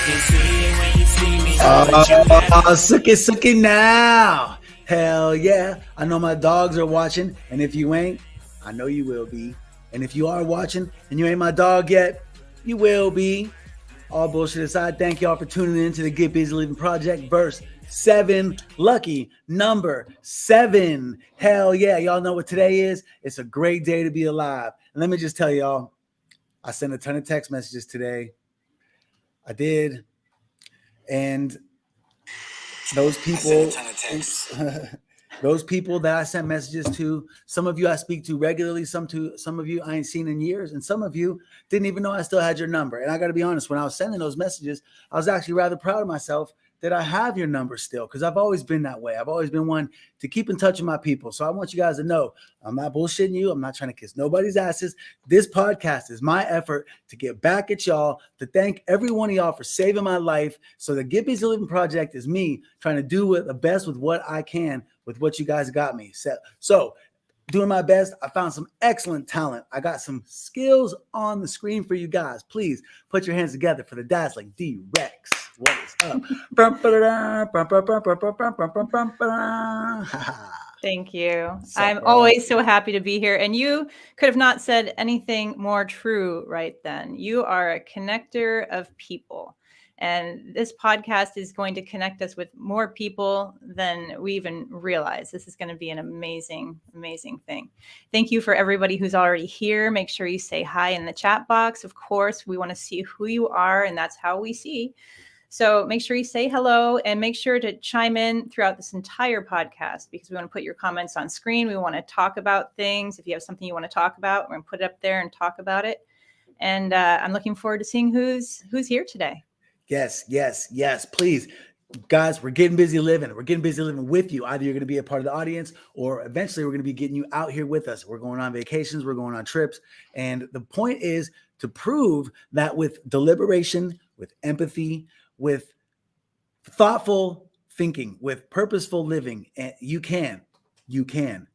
can see it when you see me. Suki now. Hell yeah. I know my dogs are watching, and if you ain't, I know you will be. And if you are watching and you ain't my dog yet, you will be. All bullshit aside, thank y'all for tuning in to the Get Busy Living Project, verse 7, lucky number 7. Hell yeah. Y'all know what today is. It's a great day to be alive. And let me just tell y'all, I sent a ton of text messages today. I did. And those people, those people that I sent messages to, some of you I speak to regularly, some of you I ain't seen in years, and some of you didn't even know I still had your number. And I got to be honest, when I was sending those messages, I was actually rather proud of myself that I have your number still, because I've always been that way. I've always been one to keep in touch with my people. So I want you guys to know I'm not bullshitting you. I'm not trying to kiss nobody's asses. This podcast is my effort to get back at y'all, to thank every one of y'all for saving my life. So the Get Busy Living Project is me trying to do the best with what I can with what you guys got me. So doing my best. I found some excellent talent. I got some skills on the screen for you guys. Please put your hands together for the dazzling D-Rex. What is up? Thank you. I'm always so happy to be here. And you could have not said anything more true right then. You are a connector of people. And this podcast is going to connect us with more people than we even realize. This is going to be an amazing, amazing thing. Thank you for everybody who's already here. Make sure you say hi in the chat box. Of course, we want to see who you are, and that's how we see. So make sure you say hello, and make sure to chime in throughout this entire podcast, because we want to put your comments on screen. We want to talk about things. If you have something you want to talk about, we're going to put it up there and talk about it. And I'm looking forward to seeing who's here today. Yes. Please, guys, we're getting busy living. We're getting busy living with you. Either you're going to be a part of the audience, or eventually we're going to be getting you out here with us. We're going on vacations. We're going on trips. And the point is to prove that with deliberation, with empathy, with thoughtful thinking, with purposeful living, and you can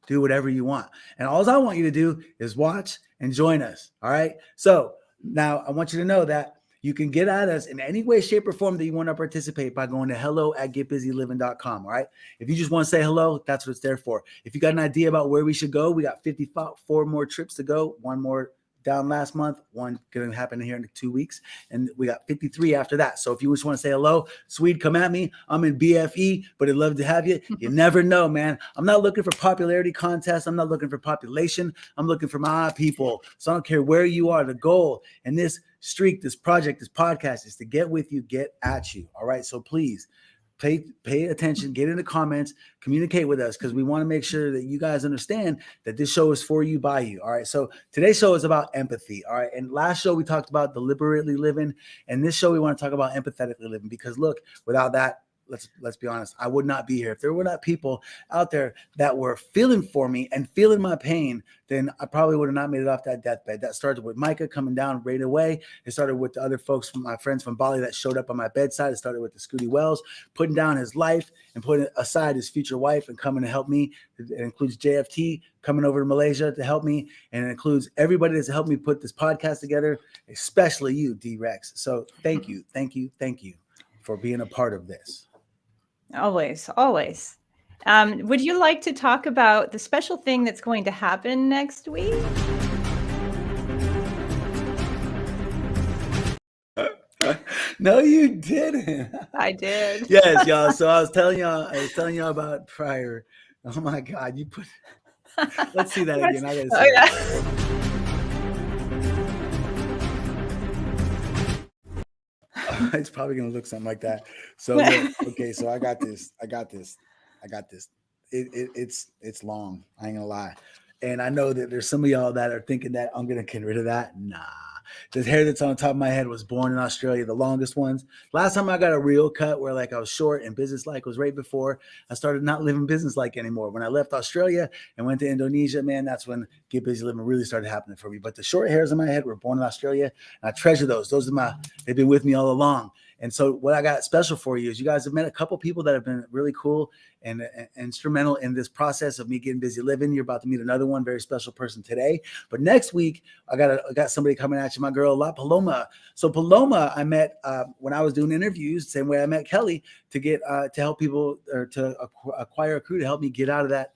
do whatever you want. And all I want you to do is watch and join us. All right. So now I want you to know that you can get at us in any way, shape, or form that you want to participate by going to hello@gitbizzylivin.com. All right. If you just want to say hello, that's what it's there for. If you got an idea about where we should go, we got 54 more trips to go. One more down last month, one going to happen here in 2 weeks, and we got 53 after that. So if you just want to say hello, Swede, come at me. I'm in BFE, but I'd love to have you. You never know, man. I'm not looking for popularity contests. I'm not looking for population. I'm looking for my people. So I don't care where you are. The goal in this streak, this project, this podcast is to get with you, get at you. All right. So please pay attention, get in the comments, communicate with us, because we want to make sure that you guys understand that this show is for you, by you. All right. So today's show is about empathy. All right. And last show we talked about deliberately living. And this show we want to talk about empathetically living, because look, without that, let's be honest, I would not be here. If there were not people out there that were feeling for me and feeling my pain, then I probably would have not made it off that deathbed. That started with Micah coming down right away. It started with the other folks, from my friends from Bali, that showed up on my bedside. It started with the Scooty Wells putting down his life and putting aside his future wife and coming to help me. It includes JFT coming over to Malaysia to help me. And it includes everybody that's helped me put this podcast together, especially you, D-Rex. So thank you for being a part of this. Always. Would you like to talk about the special thing that's going to happen next week? No, you didn't. I did. Yes, y'all. So I was telling y'all about prior. Oh my God, you put. Let's see that again. I gotta see that. It's probably gonna look something like that. So okay, so I got this. It's long. I ain't gonna lie, and I know that there's some of y'all that are thinking that I'm gonna get rid of that. Nah, the hair that's on top of my head was born in Australia, the longest ones. Last time I got a real cut where like I was short and business-like was right before I started not living business-like anymore. When I left Australia and went to Indonesia, man, that's when Get Busy Living really started happening for me. But the short hairs on my head were born in Australia, and I treasure those. They've been with me all along. And so what I got special for you is you guys have met a couple people that have been really cool and instrumental in this process of me getting busy living. You're about to meet another one, very special person today. But next week, I got somebody coming at you, my girl, La Paloma. So Paloma, I met when I was doing interviews, same way I met Kelly, to help people or to acquire a crew to help me get out of that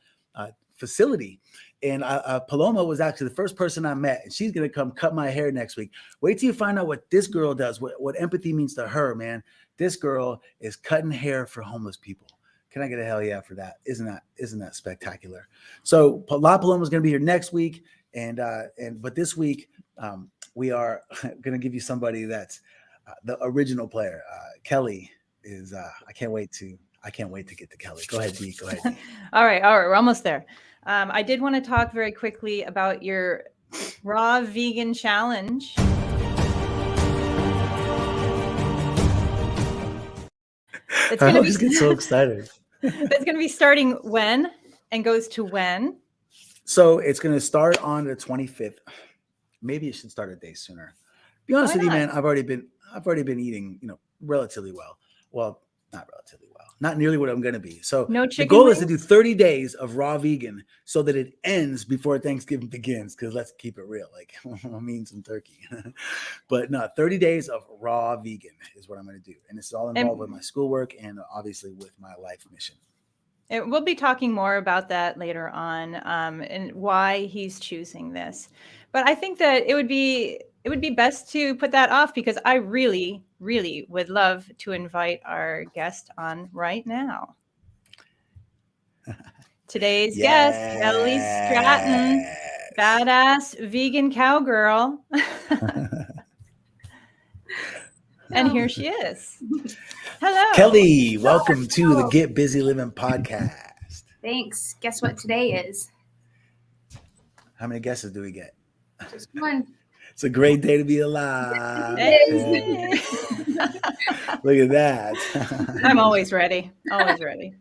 facility. And Paloma was actually the first person I met, and she's going to come cut my hair next week. Wait till you find out what this girl does, what empathy means to her, man. This girl is cutting hair for homeless people. Can I get a hell yeah for that? Isn't that spectacular? So La Paloma is going to be here next week, but this week we are going to give you somebody that's the original player. Kelly is. I can't wait to get to Kelly. Go ahead, Dee. Go ahead, Dee. All right, we're almost there. I did want to talk very quickly about your raw vegan challenge. I always get so excited. It's going to be starting when and goes to when? So it's going to start on the 25th. Maybe it should start a day sooner. Be honest with you, man. I've already been eating, relatively well. Well, not relatively well. Not nearly what I'm going to be. So the goal is to do 30 days of raw vegan so that it ends before Thanksgiving begins. Because let's keep it real. Like, I mean some turkey. But no, 30 days of raw vegan is what I'm going to do. And it's all involved with my schoolwork and obviously with my life mission. We'll be talking more about that later on and why he's choosing this. But I think that it would be best to put that off because I really, really would love to invite our guest on right now. Today's guest, Kelly Stratton, badass vegan cowgirl. And here she is. Hello. Kelly, welcome to the Get Busy Livin podcast. Thanks. Guess what today is? How many guesses do we get? Just one. It's a great day to be alive. Hey. Look at that. I'm always ready. Always ready.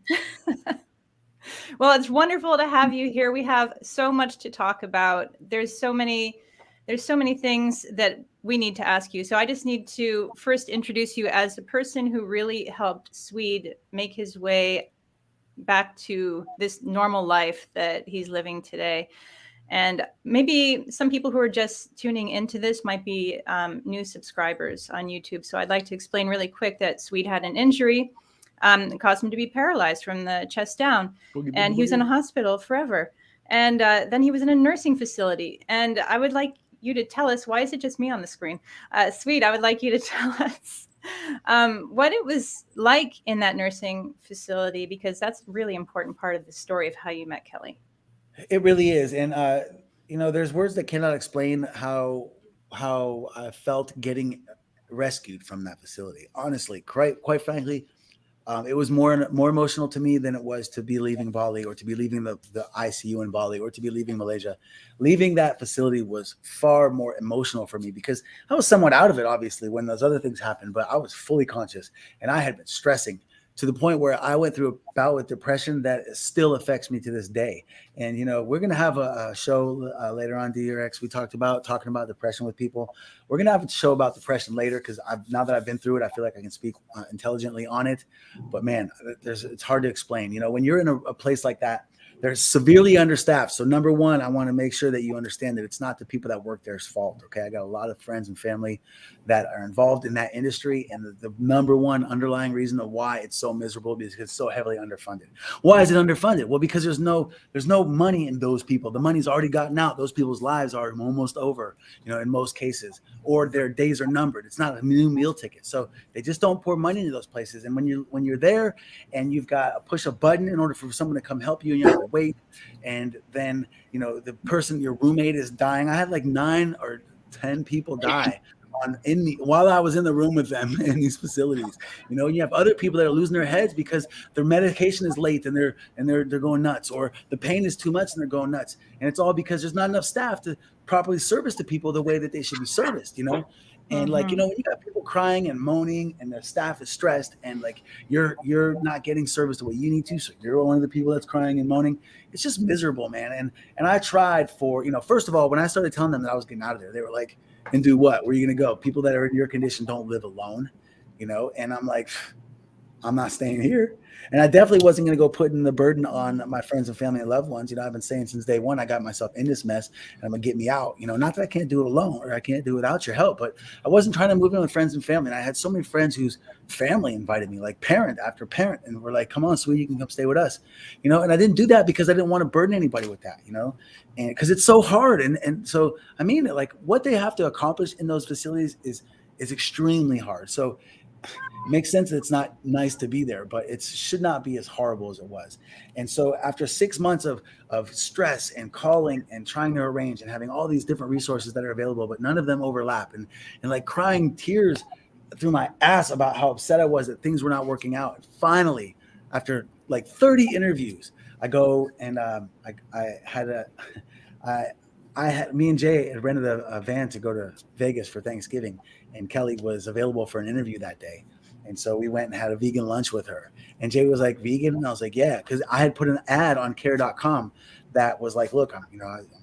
Well, it's wonderful to have you here. We have so much to talk about. There's so many things that we need to ask you. So I just need to first introduce you as a person who really helped Swede make his way back to this normal life that he's living today. And maybe some people who are just tuning into this might be new subscribers on YouTube. So I'd like to explain really quick that Swede had an injury that caused him to be paralyzed from the chest down. And he was in a hospital forever. And then he was in a nursing facility. And I would like you to tell us, why is it just me on the screen? Swede, I would like you to tell us what it was like in that nursing facility, because that's a really important part of the story of how you met Kelly. It really is. And, there's words that cannot explain how I felt getting rescued from that facility. Honestly, quite frankly, it was more emotional to me than it was to be leaving Bali or to be leaving the ICU in Bali or to be leaving Malaysia. Leaving that facility was far more emotional for me because I was somewhat out of it, obviously, when those other things happened, but I was fully conscious and I had been stressing to the point where I went through a bout with depression that still affects me to this day. And, we're going to have a show later on, DRX. We talking about depression with people. We're going to have a show about depression later because now that I've been through it, I feel like I can speak intelligently on it. But man, it's hard to explain. When you're in a place like that, they're severely understaffed. So number one, I want to make sure that you understand that it's not the people that work there's fault. Okay. I got a lot of friends and family that are involved in that industry. And the number one underlying reason of why it's so miserable is because it's so heavily underfunded. Why is it underfunded? Well, because there's no money in those people. The money's already gotten out. Those people's lives are almost over, in most cases, or their days are numbered. It's not a new meal ticket. So they just don't pour money into those places. And when you're there and you've got to push a button in order for someone to come help you and you have to wait, and then the person, your roommate, is dying. I had like 9 or 10 people die while I was in the room with them in these facilities. You have other people that are losing their heads because their medication is late and they're going nuts, or the pain is too much and they're going nuts. And it's all because there's not enough staff to properly service the people the way that they should be serviced, And when you got people crying and moaning and the staff is stressed and like you're not getting service the way you need to, so you're one of the people that's crying and moaning, it's just miserable, man. And I tried for, first of all, when I started telling them that I was getting out of there, they were like, and do what? Where are you going to go? People that are in your condition don't live alone. and I'm like, I'm not staying here. And I definitely wasn't going to go putting the burden on my friends and family and loved ones. I've been saying since day one, I got myself in this mess and I'm going to get me out. Not that I can't do it alone or I can't do it without your help, but I wasn't trying to move in with friends and family. And I had so many friends whose family invited me, like parent after parent. And we're like, come on, sweetie, you can come stay with us, and I didn't do that because I didn't want to burden anybody with that, and because it's so hard. And so, I mean, like what they have to accomplish in those facilities is extremely hard. So it makes sense that it's not nice to be there, but it should not be as horrible as it was. And so after 6 months of stress and calling and trying to arrange and having all these different resources that are available, but none of them overlap, and like crying tears through my ass about how upset I was that things were not working out. And finally, after like 30 interviews, I go and me and Jay had rented a van to go to Vegas for Thanksgiving, and Kelly was available for an interview that day. And so we went and had a vegan lunch with her. And Jay was like, vegan? And I was like, yeah, because I had put an ad on care.com that was like, look, I'm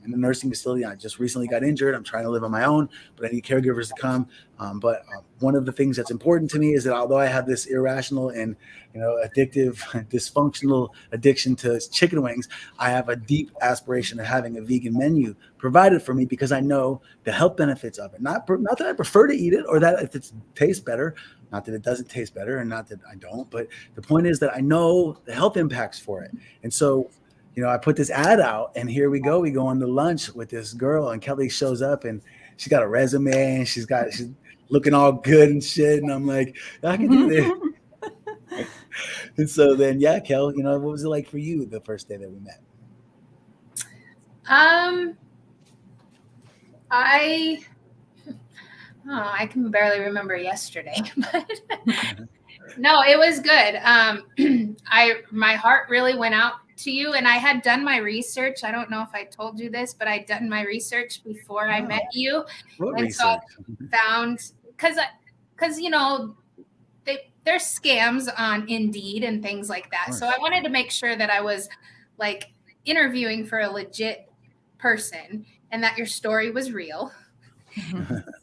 in a nursing facility. I just recently got injured. I'm trying to live on my own, but I need caregivers to come. But one of the things that's important to me is that although I have this irrational and addictive, dysfunctional addiction to chicken wings, I have a deep aspiration of having a vegan menu provided for me because I know the health benefits of it. Not that I prefer to eat it or that if it tastes better, not that it doesn't taste better and not that I don't, but the point is that I know the health impacts for it. And so, I put this ad out and here we go. We go on to lunch with this girl and Kelly shows up and she's got a resume and she's looking all good and shit. And I'm like, I can do this. And so then, yeah, Kel, what was it like for you the first day that we met? I can barely remember yesterday, but no, it was good. My heart really went out to you, and I had done my research. I don't know if I told you this, but I'd done my research before I met you. What and research? So I found because there's scams on Indeed and things like that. So I wanted to make sure that I was like interviewing for a legit person and that your story was real.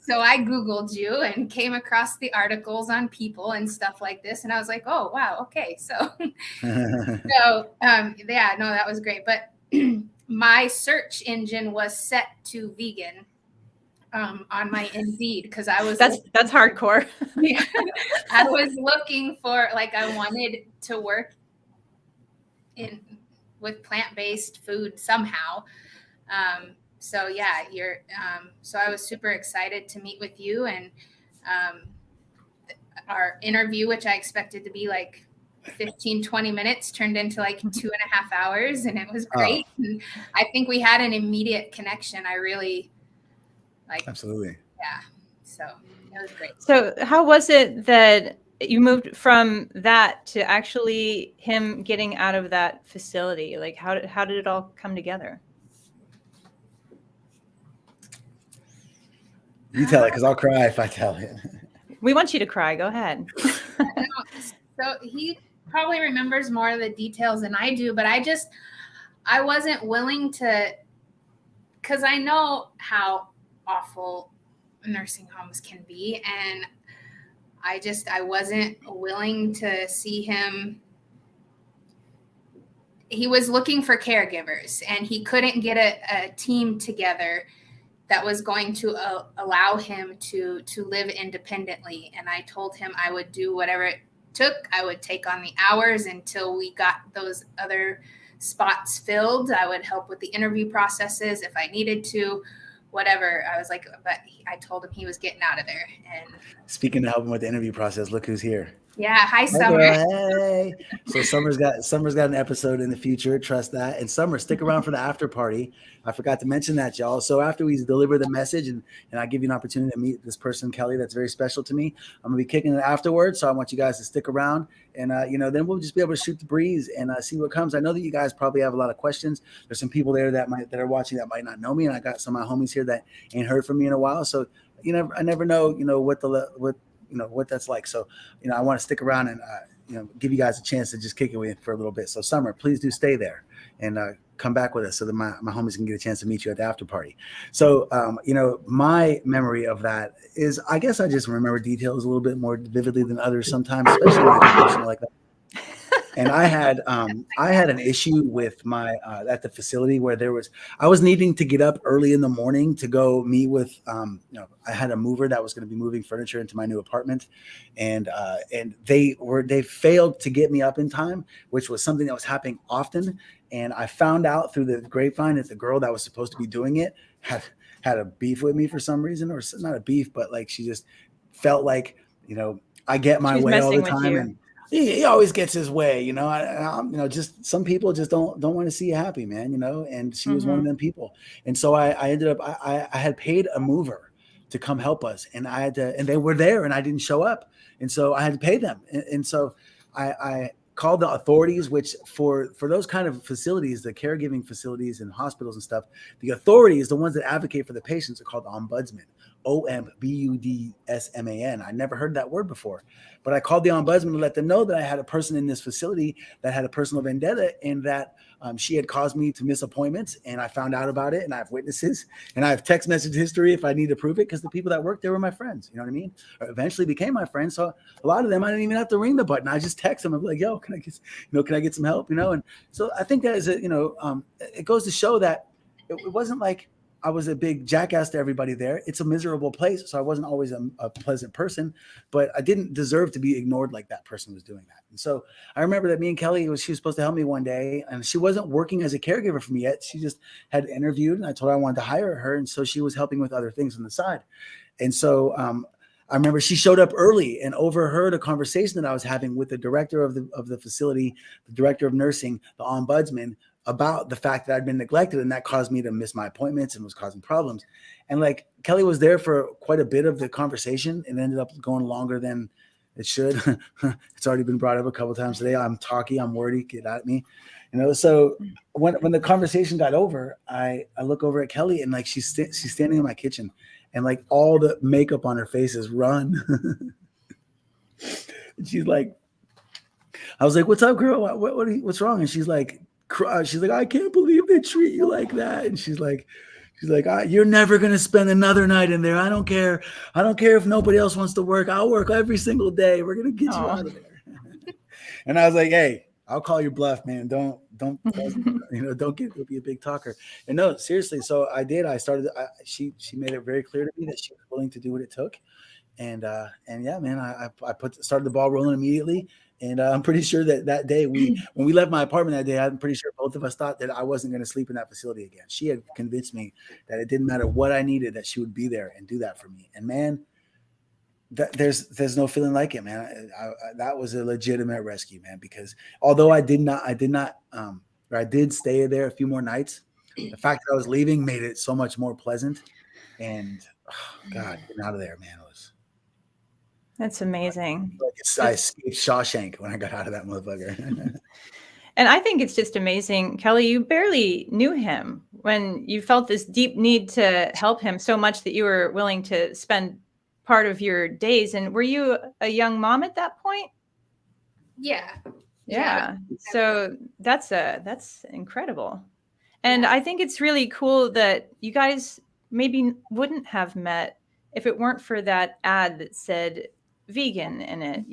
So I Googled you and came across the articles on People and stuff like this. And I was like, oh, wow. Okay. So, yeah, no, that was great. But my search engine was set to vegan on my Indeed because I was that's hardcore. Yeah, I was looking for I wanted to work with plant-based food somehow. So yeah, so I was super excited to meet with you, and our interview, which I expected to be 15, 20 minutes, turned into 2.5 hours, and it was great. Oh. And I think we had an immediate connection. I really Absolutely. Yeah. So it was great. So how was it that you moved from that to actually him getting out of that facility? How did it all come together? You tell it, because I'll cry if I tell it. We want you to cry. Go ahead. So he probably remembers more of the details than I do, but I wasn't willing to, because I know how awful nursing homes can be. And I wasn't willing to see him. He was looking for caregivers and he couldn't get a team together that was going to allow him to live independently. And I told him I would do whatever it took. I would take on the hours until we got those other spots filled. I would help with the interview processes if I needed to, whatever. I was like, but I told him he was getting out of there. And speaking of helping with the interview process, look who's here. Yeah. Hi, Summer. Hey. So Summer's got an episode in the future. Trust that. And Summer, stick around for the after party. I forgot to mention that, y'all. So after we deliver the message and I give you an opportunity to meet this person, Kelly, that's very special to me, I'm going to be kicking it afterwards. So I want you guys to stick around and, then we'll just be able to shoot the breeze and see what comes. I know that you guys probably have a lot of questions. There's some people there that are watching that might not know me. And I got some of my homies here that ain't heard from me in a while. So, I never know, what that's like. So, I want to stick around and, give you guys a chance to just kick it with for a little bit. So Summer, please do stay there and come back with us so that my homies can get a chance to meet you at the after party. So, my memory of that is, I guess I just remember details a little bit more vividly than others sometimes, especially when it's personal like that. And I had an issue with my at the facility where I was needing to get up early in the morning to go meet with I had a mover that was going to be moving furniture into my new apartment, and they failed to get me up in time, which was something that was happening often. And I found out through the grapevine that the girl that was supposed to be doing it had a beef with me for some reason, or not a beef, but like she just felt like I get my way all the time, and he always gets his way, just some people just don't want to see you happy, man, and she was one of them people. And so I ended up, I had paid a mover to come help us, and and they were there and I didn't show up. And so I had to pay them. And so I called the authorities, which for those kind of facilities, the caregiving facilities and hospitals and stuff, the authorities, the ones that advocate for the patients, are called ombudsman. OMBUDSMAN. I never heard that word before, but I called the ombudsman to let them know that I had a person in this facility that had a personal vendetta, and that she had caused me to miss appointments. And I found out about it, and I have witnesses, and I have text message history if I need to prove it, because the people that worked there were my friends. You know what I mean? Or eventually became my friends. So a lot of them, I didn't even have to ring the button. I just text them. I'm like, yo, can I get some help? And so I think that is it goes to show that it wasn't like I was a big jackass to everybody there. It's a miserable place, so I wasn't always a pleasant person, but I didn't deserve to be ignored like that person was doing that. And so I remember that me and Kelly, she was supposed to help me one day, and she wasn't working as a caregiver for me yet. She just had interviewed, and I told her I wanted to hire her, and so she was helping with other things on the side. And so I remember she showed up early and overheard a conversation that I was having with the director of the facility, the director of nursing, the ombudsman, about the fact that I'd been neglected, and that caused me to miss my appointments and was causing problems. And like Kelly was there for quite a bit of the conversation, and ended up going longer than it should. It's already been brought up a couple of times today. I'm talky, I'm wordy, get at me. So when the conversation got over, I look over at Kelly, and like she's standing in my kitchen, and like all the makeup on her face is run. And she's like, I was like, "What's up, girl? What's wrong?" And she's like, "I can't believe they treat you like that." And she's like, "You're never going to spend another night in there. I don't care. I don't care if nobody else wants to work. I'll work every single day. We're going to get you out of there." And I was like, "Hey, I'll call your bluff, man. Don't be a big talker." And no, seriously. So I did. She made it very clear to me that she was willing to do what it took. And yeah, man, I started the ball rolling immediately. And I'm pretty sure that day when we left my apartment that day, I'm pretty sure both of us thought that I wasn't going to sleep in that facility again. She had convinced me that it didn't matter what I needed, that she would be there and do that for me. And man, there's no feeling like it, man. That was a legitimate rescue, man, because although I did stay there a few more nights, the fact that I was leaving made it so much more pleasant. And God, getting out of there, man, That's amazing. I escaped Shawshank when I got out of that motherfucker. And I think it's just amazing, Kelly, you barely knew him when you felt this deep need to help him so much that you were willing to spend part of your days. And were you a young mom at that point? Yeah. So that's incredible. And I think it's really cool that you guys maybe wouldn't have met if it weren't for that ad that said vegan in it,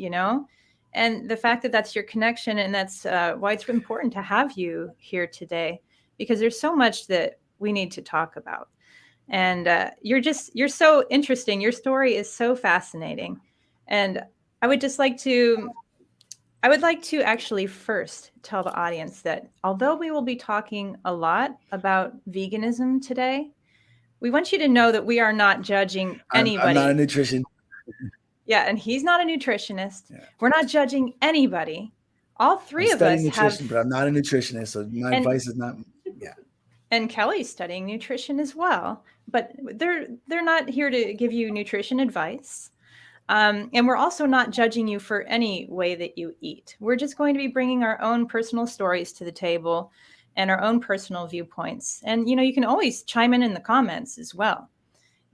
and the fact that that's your connection, and that's why it's important to have you here today, because there's so much that we need to talk about. And you're so interesting. Your story is so fascinating. And I would like to actually first tell the audience that although we will be talking a lot about veganism today, we want you to know that we are not judging anybody. I'm not a nutrition. Yeah, and he's not a nutritionist. Yeah. We're not judging anybody. All three of us nutrition, but I'm not a nutritionist, so my advice is not. Yeah. And Kelly's studying nutrition as well, but they're not here to give you nutrition advice. And we're also not judging you for any way that you eat. We're just going to be bringing our own personal stories to the table and our own personal viewpoints. And you can always chime in the comments as well.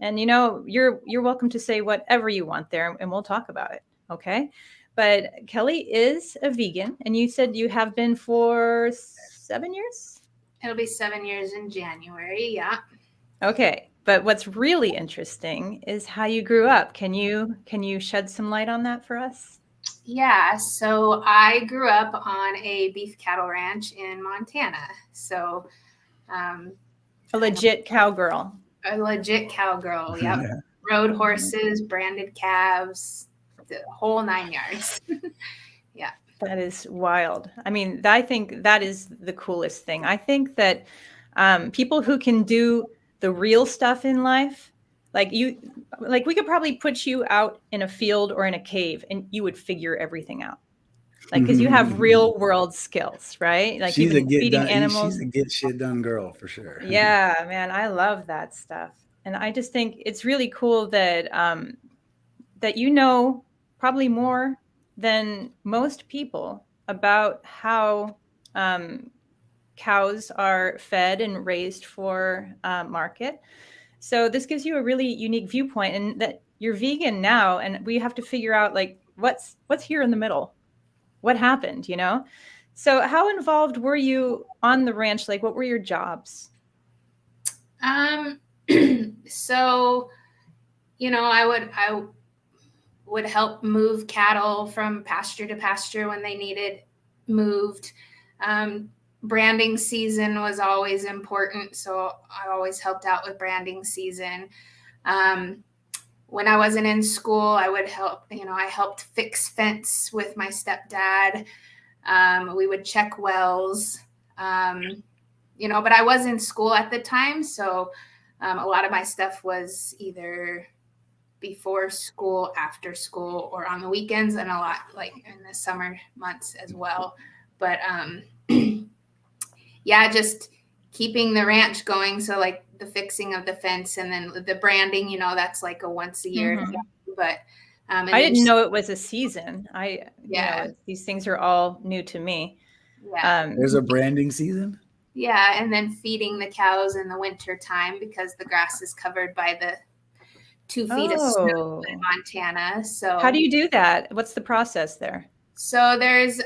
And you're welcome to say whatever you want there, and we'll talk about it. Okay. But Kelly is a vegan, and you said you have been for 7 years? It'll be 7 years in January. Yeah. Okay. But what's really interesting is how you grew up. Can you shed some light on that for us? Yeah. So I grew up on a beef cattle ranch in Montana. So A legit cowgirl. a legit cowgirl. Yep. Rode horses, branded calves, the whole 9 yards. Yeah. That is wild. I mean, I think that is the coolest thing. I think that people who can do the real stuff in life, like we could probably put you out in a field or in a cave and you would figure everything out. Like, because you have real world skills, right? Like she's even feeding animals. She's a get shit done girl for sure. Yeah, man, I love that stuff. And I just think it's really cool that that you know probably more than most people about how cows are fed and raised for market. So this gives you a really unique viewpoint, and that you're vegan now, and we have to figure out like what's here in the middle. What happened, you know? So how involved were you on the ranch? Like, what were your jobs? So, I would help move cattle from pasture to pasture when they needed moved. Branding season was always important, so I always helped out with branding season. When I wasn't in school, I would help, I helped fix fence with my stepdad. We would check wells, but I was in school at the time. So a lot of my stuff was either before school, after school, or on the weekends, and a lot like in the summer months as well. But yeah, just keeping the ranch going. So like the fixing of the fence and then the branding, that's like a once a year thing. But I didn't know it was a season. These things are all new to me. Yeah. There's a branding season. Yeah, and then feeding the cows in the winter time because the grass is covered by the 2 feet of snow in Montana. So how do you do that? What's the process there? So there's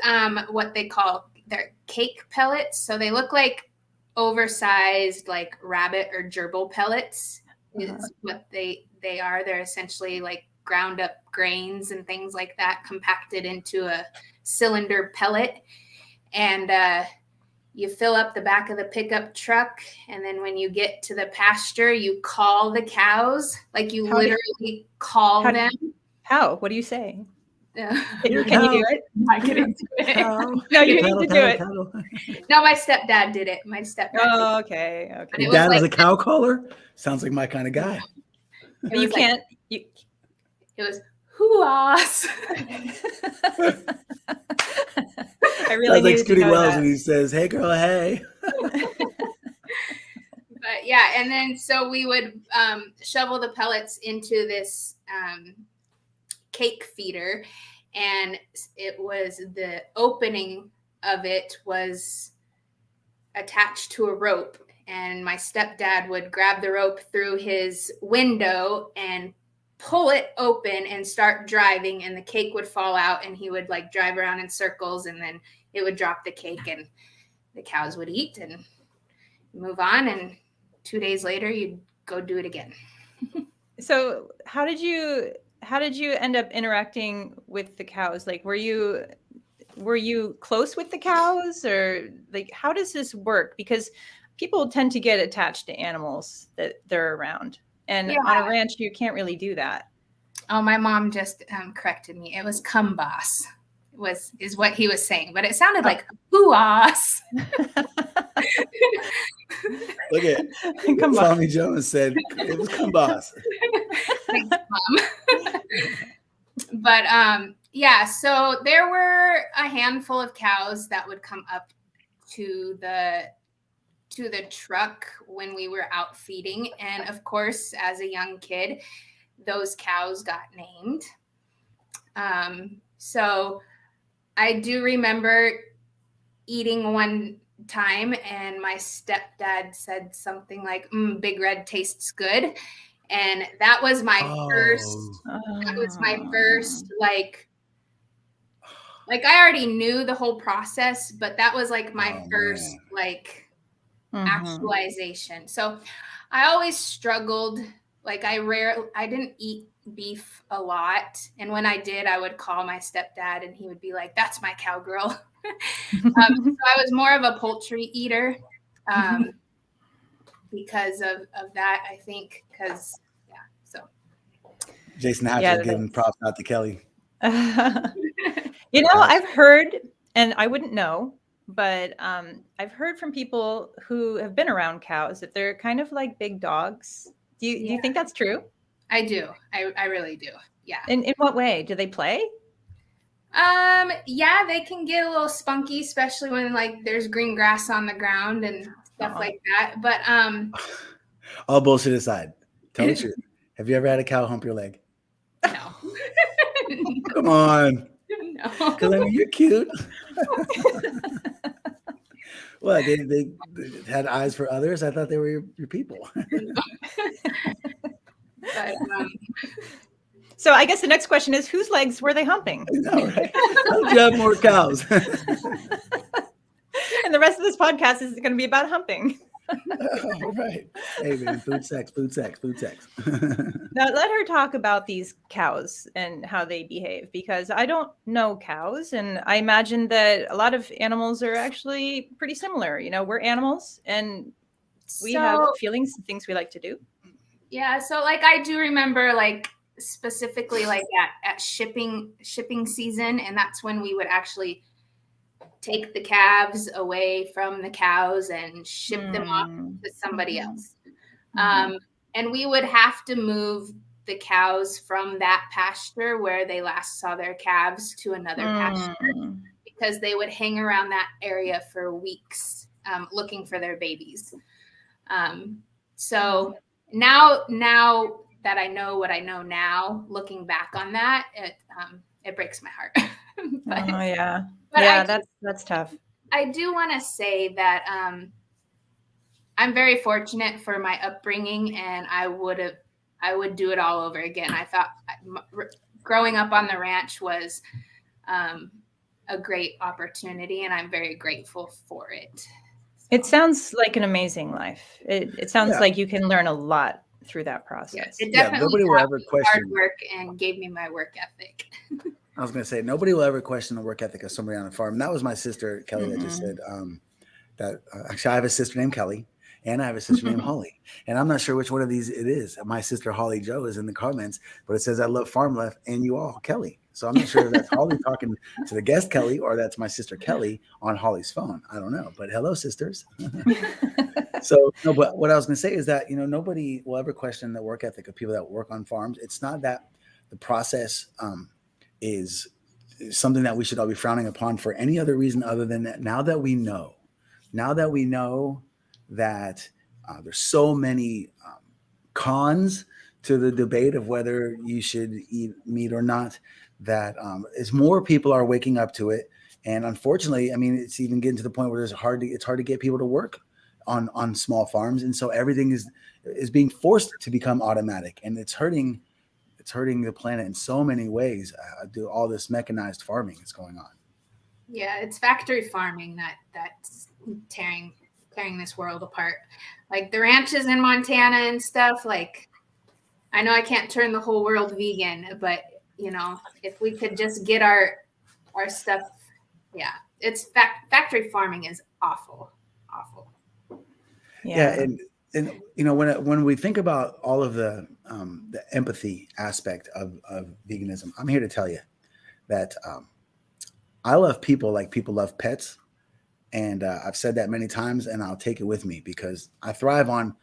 what they call their cake pellets. So they look like oversized like rabbit or gerbil pellets is what they are. They're essentially like ground up grains and things like that compacted into a cylinder pellet. And you fill up the back of the pickup truck. And then when you get to the pasture, you call the cows. Like you literally call them. How? What do you say? Can you do it? I get into it. No, you need to do it. No, my stepdad did it. My stepdad. Oh, okay. Your dad was a cow caller? Sounds like my kind of guy. You can't. It was hoo-ahs. I really like needed to Scooty know Wells that. when he says, "Hey, girl, hey." But yeah, and then so we would shovel the pellets into this cake feeder, and it was the opening of it was attached to a rope, and my stepdad would grab the rope through his window and pull it open and start driving, and the cake would fall out, and he would like drive around in circles, and then it would drop the cake and the cows would eat and move on, and 2 days later you'd go do it again. So how did you end up interacting with the cows? Like were you close with the cows, or like how does this work? Because people tend to get attached to animals that they're around. And on a ranch, you can't really do that. Oh, my mom just corrected me. It was cum boss is what he was saying, but it sounded like hoo-ahs. Look at Tommy Jones said it was cum boss. Thanks, Mom. But yeah, so there were a handful of cows that would come up to the truck when we were out feeding. And of course, as a young kid, those cows got named. So I do remember eating one time and my stepdad said something like, Big Red tastes good. And that was my first, like I already knew the whole process, but that was like my first, like, actualization. So I always struggled. Like I didn't eat beef a lot. And when I did, I would call my stepdad and he would be like, that's my cowgirl. So I was more of a poultry eater because of that, I think, because, yeah, so. Jason Hatcher giving props out to Kelly. You know, I've heard, and I wouldn't know, but I've heard from people who have been around cows that they're kind of like big dogs. Do you think that's true? I do. I really do. Yeah. In what way? Do they play? Yeah, they can get a little spunky, especially when like there's green grass on the ground and stuff like that. But all bullshit aside, tell the truth. Have you ever had a cow hump your leg? No. Come on. No. Because I mean, you're cute. Well, they had eyes for others. I thought they were your people. But, so I guess the next question is, whose legs were they humping? I know, right? How did you have more cows? And the rest of this podcast is going to be about humping. Oh, right. Hey, man, food, sex. Now, let her talk about these cows and how they behave, because I don't know cows. And I imagine that a lot of animals are actually pretty similar. You know, we're animals and we have feelings and things we like to do. Yeah. So like, I do remember like specifically like at shipping season. And that's when we would actually take the calves away from the cows and ship them off to somebody else. And we would have to move the cows from that pasture where they last saw their calves to another pasture, because they would hang around that area for weeks looking for their babies. So now that I know what I know now, looking back on that, it breaks my heart. But, that's tough. I do want to say that I'm very fortunate for my upbringing, and I would do it all over again. I thought growing up on the ranch was a great opportunity, and I'm very grateful for it. So. It sounds like an amazing life. It sounds like you can learn a lot through that process. It definitely nobody will ever question hard work and gave me my work ethic. I was going to say, nobody will ever question the work ethic of somebody on a farm. And that was my sister, Kelly, that just said that actually I have a sister named Kelly and I have a sister named Holly. And I'm not sure which one of these it is. My sister, Holly Joe, is in the comments, but it says, I love farm life and you all, Kelly. So I'm not sure if that's Holly talking to the guest Kelly or that's my sister Kelly on Holly's phone. I don't know, but hello, sisters. So, no, but what I was going to say is that, you know, nobody will ever question the work ethic of people that work on farms. It's not that the process is something that we should all be frowning upon for any other reason other than that. Now that we know that there's so many cons to the debate of whether you should eat meat or not, that as more people are waking up to it. And unfortunately, I mean, it's even getting to the point where it's hard to get people to work on small farms. And so everything is being forced to become automatic, and it's hurting the planet in so many ways. Do all this mechanized farming is going on. Yeah, it's factory farming that's tearing this world apart. Like the ranches in Montana and stuff. Like, I know I can't turn the whole world vegan, but you know, if we could just get our stuff, it's factory farming is awful. Yeah, and you know, when we think about all of the empathy aspect of veganism, I'm here to tell you that I love people like people love pets, and I've said that many times, and I'll take it with me because I thrive on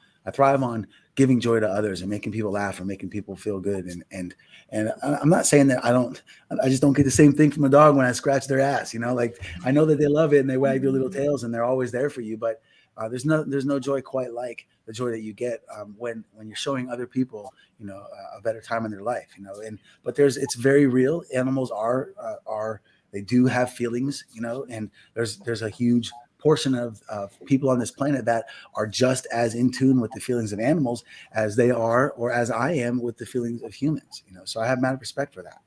giving joy to others and making people laugh or making people feel good, and I'm not saying that I just don't get the same thing from a dog when I scratch their ass, you know, like I know that they love it and they wag their little tails and they're always there for you, but there's no joy quite like the joy that you get when you're showing other people, you know, a better time in their life, you know. But it's very real. Animals they do have feelings, you know, and there's a huge portion of people on this planet that are just as in tune with the feelings of animals as they are, or as I am with the feelings of humans, you know. So I have mad respect for that.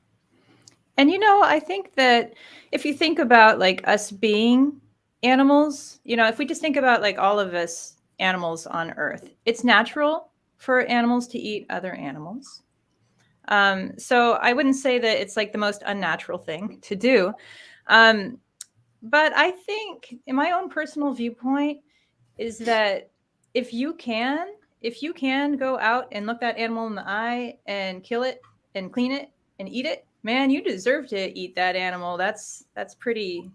And you know, I think that if you think about like us being animals, you know, if we just think about like all of us animals on Earth. It's natural for animals to eat other animals. So I wouldn't say that it's like the most unnatural thing to do. But I think, in my own personal viewpoint, is that if you can go out and look that animal in the eye and kill it and clean it and eat it, man, you deserve to eat that animal. That's pretty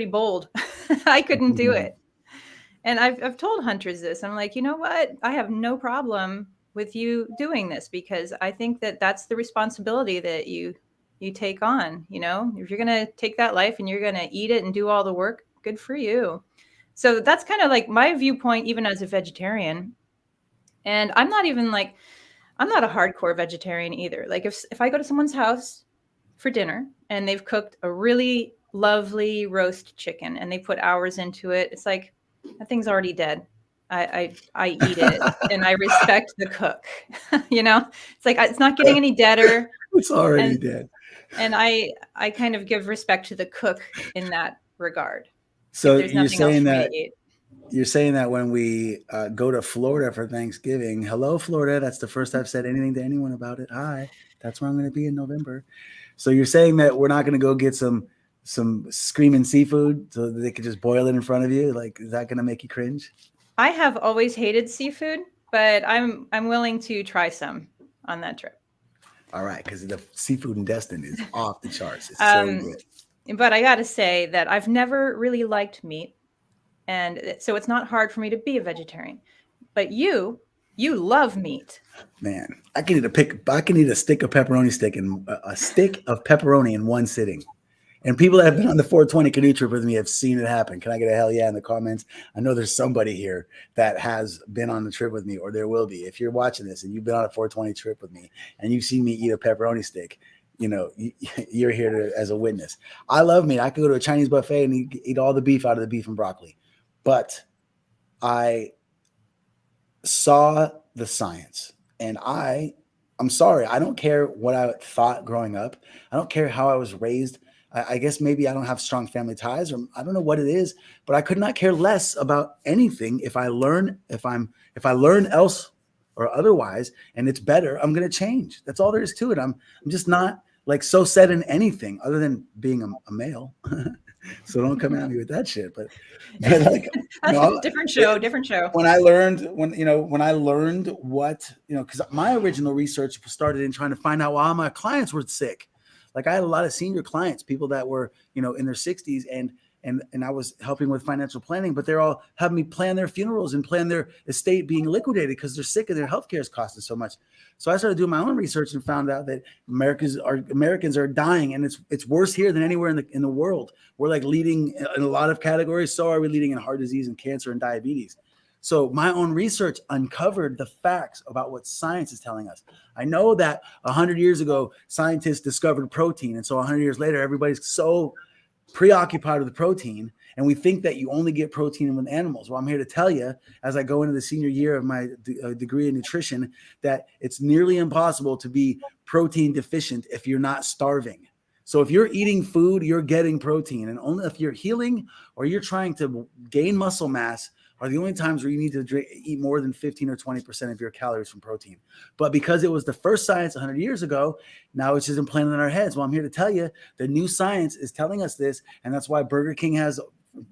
bold. I couldn't do it. And I've told hunters this. I'm like, you know what? I have no problem with you doing this, because I think that that's the responsibility that you take on. You know, if you're going to take that life and you're going to eat it and do all the work, good for you. So that's kind of like my viewpoint, even as a vegetarian. And I'm not a hardcore vegetarian either. Like if I go to someone's house for dinner and they've cooked a really lovely roast chicken and they put hours into it, it's like, that thing's already dead. I eat it and I respect the cook. You know, it's like, it's not getting any deader. It's already dead. And I kind of give respect to the cook in that regard. So you're saying that when we go to Florida for Thanksgiving, hello, Florida. That's the first I've said anything to anyone about it. Hi, that's where I'm going to be in November. So you're saying that we're not going to go get some screaming seafood so that they could just boil it in front of you? Like, is that going to make you cringe? I have always hated seafood, but I'm willing to try some on that trip. All right, because the seafood in Destin is off the charts. It's so good. But I got to say that I've never really liked meat, and so it's not hard for me to be a vegetarian. But you love meat. Man, I can eat a stick of pepperoni in one sitting. And people that have been on the 420 canoe trip with me have seen it happen. Can I get a hell yeah in the comments? I know there's somebody here that has been on the trip with me, or there will be. If you're watching this and you've been on a 420 trip with me and you've seen me eat a pepperoni stick, you know, you're here as a witness. I love meat. I could go to a Chinese buffet and eat all the beef out of the beef and broccoli. But I saw the science, and I'm sorry. I don't care what I thought growing up. I don't care how I was raised. I guess maybe I don't have strong family ties, or I don't know what it is, but I could not care less about anything. If I learn else or otherwise, and it's better, I'm going to change. That's all there is to it. I'm just not like so set in anything other than being a male. So don't come at me with that shit. But like, different show. When I learned what, because my original research started in trying to find out why my clients were sick. Like, I had a lot of senior clients, people that were, in their 60s, and I was helping with financial planning, but they're all having me plan their funerals and plan their estate being liquidated because they're sick and their healthcare is costing so much. So I started doing my own research and found out that Americans are dying, and it's worse here than anywhere in the world. We're like leading in a lot of categories. So are we leading in heart disease and cancer and diabetes. So my own research uncovered the facts about what science is telling us. I know that 100 years ago, scientists discovered protein. And so 100 years later, everybody's so preoccupied with protein. And we think that you only get protein with animals. Well, I'm here to tell you, as I go into the senior year of my degree in nutrition, that it's nearly impossible to be protein deficient if you're not starving. So if you're eating food, you're getting protein. And only if you're healing or you're trying to gain muscle mass are the only times where you need to eat more than 15 or 20% of your calories from protein. But because it was the first science 100 years ago, now it's just implanted in our heads. Well, I'm here to tell you the new science is telling us this, and that's why Burger King has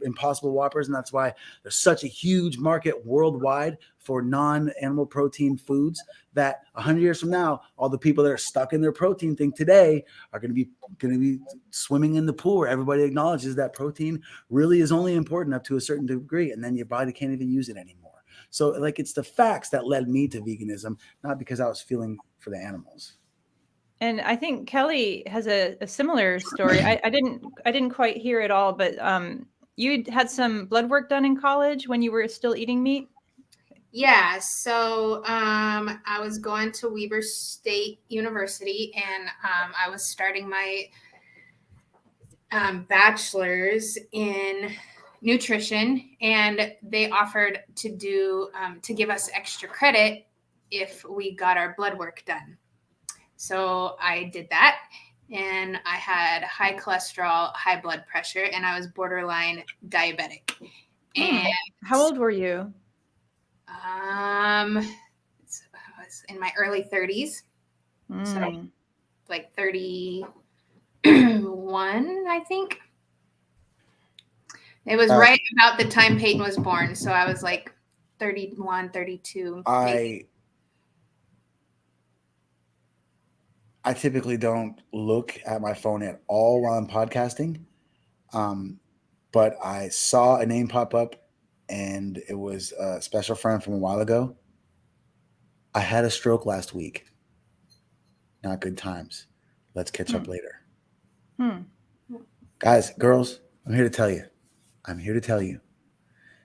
Impossible Whoppers, and that's why there's such a huge market worldwide for non-animal protein foods, that 100 years from now, all the people that are stuck in their protein thing today are going to be swimming in the pool where everybody acknowledges that protein really is only important up to a certain degree, and then your body can't even use it anymore. So like, it's the facts that led me to veganism, not because I was feeling for the animals. And I think Kelly has a similar story. I didn't quite hear it all, but you had some blood work done in college when you were still eating meat? Yeah, so I was going to Weber State University, and I was starting my bachelor's in nutrition, and they offered to give us extra credit if we got our blood work done. So I did that, and I had high cholesterol, high blood pressure, and I was borderline diabetic. And how old were you? I was in my early 30s. So like 31, I think. It was right about the time Peyton was born. So I was like 31, 32. I typically don't look at my phone at all while I'm podcasting. But I saw a name pop up, and it was a special friend from a while ago. I had a stroke last week. Not good times. Let's catch up later. Guys, girls, I'm here to tell you.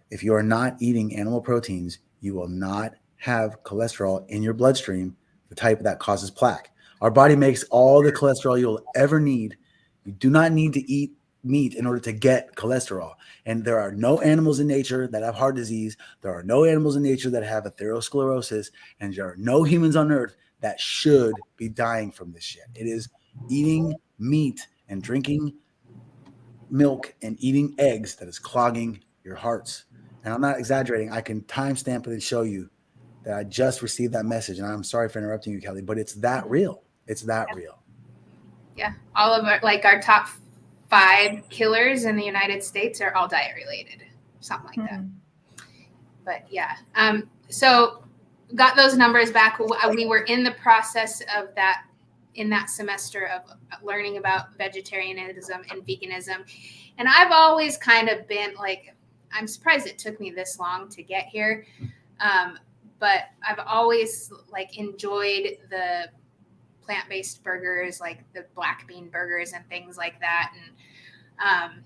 If you are not eating animal proteins, you will not have cholesterol in your bloodstream, the type that causes plaque. Our body makes all the cholesterol you'll ever need. You do not need to eat meat in order to get cholesterol. And there are no animals in nature that have heart disease. There are no animals in nature that have atherosclerosis. And there are no humans on earth that should be dying from this shit. It is eating meat and drinking milk and eating eggs that is clogging your hearts. And I'm not exaggerating. I can timestamp it and show you that I just received that message. And I'm sorry for interrupting you, Kelly, but it's that real. It's that real. Yeah. All of our top 5 killers in the United States are all diet related, something like that. But yeah. So got those numbers back. We were in the process of that in that semester of learning about vegetarianism and veganism. And I've always kind of been like, I'm surprised it took me this long to get here. But I've always like enjoyed the plant-based burgers, like the black bean burgers and things like that. And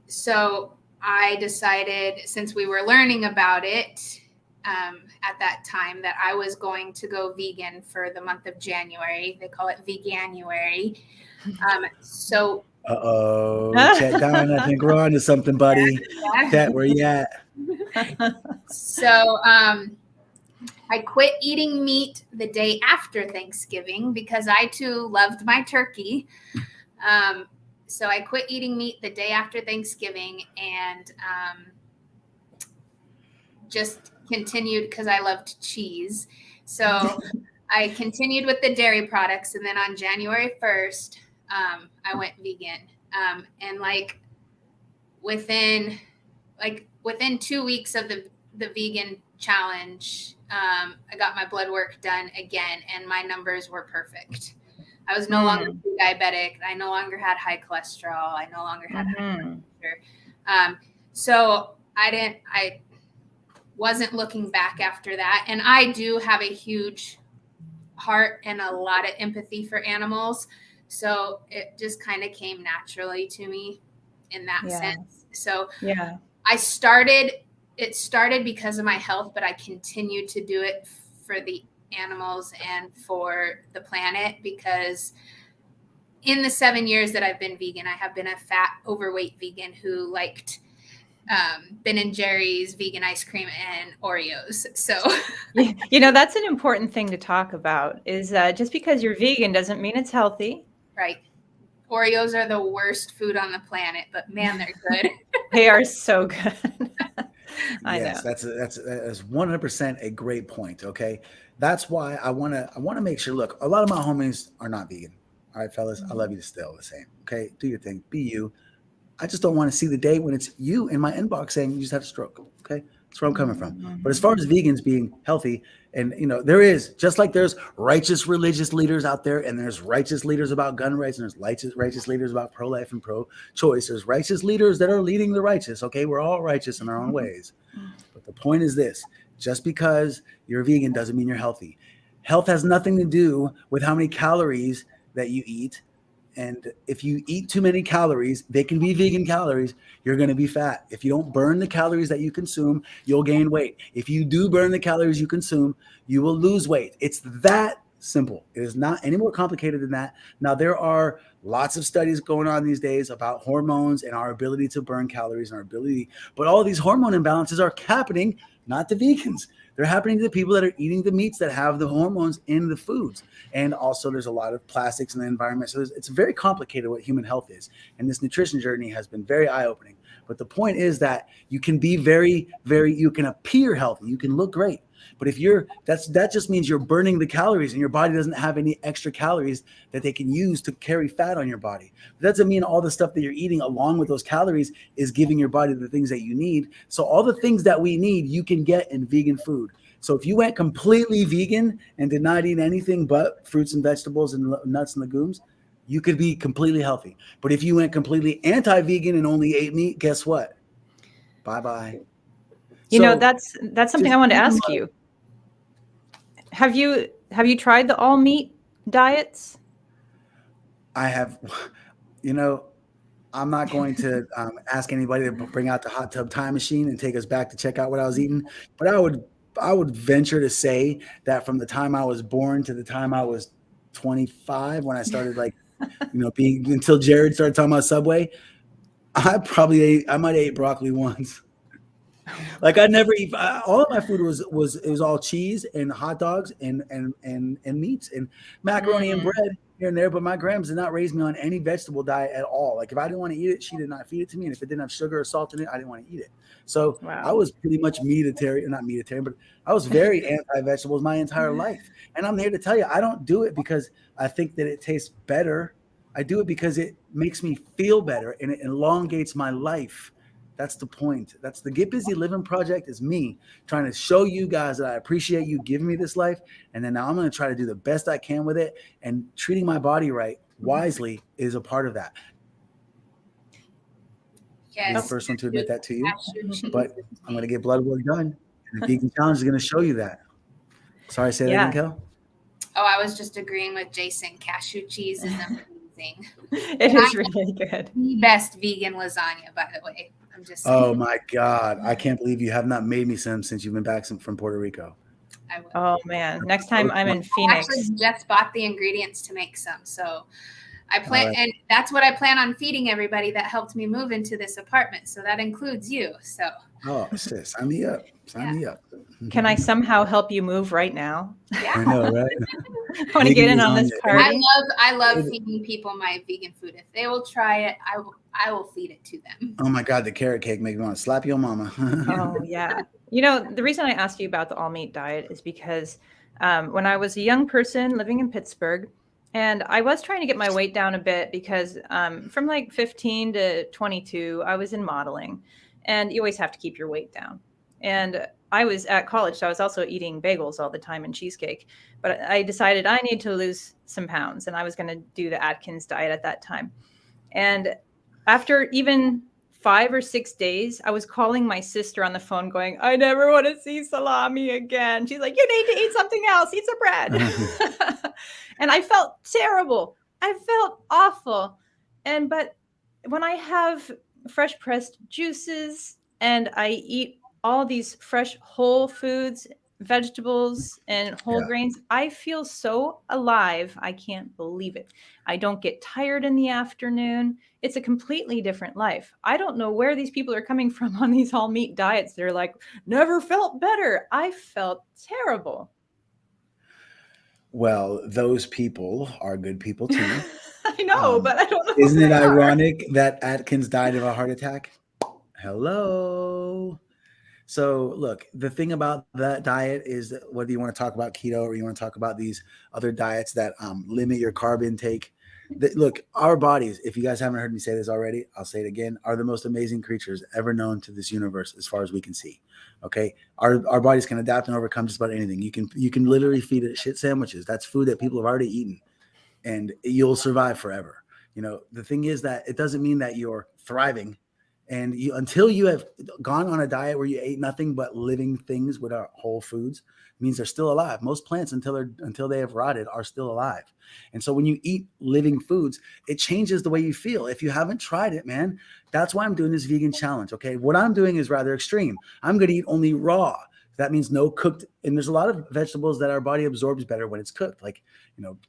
so I decided, since we were learning about it at that time, that I was going to go vegan for the month of January. They call it Veganuary. So Chat down. I think we're on to something, buddy. Yeah. Chat, where you at? So I quit eating meat the day after Thanksgiving because I too loved my turkey. So I quit eating meat the day after Thanksgiving and just continued because I loved cheese. So I continued with the dairy products. And then on January 1st, I went vegan. And like within 2 weeks of the vegan challenge, I got my blood work done again, and my numbers were perfect. I was no longer diabetic. I no longer had high cholesterol. I no longer had high blood pressure. So I wasn't looking back after that. And I do have a huge heart and a lot of empathy for animals. So it just kind of came naturally to me in that sense. So it started because of my health, but I continued to do it for the animals and for the planet, because in the 7 years that I've been vegan, I have been a fat, overweight vegan who liked Ben and Jerry's vegan ice cream and Oreos. So, that's an important thing to talk about, is just because you're vegan doesn't mean it's healthy. Right. Oreos are the worst food on the planet, but man, they're good. They are so good. Yes, that's 100% a great point. Okay, that's why I want to make sure. Look, a lot of my homies are not vegan. All right, fellas, I love you still the same. Okay, do your thing, be you. I just don't want to see the day when it's you in my inbox saying you just had a stroke. Okay, that's where I'm coming from. But as far as vegans being healthy, and there is, just like there's righteous religious leaders out there, and there's righteous leaders about gun rights, and there's righteous leaders about pro-life and pro-choice. There's righteous leaders that are leading the righteous. Okay, we're all righteous in our own ways. But the point is this: just because you're vegan doesn't mean you're healthy. Health has nothing to do with how many calories that you eat. And if you eat too many calories, they can be vegan calories, you're going to be fat. If you don't burn the calories that you consume, you'll gain weight. If you do burn the calories you consume, you will lose weight. It's that simple. It is not any more complicated than that. Now, there are lots of studies going on these days about hormones and our ability to burn calories and our ability, but all these hormone imbalances are happening not to vegans. They're happening to the people that are eating the meats that have the hormones in the foods. And also there's a lot of plastics in the environment. So it's very complicated what human health is. And this nutrition journey has been very eye-opening. But the point is that you can be you can appear healthy. You can look great. But if that just means you're burning the calories and your body doesn't have any extra calories that they can use to carry fat on your body. That doesn't mean all the stuff that you're eating along with those calories is giving your body the things that you need. So all the things that we need, you can get in vegan food. So if you went completely vegan and did not eat anything but fruits and vegetables and nuts and legumes, you could be completely healthy. But if you went completely anti-vegan and only ate meat, guess what? Bye-bye. That's something I wanted to ask you. Have you tried the all meat diets? I have, I'm not going to ask anybody to bring out the hot tub time machine and take us back to check out what I was eating. But I would venture to say that from the time I was born to the time I was 25, when I started being until Jared started talking about Subway, I might have ate broccoli once. Like I never eat. All of my food was all cheese and hot dogs and meats and macaroni and bread here and there. But my grams did not raise me on any vegetable diet at all. Like if I didn't want to eat it, she did not feed it to me, and if it didn't have sugar or salt in it, I didn't want to eat it. So I was pretty much not meatitarian, but I was very anti-vegetables my entire life. And I'm here to tell you, I don't do it because I think that it tastes better. I do it because it makes me feel better and it elongates my life. That's the point. That's the Get Busy Living project, is me trying to show you guys that I appreciate you giving me this life. And then now I'm going to try to do the best I can with it, and treating my body right wisely is a part of that. Yes. I'm the first one to admit that to you, but I'm going to get blood work done. And the vegan challenge is going to show you that. Sorry, say that again, Kel? Oh, I was just agreeing with Jason. Cashew cheese is amazing. It is really good. The best vegan lasagna, by the way. I'm just saying. Oh my God. I can't believe you have not made me some since you've been back from Puerto Rico. I will. Oh man. Next time I'm in Phoenix. I actually just bought the ingredients to make some. So I plan, and that's what I plan on feeding everybody that helped me move into this apartment. So that includes you. So. Oh, sis, sign me up. Sign me up. Can I somehow help you move right now? Yeah. I know, right? I want to get in on this party. I love feeding people my vegan food. If they will try it, I will feed it to them. Oh my God, the carrot cake makes me want to slap your mama. Oh yeah. The reason I asked you about the all meat diet is because when I was a young person living in Pittsburgh, and I was trying to get my weight down a bit because from like 15 to 22, I was in modeling, and you always have to keep your weight down. And I was at college, so I was also eating bagels all the time and cheesecake. But I decided I need to lose some pounds, and I was going to do the Atkins diet at that time. And after even 5 or 6 days, I was calling my sister on the phone going, I never want to see salami again. She's like, you need to eat something else. Eat some bread. And I felt terrible. I felt awful. But when I have fresh pressed juices and I eat all these fresh whole foods, vegetables, and whole grains, I feel so alive. I can't believe it. I don't get tired in the afternoon. It's a completely different life. I don't know where these people are coming from on these all meat diets. They're like, never felt better. I felt terrible. Well, those people are good people too. I know, but I don't know. Isn't it ironic that Atkins died of a heart attack? Hello. So look, the thing about that diet is that whether you want to talk about keto or you want to talk about these other diets that limit your carb intake, look, our bodies, if you guys haven't heard me say this already, I'll say it again, are the most amazing creatures ever known to this universe as far as we can see. Okay. Our bodies can adapt and overcome just about anything. You can literally feed it shit sandwiches. That's food that people have already eaten, and you'll survive forever. The thing is that it doesn't mean that you're thriving. And until you have gone on a diet where you ate nothing but living things with our whole foods, means they're still alive. Most plants, until they have rotted, are still alive. And so when you eat living foods, it changes the way you feel. If you haven't tried it, man, that's why I'm doing this vegan challenge. Okay, what I'm doing is rather extreme. I'm going to eat only raw. That means no cooked and there's a lot of vegetables that our body absorbs better when it's cooked, like,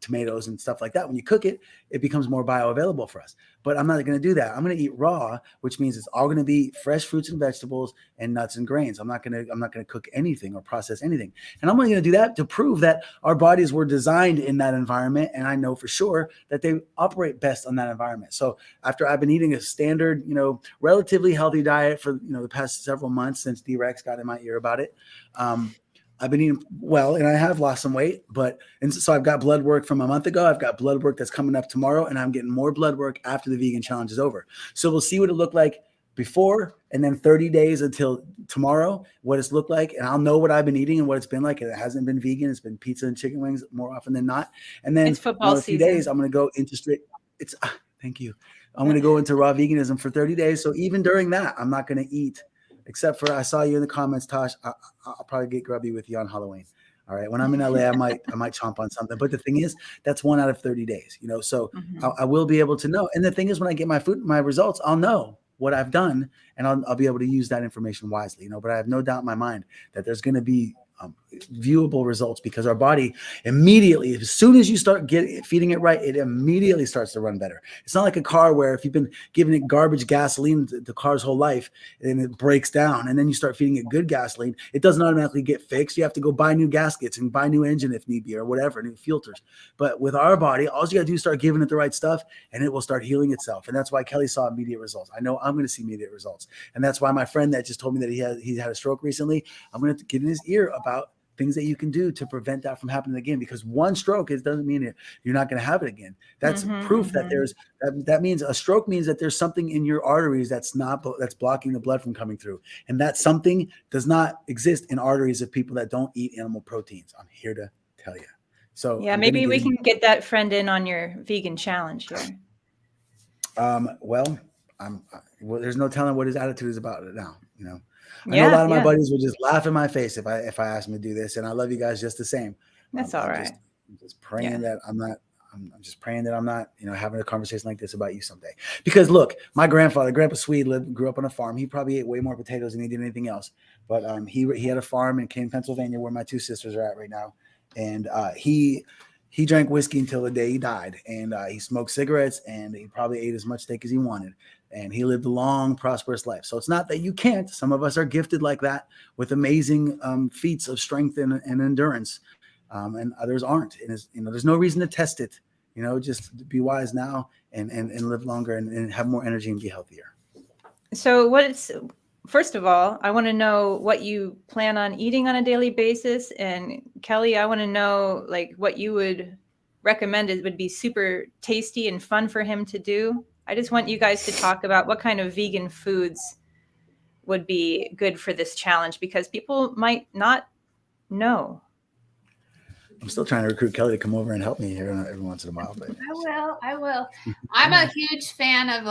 tomatoes and stuff like that. When you cook it, it becomes more bioavailable for us. But I'm not going to do that. I'm going to eat raw, which means it's all going to be fresh fruits and vegetables and nuts and grains. I'm not going to cook anything or process anything. And I'm only going to do that to prove that our bodies were designed in that environment. And I know for sure that they operate best on that environment. So after I've been eating a standard, relatively healthy diet for, the past several months since D-Rex got in my ear about it, I've been eating well, and I have lost some weight, and so I've got blood work from a month ago. I've got blood work that's coming up tomorrow, and I'm getting more blood work after the vegan challenge is over. So we'll see what it looked like before, and then 30 days until tomorrow, what it's looked like. And I'll know what I've been eating and what it's been like. It hasn't been vegan. It's been pizza and chicken wings more often than not. And then It's football in a few season. days, I'm going to go into thank you. I'm going to go into raw veganism for 30 days. So even during that, I'm not going to eat. Except for, I saw you in the comments, Tosh. I'll probably get grubby with you on Halloween. All right. When I'm in LA, I might chomp on something. But the thing is, that's 1 out of 30 days, so I will be able to know. And the thing is, when I get my results, I'll know what I've done, and I'll be able to use that information wisely, but I have no doubt in my mind that there's going to be viewable results, because our body immediately, as soon as you start feeding it right, it immediately starts to run better. It's not like a car where if you've been giving it garbage gasoline the car's whole life and it breaks down, and then you start feeding it good gasoline, it doesn't automatically get fixed. You have to go buy new gaskets and buy new engine if need be, or whatever, new filters. But with our body, all you got to do is start giving it the right stuff, and it will start healing itself. And that's why Kelly saw immediate results. I know I'm going to see immediate results. And that's why my friend that just told me that he had a stroke recently, I'm going to get in his ear about things that you can do to prevent that from happening again. Because one stroke, it doesn't mean you're not going to have it again. That's proof that that means a stroke means that there's something in your arteries that's blocking the blood from coming through. And that something does not exist in arteries of people that don't eat animal proteins. I'm here to tell you. So yeah, maybe we can get that friend in on your vegan challenge here. Well, there's no telling what his attitude is about it now, I know a lot of my buddies will just laugh in my face if I ask them to do this, and I love you guys just the same. That's all right. I'm just praying that I'm not. I'm just praying that I'm not, having a conversation like this about you someday. Because look, my Grandpa Swede, grew up on a farm. He probably ate way more potatoes than he did anything else. But he had a farm in Kane, Pennsylvania, where my 2 sisters are at right now, and he drank whiskey until the day he died, and he smoked cigarettes, and he probably ate as much steak as he wanted. And he lived a long, prosperous life. So it's not that you can't. Some of us are gifted like that with amazing feats of strength and endurance, and others aren't. And there's no reason to test it. Just be wise now and live longer and have more energy and be healthier. So first of all, I want to know what you plan on eating on a daily basis. And Kelly, I want to know what you would recommend it would be super tasty and fun for him to do. I just want you guys to talk about what kind of vegan foods would be good for this challenge, because people might not know. I'm still trying to recruit Kelly to come over and help me here every once in a while. But I will. I'm a huge fan of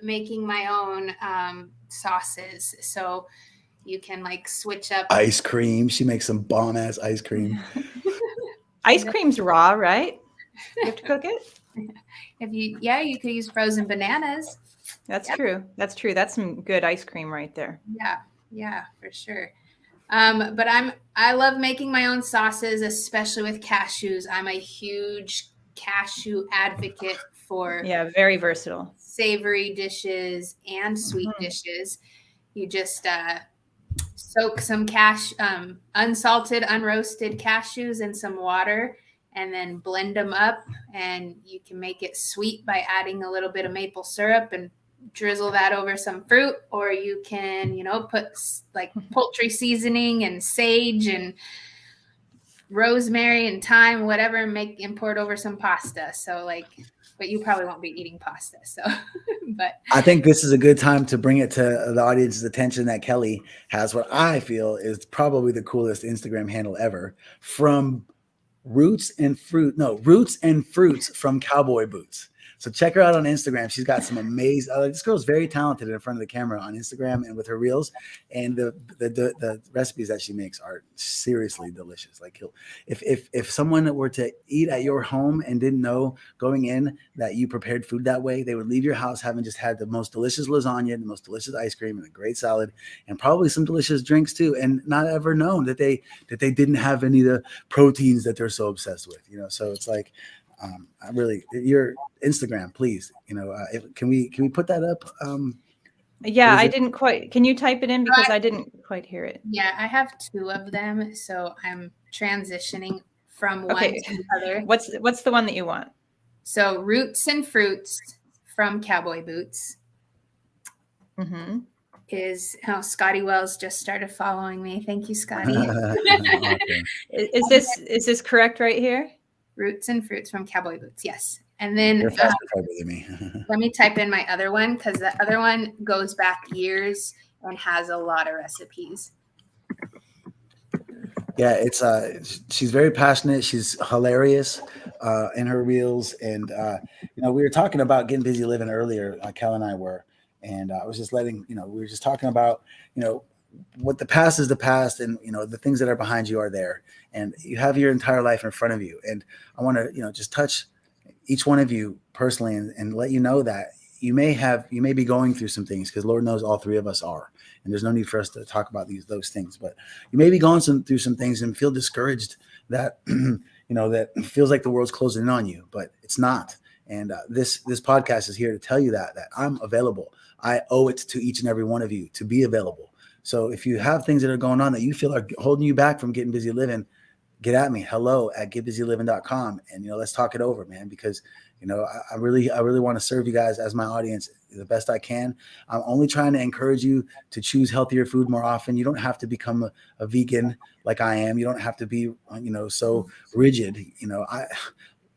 making my own sauces. So you can switch up. Ice cream. She makes some bomb ass ice cream. Ice cream's raw, right? You have to cook it. You could use frozen bananas. That's true. That's true. That's some good ice cream right there. Yeah, for sure. But I love making my own sauces, especially with cashews. I'm a huge cashew advocate for very versatile savory dishes and sweet dishes. You just soak some unsalted, unroasted cashews in some water, and then blend them up, and you can make it sweet by adding a little bit of maple syrup and drizzle that over some fruit, or you can, put poultry seasoning and sage and rosemary and thyme, whatever, and pour it over some pasta. So but you probably won't be eating pasta. So, but I think this is a good time to bring it to the audience's attention that Kelly has what I feel is probably the coolest Instagram handle ever, from Roots and Fruits from Cowboy Boots. So check her out on Instagram. She's got some amazing. This girl's very talented in front of the camera on Instagram and with her reels. And the recipes that she makes are seriously delicious. Like if someone were to eat at your home and didn't know going in that you prepared food that way, they would leave your house having just had the most delicious lasagna, the most delicious ice cream, and a great salad, and probably some delicious drinks too, and not ever known that they didn't have any of the proteins that they're so obsessed with. So it's like. I really, your Instagram, please. Can we put that up? Yeah, I didn't quite. Can you type it in because I didn't quite hear it? Yeah, I have 2 of them, so I'm transitioning from one to the other. What's the one that you want? So Roots and Fruits from Cowboy Boots is how Scotty Wells just started following me. Thank you, Scotty. Okay. Is this correct right here? Roots and Fruits from Cowboy Boots. Yes. And then You're faster than me. let me type in my other one because the other one goes back years and has a lot of recipes. Yeah, it's she's very passionate. She's hilarious in her reels, and we were talking about getting busy living earlier. Kel and I were, and I was just we were just talking about what the past is the past, and the things that are behind you are there, and you have your entire life in front of you. And I want to just touch each one of you personally and let you know that you may be going through some things, because Lord knows all 3 of us are, and there's no need for us to talk about those things, but you may be going through some things and feel discouraged that that feels like the world's closing in on you, but it's not. And this podcast is here to tell you that I'm available. I owe it to each and every one of you to be available. So if you have things that are going on that you feel are holding you back from getting busy living, get at me. hello@gitbizzylivin.com, and let's talk it over, man, because I really want to serve you guys as my audience the best I can. I'm only trying to encourage you to choose healthier food more often. You don't have to become a vegan like I am. You don't have to be so rigid.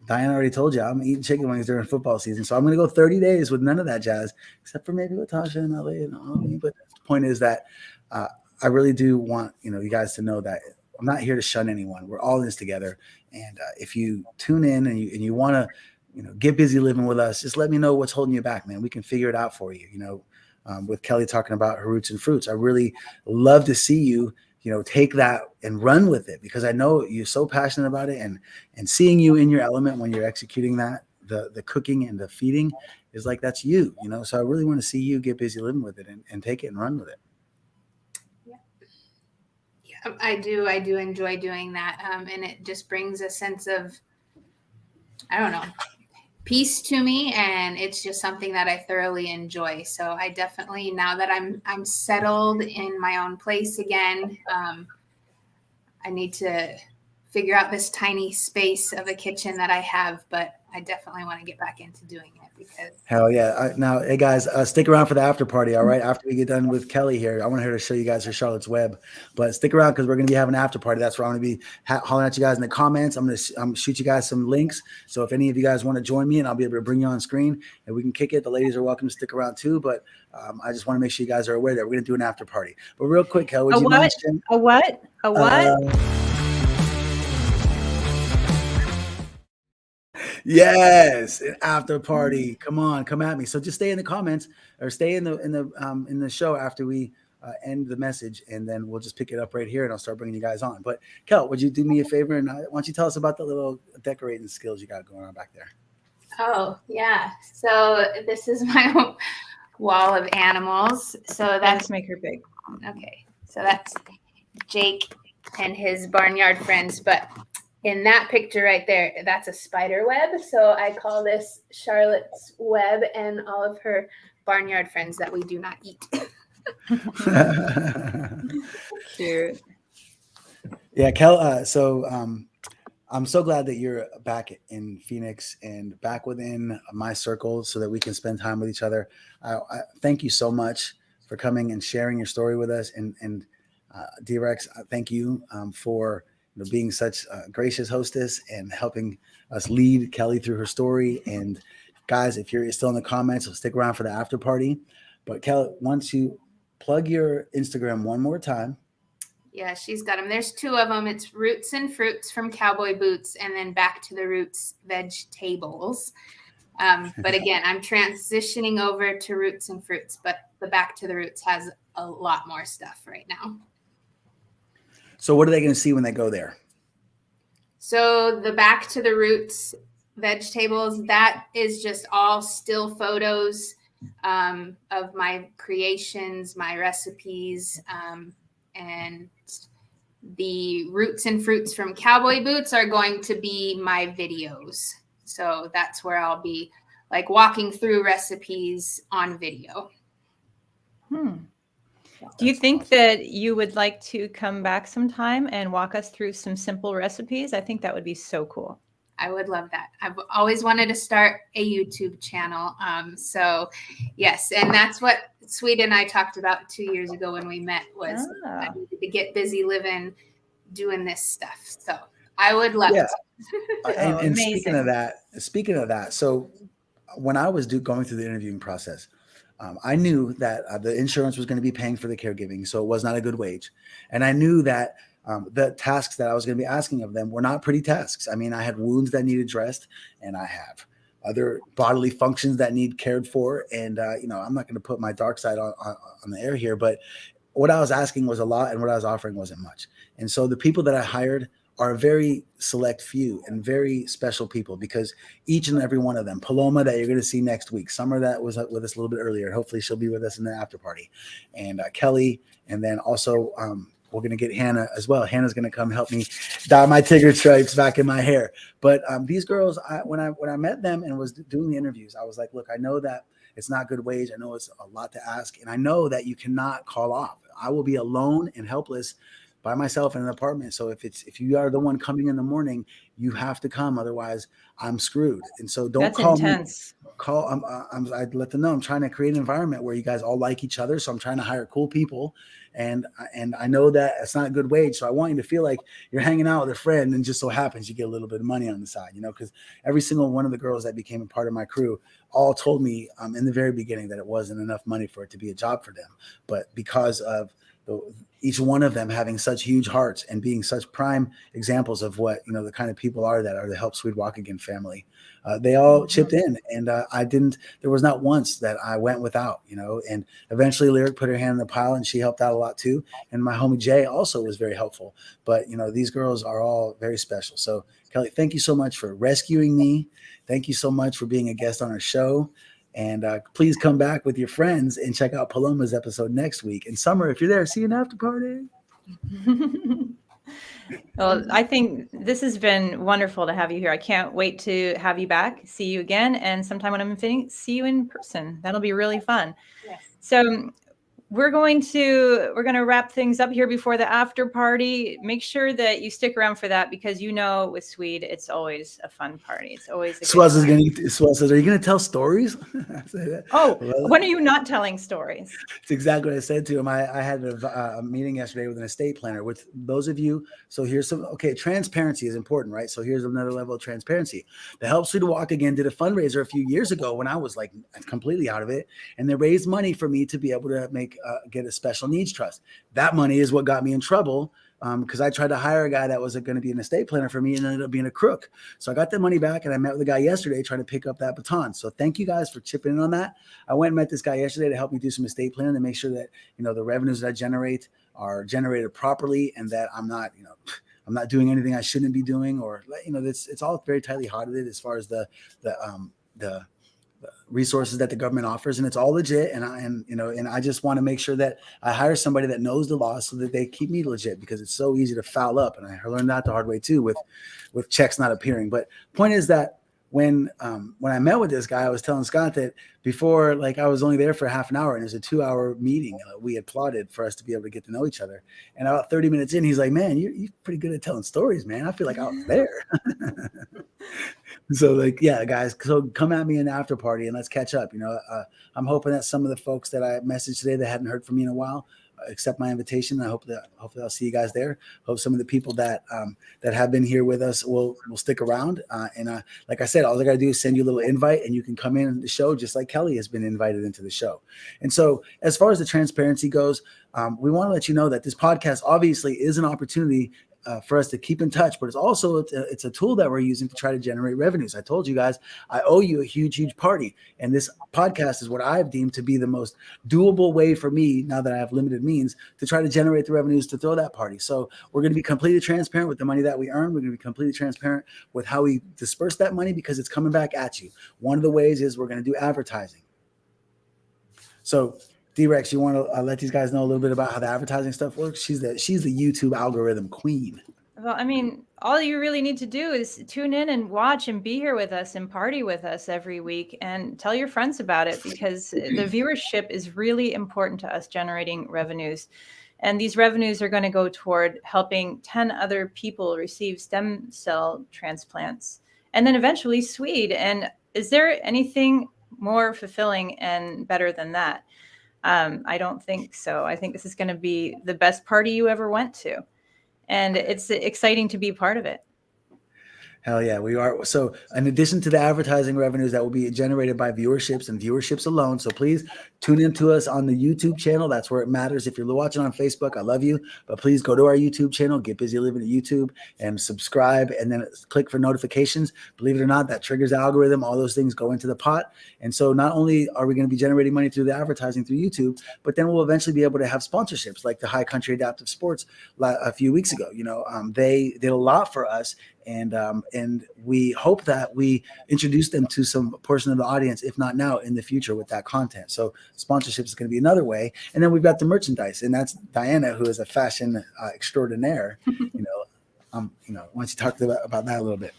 Diane already told you I'm eating chicken wings during football season, so I'm going to go 30 days with none of that jazz, except for maybe with Tasha and LA and all me. But the point is that I really do want you guys to know that I'm not here to shun anyone. We're all in this together, and if you tune in and you want to get busy living with us, just let me know what's holding you back, man. We can figure it out for you. With Kelly talking about her roots and fruits, I really love to see you take that and run with it, because I know you're so passionate about it, and seeing you in your element when you're executing that, the cooking and the feeding is like, that's you, so I really want to see you get busy living with it and take it and run with it. Yeah, I do enjoy doing that. And it just brings a sense of, I don't know, peace to me, and it's just something that I thoroughly enjoy. So I definitely, now that I'm settled in my own place again, I need to figure out this tiny space of a kitchen that I have, but I definitely want to get back into doing it because hell yeah. Now, hey guys, stick around for the after party. All right. After we get done with Kelly here, I want her to show you guys her Charlotte's Web, but stick around because we're going to be having an after party. That's where I'm going to be hollering at you guys in the comments. I'm going to shoot you guys some links. So if any of you guys want to join me, and I'll be able to bring you on screen and we can kick it. The ladies are welcome to stick around too, but I just want to make sure you guys are aware that we're going to do an after party. But real quick, Kelly, would you mind? A what? Yes, an after party. Come on, come at me. So just stay in the comments or stay in the show after we end the message, and then we'll just pick it up right here, and I'll start bringing you guys on. But Kel, would you do me a favor, and why don't you tell us about the little decorating skills you got going on back there? Oh yeah, so this is my wall of animals. So that's make her big. Okay, so that's Jake and his barnyard friends, but in that picture right there, that's a spider web. So I call this Charlotte's Web, and all of her barnyard friends that we do not eat. Cute. Yeah, Kel. So I'm so glad that you're back in Phoenix and back within my circle so that we can spend time with each other. I thank you so much for coming and sharing your story with us. And D-Rex, thank you for being such a gracious hostess and helping us lead Kelly through her story. And guys, if you're still in the comments, stick around for the after party. But Kelly, once you plug your Instagram one more time. Yeah, she's got them. There's 2 of them. It's Roots and Fruits from Cowboy Boots, and then Back to the Roots Vegetables. But again, I'm transitioning over to Roots and Fruits, but the Back to the Roots has a lot more stuff right now. So what are they going to see when they go there? So the Back to the Roots vegetables, that is just all still photos of my creations, my recipes, and the Roots and Fruits from Cowboy Boots are going to be my videos. So that's where I'll be like walking through recipes on video. Do you think that you would like to come back sometime and walk us through some simple recipes? I think that would be so cool. I would love that. I've always wanted to start a YouTube channel. So yes, and that's what Sweet and I talked about 2 years ago when we met, was I needed to get busy living doing this stuff. So I would love to. And speaking of that, so when I was going through the interviewing process, I knew that the insurance was going to be paying for the caregiving, so it was not a good wage. And I knew that the tasks that I was going to be asking of them were not pretty tasks. I mean, I had wounds that needed dressed, and I have other bodily functions that need cared for. And, I'm not going to put my dark side on the air here, but what I was asking was a lot, and what I was offering wasn't much. And so the people that I hired are a very select few and very special people, because each and every one of them, Paloma, that you're going to see next week, Summer, that was with us a little bit earlier, hopefully she'll be with us in the after party, and Kelly, and then also we're going to get Hannah as well. Hannah's going to come help me dye my tiger stripes back in my hair. But these girls, when I met them and was doing the interviews, I was like, look, I know that it's not good wage. I know it's a lot to ask, and I know that you cannot call off. I will be alone and helpless by myself in an apartment. So if you are the one coming in the morning, you have to come. Otherwise, I'm screwed. And so don't call intense. me. I'd let them know I'm trying to create an environment where you guys all like each other. So I'm trying to hire cool people, and I know that it's not a good wage. So I want you to feel like you're hanging out with a friend, and just so happens you get a little bit of money on the side, because every single one of the girls that became a part of my crew all told me in the very beginning that it wasn't enough money for it to be a job for them. But because of each one of them having such huge hearts and being such prime examples of what, the kind of people are that are the Help Sweet Walk Again family, they all chipped in, and there was not once that I went without, and eventually Lyric put her hand in the pile, and she helped out a lot too. And my homie Jay also was very helpful, but these girls are all very special. So Kelly, thank you so much for rescuing me. Thank you so much for being a guest on our show. And please come back with your friends and check out Paloma's episode next week. And Summer, if you're there, see you in after party. Well, I think this has been wonderful to have you here. I can't wait to have you back, see you again, and sometime when I'm finished, see you in person. That'll be really fun. Yes. So we're going to wrap things up here before the after party. Make sure that you stick around for that, because with Swede, it's always a fun party. It's always Swell says, are you going to tell stories? When are you not telling stories? It's exactly what I said to him. I had a meeting yesterday with an estate planner. With those of you, so here's transparency is important, right? So here's another level of transparency. The Help Sweet Walk Again did a fundraiser a few years ago when I was like completely out of it, and they raised money for me to be able to get a special needs trust. That money is what got me in trouble, because I tried to hire a guy that was going to be an estate planner for me, and ended up being a crook. So I got the money back, and I met with the guy yesterday trying to pick up that baton. So thank you guys for chipping in on that. I went and met this guy yesterday to help me do some estate planning to make sure that the revenues that I generate are generated properly, and that I'm not doing anything I shouldn't be doing, or it's all very tightly audited as far as the resources that the government offers, and it's all legit. And I just want to make sure that I hire somebody that knows the law so that they keep me legit, because it's so easy to foul up. And I learned that the hard way too with checks not appearing. But point is that when I met with this guy, I was telling Scott that before, I was only there for half an hour, and it was a 2-hour meeting we had plotted for us to be able to get to know each other. And about 30 minutes in, he's like, "Man, you're pretty good at telling stories, man. I feel like I was there." So yeah, guys, so come at me in the after party and let's catch up. I'm hoping that some of the folks that I messaged today that hadn't heard from me in a while accept my invitation. I hope that hopefully I'll see you guys there. Hope some of the people that have been here with us will stick around. And like I said, all I got to do is send you a little invite, and you can come in the show just like Kelly has been invited into the show. And so as far as the transparency goes, we want to let you know that this podcast obviously is an opportunity for us to keep in touch, but it's a tool that we're using to try to generate revenues. I told you guys, I owe you a huge party. And this podcast is what I've deemed to be the most doable way for me, now that I have limited means, to try to generate the revenues to throw that party. So we're going to be completely transparent with the money that we earn. We're going to be completely transparent with how we disperse that money, because it's coming back at you. One of the ways is we're going to do advertising. So D-Rex, you want to let these guys know a little bit about how the advertising stuff works? She's the YouTube algorithm queen. Well, I mean, all you really need to do is tune in and watch and be here with us and party with us every week, and tell your friends about it, because the viewership is really important to us generating revenues. And these revenues are going to go toward helping 10 other people receive stem cell transplants, and then eventually Swede. And is there anything more fulfilling and better than that? I don't think so. I think this is going to be the best party you ever went to. And it's exciting to be part of it. Hell yeah, we are. So in addition to the advertising revenues that will be generated by viewerships and viewerships alone, so please tune in to us on the YouTube channel. That's where it matters. If you're watching on Facebook, I love you, but please go to our YouTube channel, Get Busy Living at YouTube, and subscribe, and then click for notifications. Believe it or not, that triggers the algorithm. All those things go into the pot. And so not only are we going to be generating money through the advertising through YouTube, but then we'll eventually be able to have sponsorships like the High Country Adaptive Sports a few weeks ago. They did a lot for us. And we hope that we introduce them to some portion of the audience, if not now, in the future with that content. So sponsorship is going to be another way. And then we've got the merchandise, and that's Diana, who is a fashion extraordinaire. Why don't you talk about that a little bit?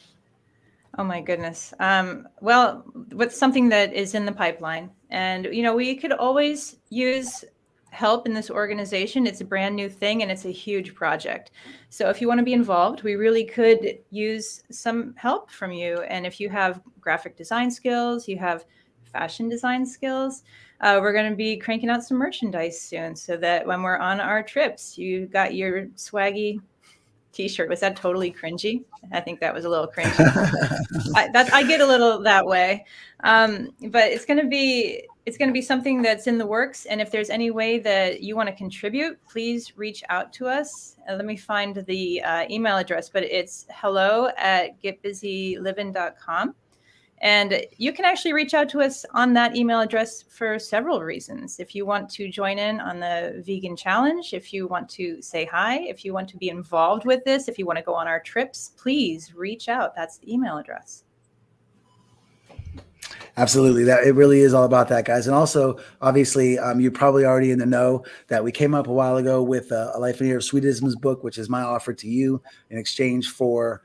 Oh my goodness. Well, what's something that is in the pipeline, and we could always use help in this organization. It's a brand new thing, and it's a huge project. So if you want to be involved, we really could use some help from you. And if you have graphic design skills, you have fashion design skills, we're going to be cranking out some merchandise soon, so that when we're on our trips, you got your swaggy t-shirt. Was that totally cringy? I think that was a little cringy. I get a little that way. But it's going to be something that's in the works. And if there's any way that you want to contribute, please reach out to us. Let me find the email address, but it's hello@gitbizzylivin.com. And you can actually reach out to us on that email address for several reasons. If you want to join in on the vegan challenge, if you want to say hi, if you want to be involved with this, if you want to go on our trips, please reach out. That's the email address. Absolutely. It really is all about that, guys. And also, obviously, you're probably already in the know that we came up a while ago with A Life in Here of Sweetisms book, which is my offer to you in exchange for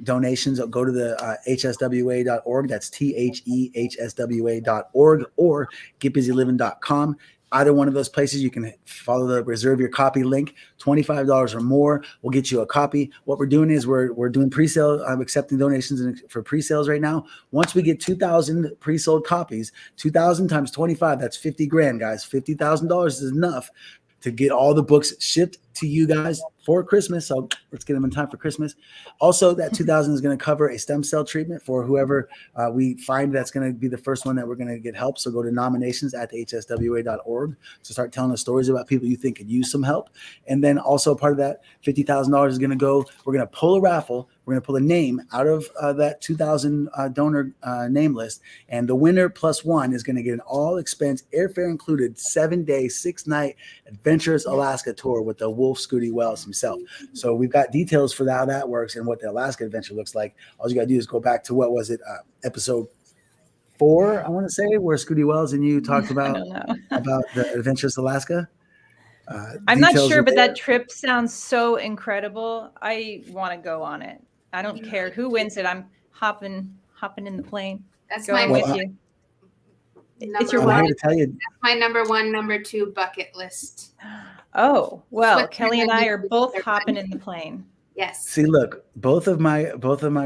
donations. Go to the hswa.org. That's THEHSWA.org, or gitbizzylivin.com. Either one of those places, you can follow the reserve your copy link. $25 or more will get you a copy. What we're doing is we're doing pre-sale. I'm accepting donations for pre-sales right now. Once we get 2,000 pre-sold copies, 2,000 times 25, that's 50 grand, guys. $50,000 is enough to get all the books shipped to you guys for Christmas. So let's get them in time for Christmas. Also, that 2,000 is going to cover a stem cell treatment for whoever we find that's going to be the first one that we're going to get help. So go to nominations at the hswa.org to start telling us stories about people you think could use some help. And then also part of that $50,000 is going to go, we're going to pull a raffle. We're going to pull a name out of that 2,000 donor name list. And the winner plus one is going to get an all expense, airfare included, 7-day, 6-night adventurous Alaska tour with the Wolf Scooty Wells himself. So we've got details for how that works and what the Alaska adventure looks like. All you got to do is go back to, what was it, episode 4, I want to say, where Scooty Wells and you talked about the adventurous Alaska. I'm not sure, but that trip sounds so incredible. I want to go on it. I don't care who wins it. I'm hopping in the plane. That's going with you. It's your I'm here to tell you. That's my number 1, number 2 bucket list. Oh, well, Kelly and I are both hopping in the plane. Yes. See, look, both of my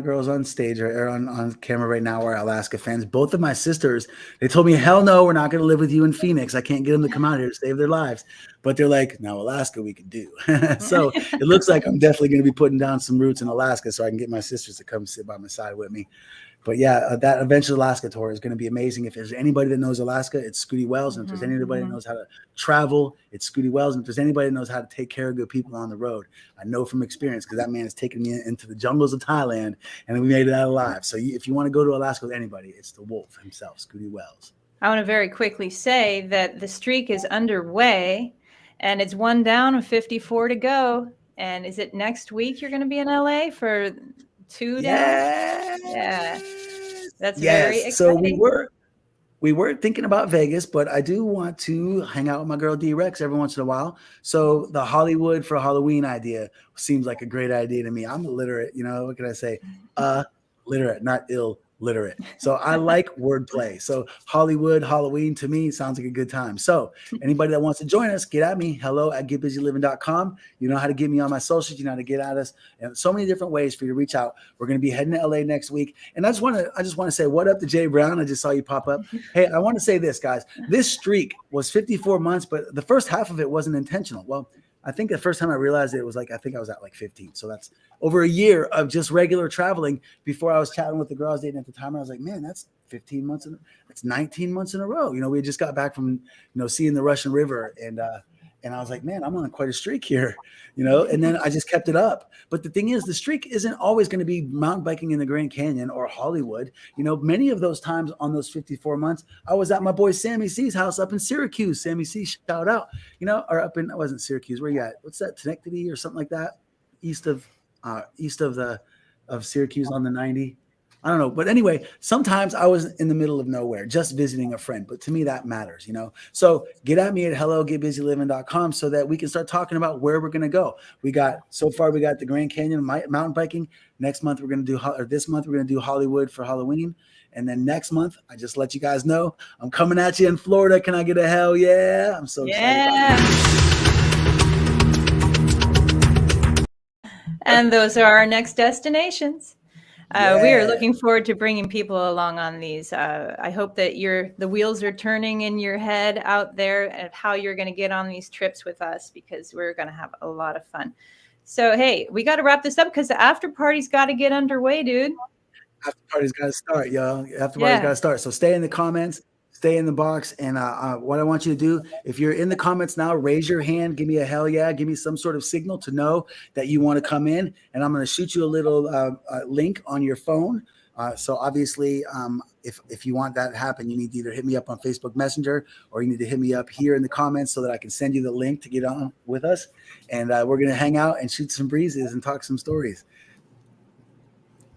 girls on stage or on camera right now are Alaska fans. Both of my sisters, they told me, hell no, we're not going to live with you in Phoenix. I can't get them to come out here to save their lives. But they're like, now Alaska we can do. So it looks like I'm definitely going to be putting down some roots in Alaska so I can get my sisters to come sit by my side with me. But yeah, that Adventure Alaska tour is going to be amazing. If there's anybody that knows Alaska, it's Scooty Wells. And if there's anybody that knows how to travel, it's Scooty Wells. And if there's anybody that knows how to take care of good people on the road, I know from experience, because that man has taken me into the jungles of Thailand and we made it out alive. So if you want to go to Alaska with anybody, it's the wolf himself, Scooty Wells. I want to very quickly say that the streak is underway and it's 1 down and 54 to go. And is it next week you're going to be in LA for 2 down? Yeah. That's very exciting. So we were thinking about Vegas, but I do want to hang out with my girl D-Rex every once in a while. So the Hollywood for Halloween idea seems like a great idea to me. I'm illiterate, what can I say? Literate, not illiterate. So I like wordplay. So Hollywood, Halloween to me sounds like a good time. So anybody that wants to join us, get at me. hello@gitbizzylivin.com. You know how to get me on my socials. You know how to get at us. And so many different ways for you to reach out. We're going to be heading to LA next week. And I just want to say what up to Jay Brown. I just saw you pop up. Hey, I want to say this, guys. This streak was 54 months, but the first half of it wasn't intentional. Well, I think the first time I realized it was I think I was at 15. So that's over a year of just regular traveling before I was chatting with the girl I was dating at the time. I was like, man, that's 15 months. That's 19 months in a row. We just got back from, seeing the Russian River. And I was like, man, I'm on quite a streak here, and then I just kept it up. But the thing is, the streak isn't always going to be mountain biking in the Grand Canyon or Hollywood. Many of those times on those 54 months, I was at my boy Sammy C's house up in Syracuse. Sammy C, shout out, or up in, I wasn't Syracuse. Where you at? What's that? Schenectady or something like that? East of Syracuse on the 90. I don't know. But anyway, sometimes I was in the middle of nowhere just visiting a friend. But to me, that matters, So get at me at hello@gitbizzylivin.com so that we can start talking about where we're going to go. So far we got the Grand Canyon mountain biking. Next month, this month, we're going to do Hollywood for Halloween. And then next month, I just let you guys know I'm coming at you in Florida. Can I get a hell yeah? I'm so excited about it. And those are our next destinations. We are looking forward to bringing people along on these. I hope that the wheels are turning in your head out there at how you're going to get on these trips with us, because we're going to have a lot of fun. So, hey, we got to wrap this up because the after party's got to get underway, dude. After party's got to start, y'all. After party's got to start. So stay in the comments. Stay in the box. And what I want you to do, if you're in the comments now, raise your hand. Give me a hell yeah. Give me some sort of signal to know that you want to come in. And I'm going to shoot you a little link on your phone. So obviously, if you want that to happen, you need to either hit me up on Facebook Messenger or you need to hit me up here in the comments so that I can send you the link to get on with us. And we're going to hang out and shoot some breezes and talk some stories.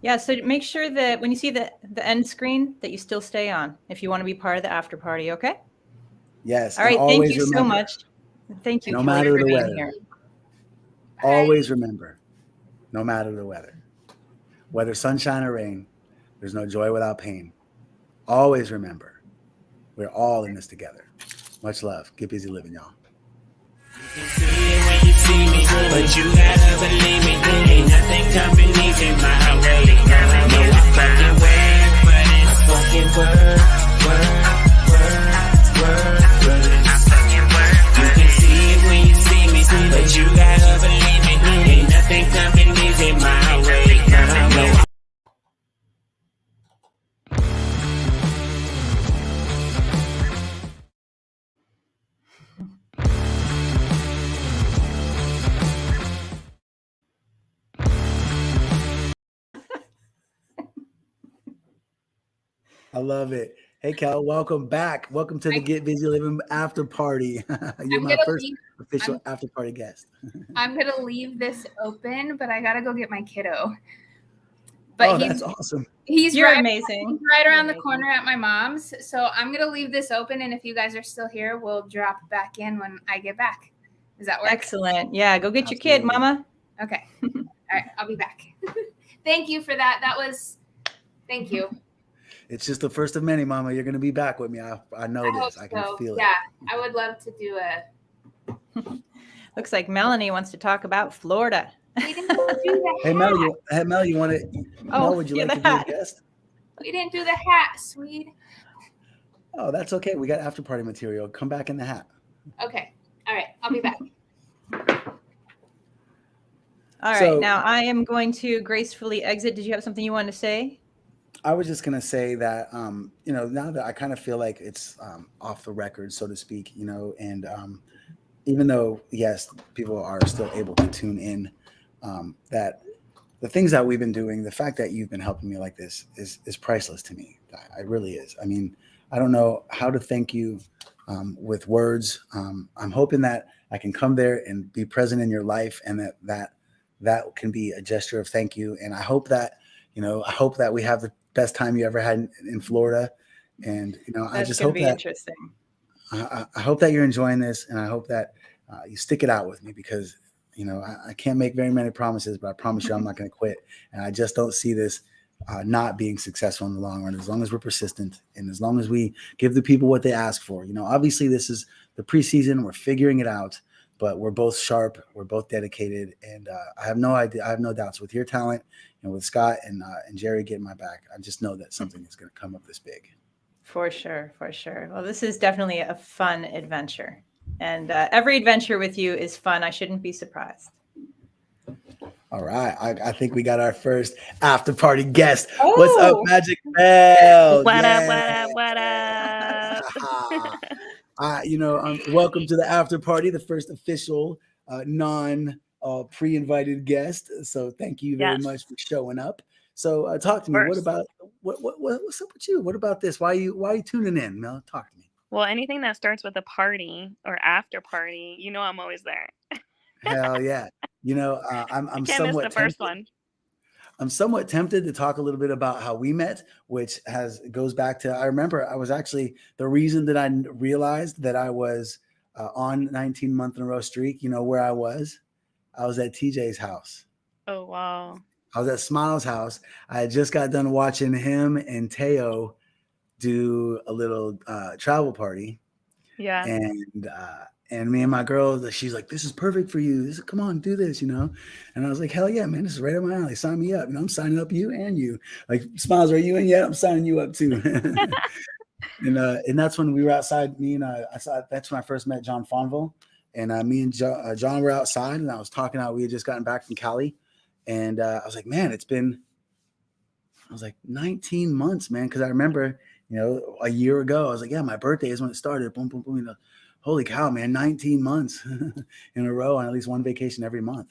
Yeah, so make sure that when you see the end screen that you still stay on if you want to be part of the after party, okay? Yes. All right, thank you so much. Thank you. No matter the weather. Here. Always remember, no matter the weather, whether sunshine or rain, there's no joy without pain. Always remember, we're all in this together. Much love. Get busy living, y'all. You can see it when you see me, but you gotta believe me. Ain't nothing coming easy my way. No, I fucking work, but it's fucking work. You can see it when you see me, but you gotta believe me. Ain't nothing coming easy my way. No, I love it. Hey, Cal, welcome back. Welcome to the Get Busy Living after party. You're my first official after party guest. I'm going to leave this open, but I got to go get my kiddo. But that's awesome. You're amazing. He's right around the corner at my mom's. So I'm going to leave this open. And if you guys are still here, we'll drop back in when I get back. Does that work? Excellent. Yeah, go get your kid, mama. Okay. All right, I'll be back. Thank you for that. Thank you. It's just the first of many, Mama. You're going to be back with me. I know this. I can feel it. Yeah, I would love to do a. Looks like Melanie wants to talk about Florida. We didn't do the Hey, Mel, you want to? Oh, would you like to hat. be a guest? We didn't do the hat, sweet. Oh, that's okay. We got after party material. Come back in the hat. Okay. All right. I'll be back. All right. Now I am going to gracefully exit. Did you have something you wanted to say? I was just gonna say that now that I kind of feel like it's off the record, so to speak, and even though yes, people are still able to tune in, that the things that we've been doing, the fact that you've been helping me like this is priceless to me. It really is. I mean, I don't know how to thank you with words. I'm hoping that I can come there and be present in your life, and that can be a gesture of thank you. And I hope that we have the best time you ever had in Florida. And I That's just going to hope be that interesting. I hope that you're enjoying this, and I hope that you stick it out with me, because I can't make very many promises, but I promise you I'm not going to quit. And I just don't see this not being successful in the long run, as long as we're persistent and as long as we give the people what they ask for. Obviously this is the preseason, we're figuring it out, but we're both sharp, we're both dedicated, and I have no doubts with your talent and with Scott and Jerry getting my back. I just know that something is going to come up this big. For sure. Well, this is definitely a fun adventure. And every adventure with you is fun. I shouldn't be surprised. All right. I think we got our first after party guest. Oh. What's up, Magic Bell? What up? Welcome to the after party, the first official non pre-invited guest. So thank you very much for showing up. So talk to me. What about what's up with you? What about this? Why are you tuning in, Mel? Talk to me. Well, anything that starts with a party or after party, I'm always there. Hell yeah. I'm somewhat miss the first one. I'm somewhat tempted to talk a little bit about how we met, which goes back to, I remember I was actually the reason that I realized that I was on 19-month in a row streak. Where I was at TJ's house. Oh, wow. I was at Smiles' house. I had just got done watching him and Teo do a little travel party. Yeah. And me and my girl, she's like, "This is perfect for you. Come on, do this, And I was like, "Hell yeah, man! This is right up my alley. Sign me up. I'm signing up you and you. Like, Smiles, are you in yet? I'm signing you up too." and that's when we were outside. That's when I first met John Fonville, and me and John were outside, and I was talking out. We had just gotten back from Cali, and I was like, "Man, it's been." I was like 19 months, man, because I remember, a year ago, I was like, "Yeah, my birthday is when it started." Boom, boom, boom. Holy cow, man, 19 months in a row on at least one vacation every month.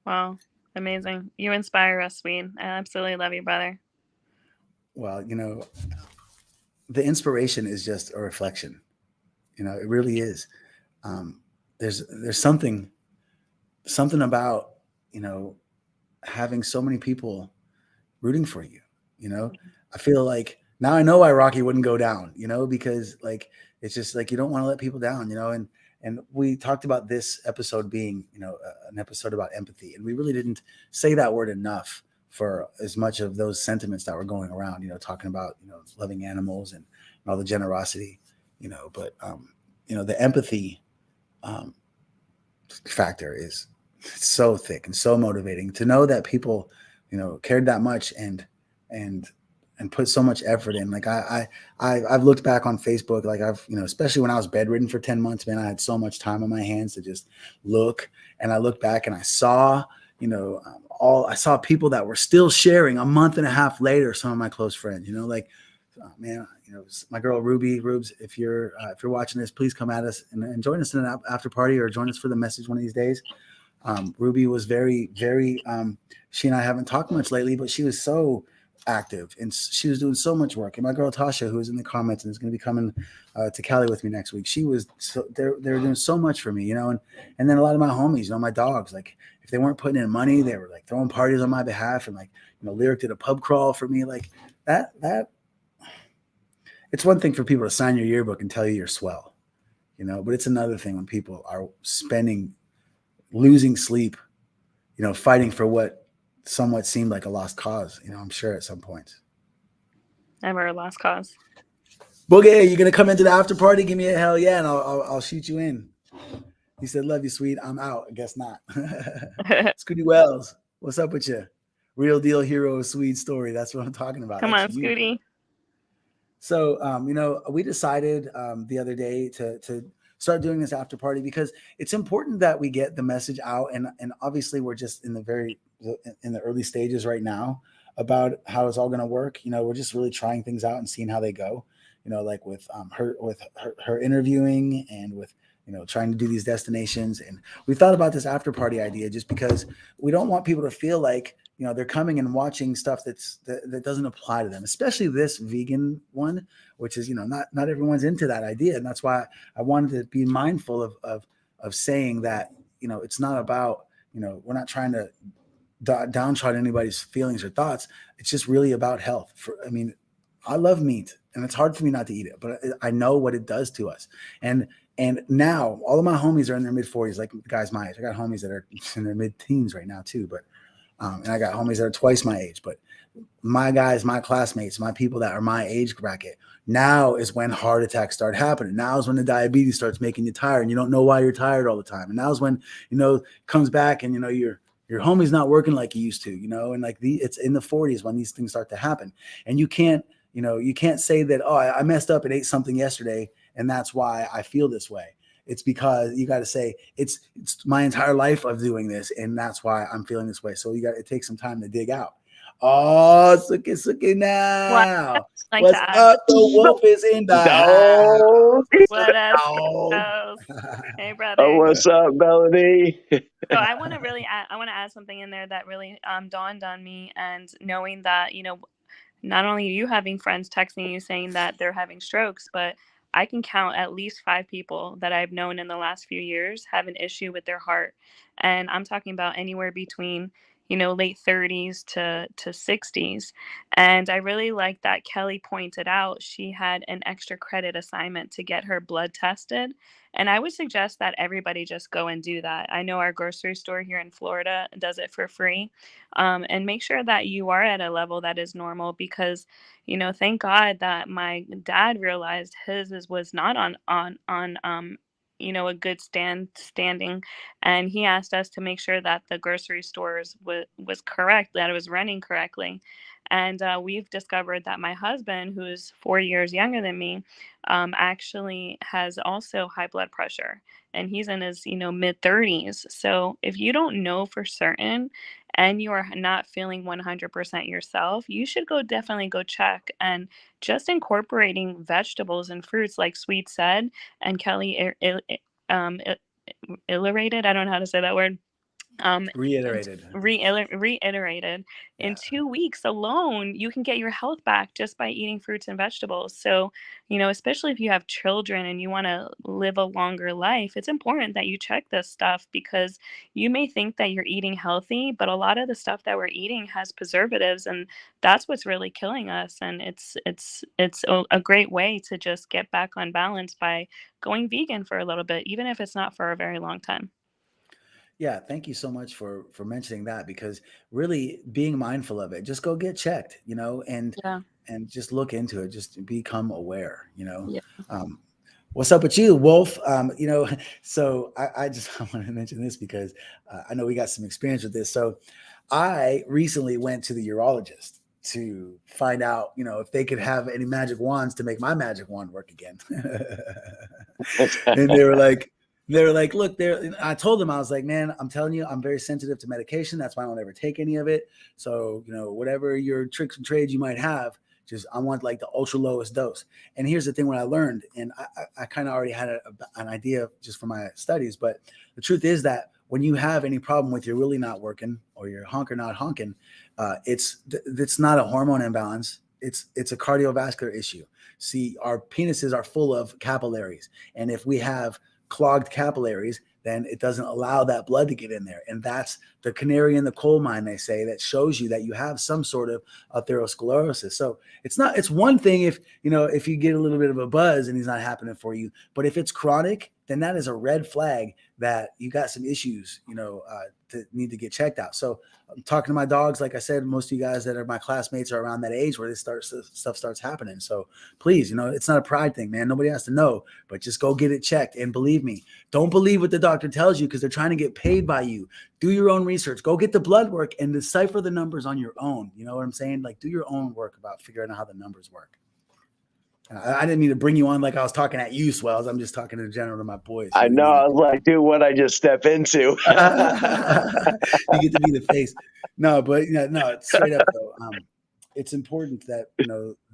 Wow. Amazing. You inspire us, Swede. I absolutely love you, brother. Well, the inspiration is just a reflection. It really is. There's something about, having so many people rooting for you. I feel like now I know why Rocky wouldn't go down, because like, it's just like, you don't want to let people down, and we talked about this episode being, an episode about empathy. And we really didn't say that word enough for as much of those sentiments that were going around, talking about, loving animals and all the generosity, but, the empathy factor is so thick and so motivating to know that people, cared that much and put so much effort in. Like I've looked back on Facebook, like especially when I was bedridden for 10 months, man, I had so much time on my hands to just look. And I looked back and I saw, I saw people that were still sharing a month and a half later, some of my close friends, man, my girl Rubes, if you're watching this, please come at us and join us in an after party or join us for the message one of these days. Ruby was very, very, she and I haven't talked much lately, but she was so active and she was doing so much work. And my girl Tasha, who is in the comments and is going to be coming to Cali with me next week, they were doing so much for me, and then a lot of my homies, my dogs, like if they weren't putting in money, they were like throwing parties on my behalf, and like, Lyric did a pub crawl for me. Like that it's one thing for people to sign your yearbook and tell you you're swell, but it's another thing when people are losing sleep, fighting for what somewhat seemed like a lost cause, I'm sure at some point. Never a lost cause. Boogie, you gonna come into the after party? Give me a hell yeah, and I'll shoot you in. He said, "Love you, sweet. I'm out." I guess not. Scooty Wells, what's up with you? Real deal hero of Swede story. That's what I'm talking about. Come on, Scooty. So, we decided the other day to start doing this after party because it's important that we get the message out, and obviously we're just in the early stages right now about how it's all going to work. We're just really trying things out and seeing how they go. Like with her interviewing, and with trying to do these destinations. And we thought about this after party idea just because we don't want people to feel like they're coming and watching stuff that doesn't apply to them, especially this vegan one, which is not everyone's into that idea. And that's why I wanted to be mindful of saying that it's not about we're not trying to downtrodden anybody's feelings or thoughts. It's just really about health. I love meat, and it's hard for me not to eat it, but I know what it does to us. And now all of my homies are in their mid 40s, like guys my age. I got homies that are in their mid teens right now too, but and I got homies that are twice my age. But my guys, my classmates, my people that are my age bracket, now is when heart attacks start happening. Now is when the diabetes starts making you tired, and you don't know why you're tired all the time. And now is when comes back, and your homie's not working like he used to, and like it's in the 40s when these things start to happen. And you can't say that, oh, I messed up and ate something yesterday, and that's why I feel this way. It's because you got to say it's my entire life of doing this, and that's why I'm feeling this way. So it takes some time to dig out. Oh, Suki now. Like What's up? The wolf is in the house. What up, Oh. hey brother. Oh, what's up, Melody? So I want to add something in there that really dawned on me, and knowing that not only are you having friends texting you saying that they're having strokes, but I can count at least 5 people that I've known in the last few years have an issue with their heart. And I'm talking about anywhere between, late 30s to 60s. And I really like that Kelly pointed out she had an extra credit assignment to get her blood tested. And I would suggest that everybody just go and do that. I know our grocery store here in Florida does it for free. And make sure that you are at a level that is normal, because thank God that my dad realized his was not on a good standing, and he asked us to make sure that the grocery stores was correct, that it was running correctly. And we've discovered that my husband, who's 4 years younger than me, actually has also high blood pressure, and he's in his mid 30s. So if you don't know for certain and you are not feeling 100% yourself, you should definitely go check. And just incorporating vegetables and fruits, like Sweet said, and Kelly illustrated, I don't know how to say that word. Reiterated. Reiterated. Yeah. In 2 weeks alone, you can get your health back just by eating fruits and vegetables. So, especially if you have children and you want to live a longer life, it's important that you check this stuff, because you may think that you're eating healthy, but a lot of the stuff that we're eating has preservatives, and that's what's really killing us. And it's a great way to just get back on balance by going vegan for a little bit, even if it's not for a very long time. Yeah, thank you so much for mentioning that, because really being mindful of it, just go get checked, and Yeah. and just look into it, just become aware, Yeah. What's up with you, Wolf? So I want to mention this because I know we got some experience with this. So I recently went to the urologist to find out, if they could have any magic wands to make my magic wand work again. And they were like, look, I told them, I was like, man, I'm telling you, I'm very sensitive to medication. That's why I don't ever take any of it. So, whatever your tricks and trades you might have, I want like the ultra lowest dose. And here's the thing, what I learned, and I kind of already had an idea just from my studies, but the truth is that when you have any problem with your willy not working or your honker not honking, it's not a hormone imbalance. It's a cardiovascular issue. See, our penises are full of capillaries. And if we have clogged capillaries, then it doesn't allow that blood to get in there. And that's the canary in the coal mine, they say, that shows you that you have some sort of atherosclerosis. So it's one thing if you get a little bit of a buzz and it's not happening for you, but if it's chronic, then that is a red flag that you got some issues, to need to get checked out. So I'm talking to my dogs. Like I said, most of you guys that are my classmates are around that age where stuff starts happening. So please, it's not a pride thing, man. Nobody has to know, but just go get it checked. And believe me, don't believe what the doctor tells you because they're trying to get paid by you. Do your own research. Go get the blood work and decipher the numbers on your own. You know what I'm saying? Like, do your own work about figuring out how the numbers work. I didn't mean to bring you on like I was talking at you, Swells. I'm just talking in general to my boys. I know. I was like, dude, what I just step into? You get to be the face. No, but no, it's straight up though. It's important that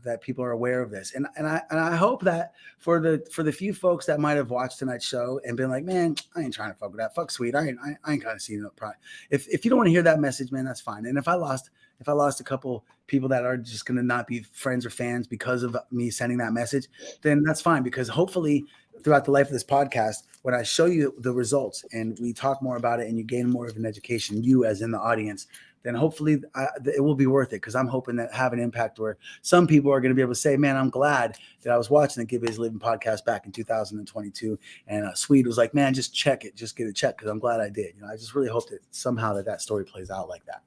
that people are aware of this, and I hope that for the few folks that might have watched tonight's show and been like, man, I ain't trying to fuck with that. Fuck Sweet. I ain't kind of seeing no problem. If you don't want to hear that message, man, that's fine. And if I lost a couple people that are just going to not be friends or fans because of me sending that message, then that's fine, because hopefully throughout the life of this podcast, when I show you the results and we talk more about it and you gain more of an education, you as in the audience, then hopefully it will be worth it, because I'm hoping that have an impact where some people are going to be able to say, man, I'm glad that I was watching the Get Busy Living podcast back in 2022. And Sweet was like, man, just check it. Just get it checked, because I'm glad I did. I just really hope that somehow that story plays out like that.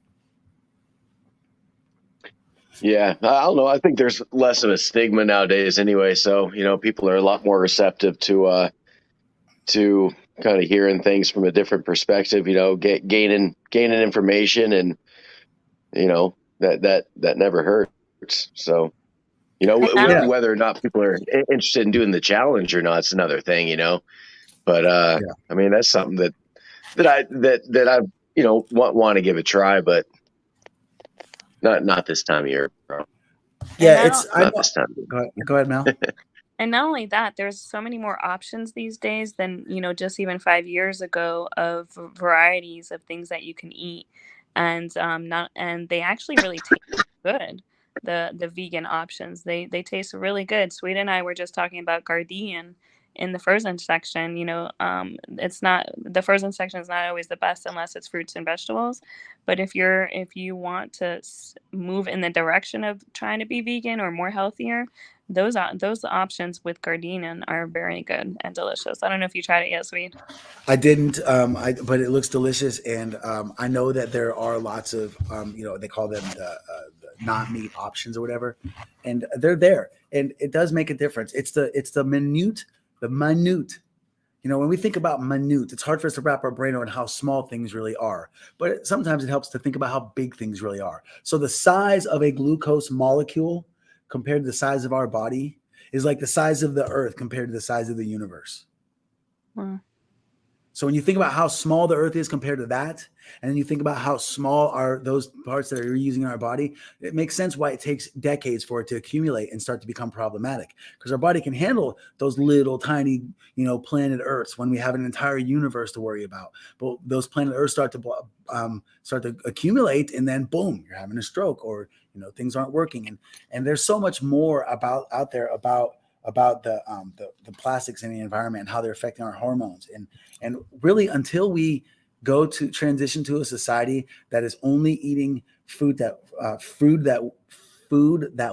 Yeah, I don't know. I think there's less of a stigma nowadays anyway. So, people are a lot more receptive to kind of hearing things from a different perspective, gaining information, and, that never hurts. So, whether or not people are interested in doing the challenge or not, it's another thing, but, I mean, that's something that I want to give a try, but not this time of year. Yeah, not this time. Go ahead, Mel. And not only that, there's so many more options these days than, just even 5 years ago, of varieties of things that you can eat. And they actually really taste good. The vegan options, they taste really good. Sweet and I were just talking about Gardein in the frozen section. It's not, the frozen section is not always the best unless it's fruits and vegetables. But if you want to move in the direction of trying to be vegan or more healthier, those options with Gardein are very good and delicious. I don't know if you tried it yet, Sweet. I didn't, but it looks delicious, and I know that there are lots of, they call them the non-meat options or whatever, and they're there, and it does make a difference. It's the minute. When we think about minute, it's hard for us to wrap our brain around how small things really are, but sometimes it helps to think about how big things really are. So the size of a glucose molecule compared to the size of our body is like the size of the earth compared to the size of the universe. Wow. So when you think about how small the earth is compared to that, and then you think about how small are those parts that are using in our body, it makes sense why it takes decades for it to accumulate and start to become problematic, because our body can handle those little tiny, planet Earths when we have an entire universe to worry about. But those planet Earths start to accumulate, and then boom, you're having a stroke, or things aren't working. And there's so much more out there about the plastics in the environment and how they're affecting our hormones. And really, until we go to transition to a society that is only eating food that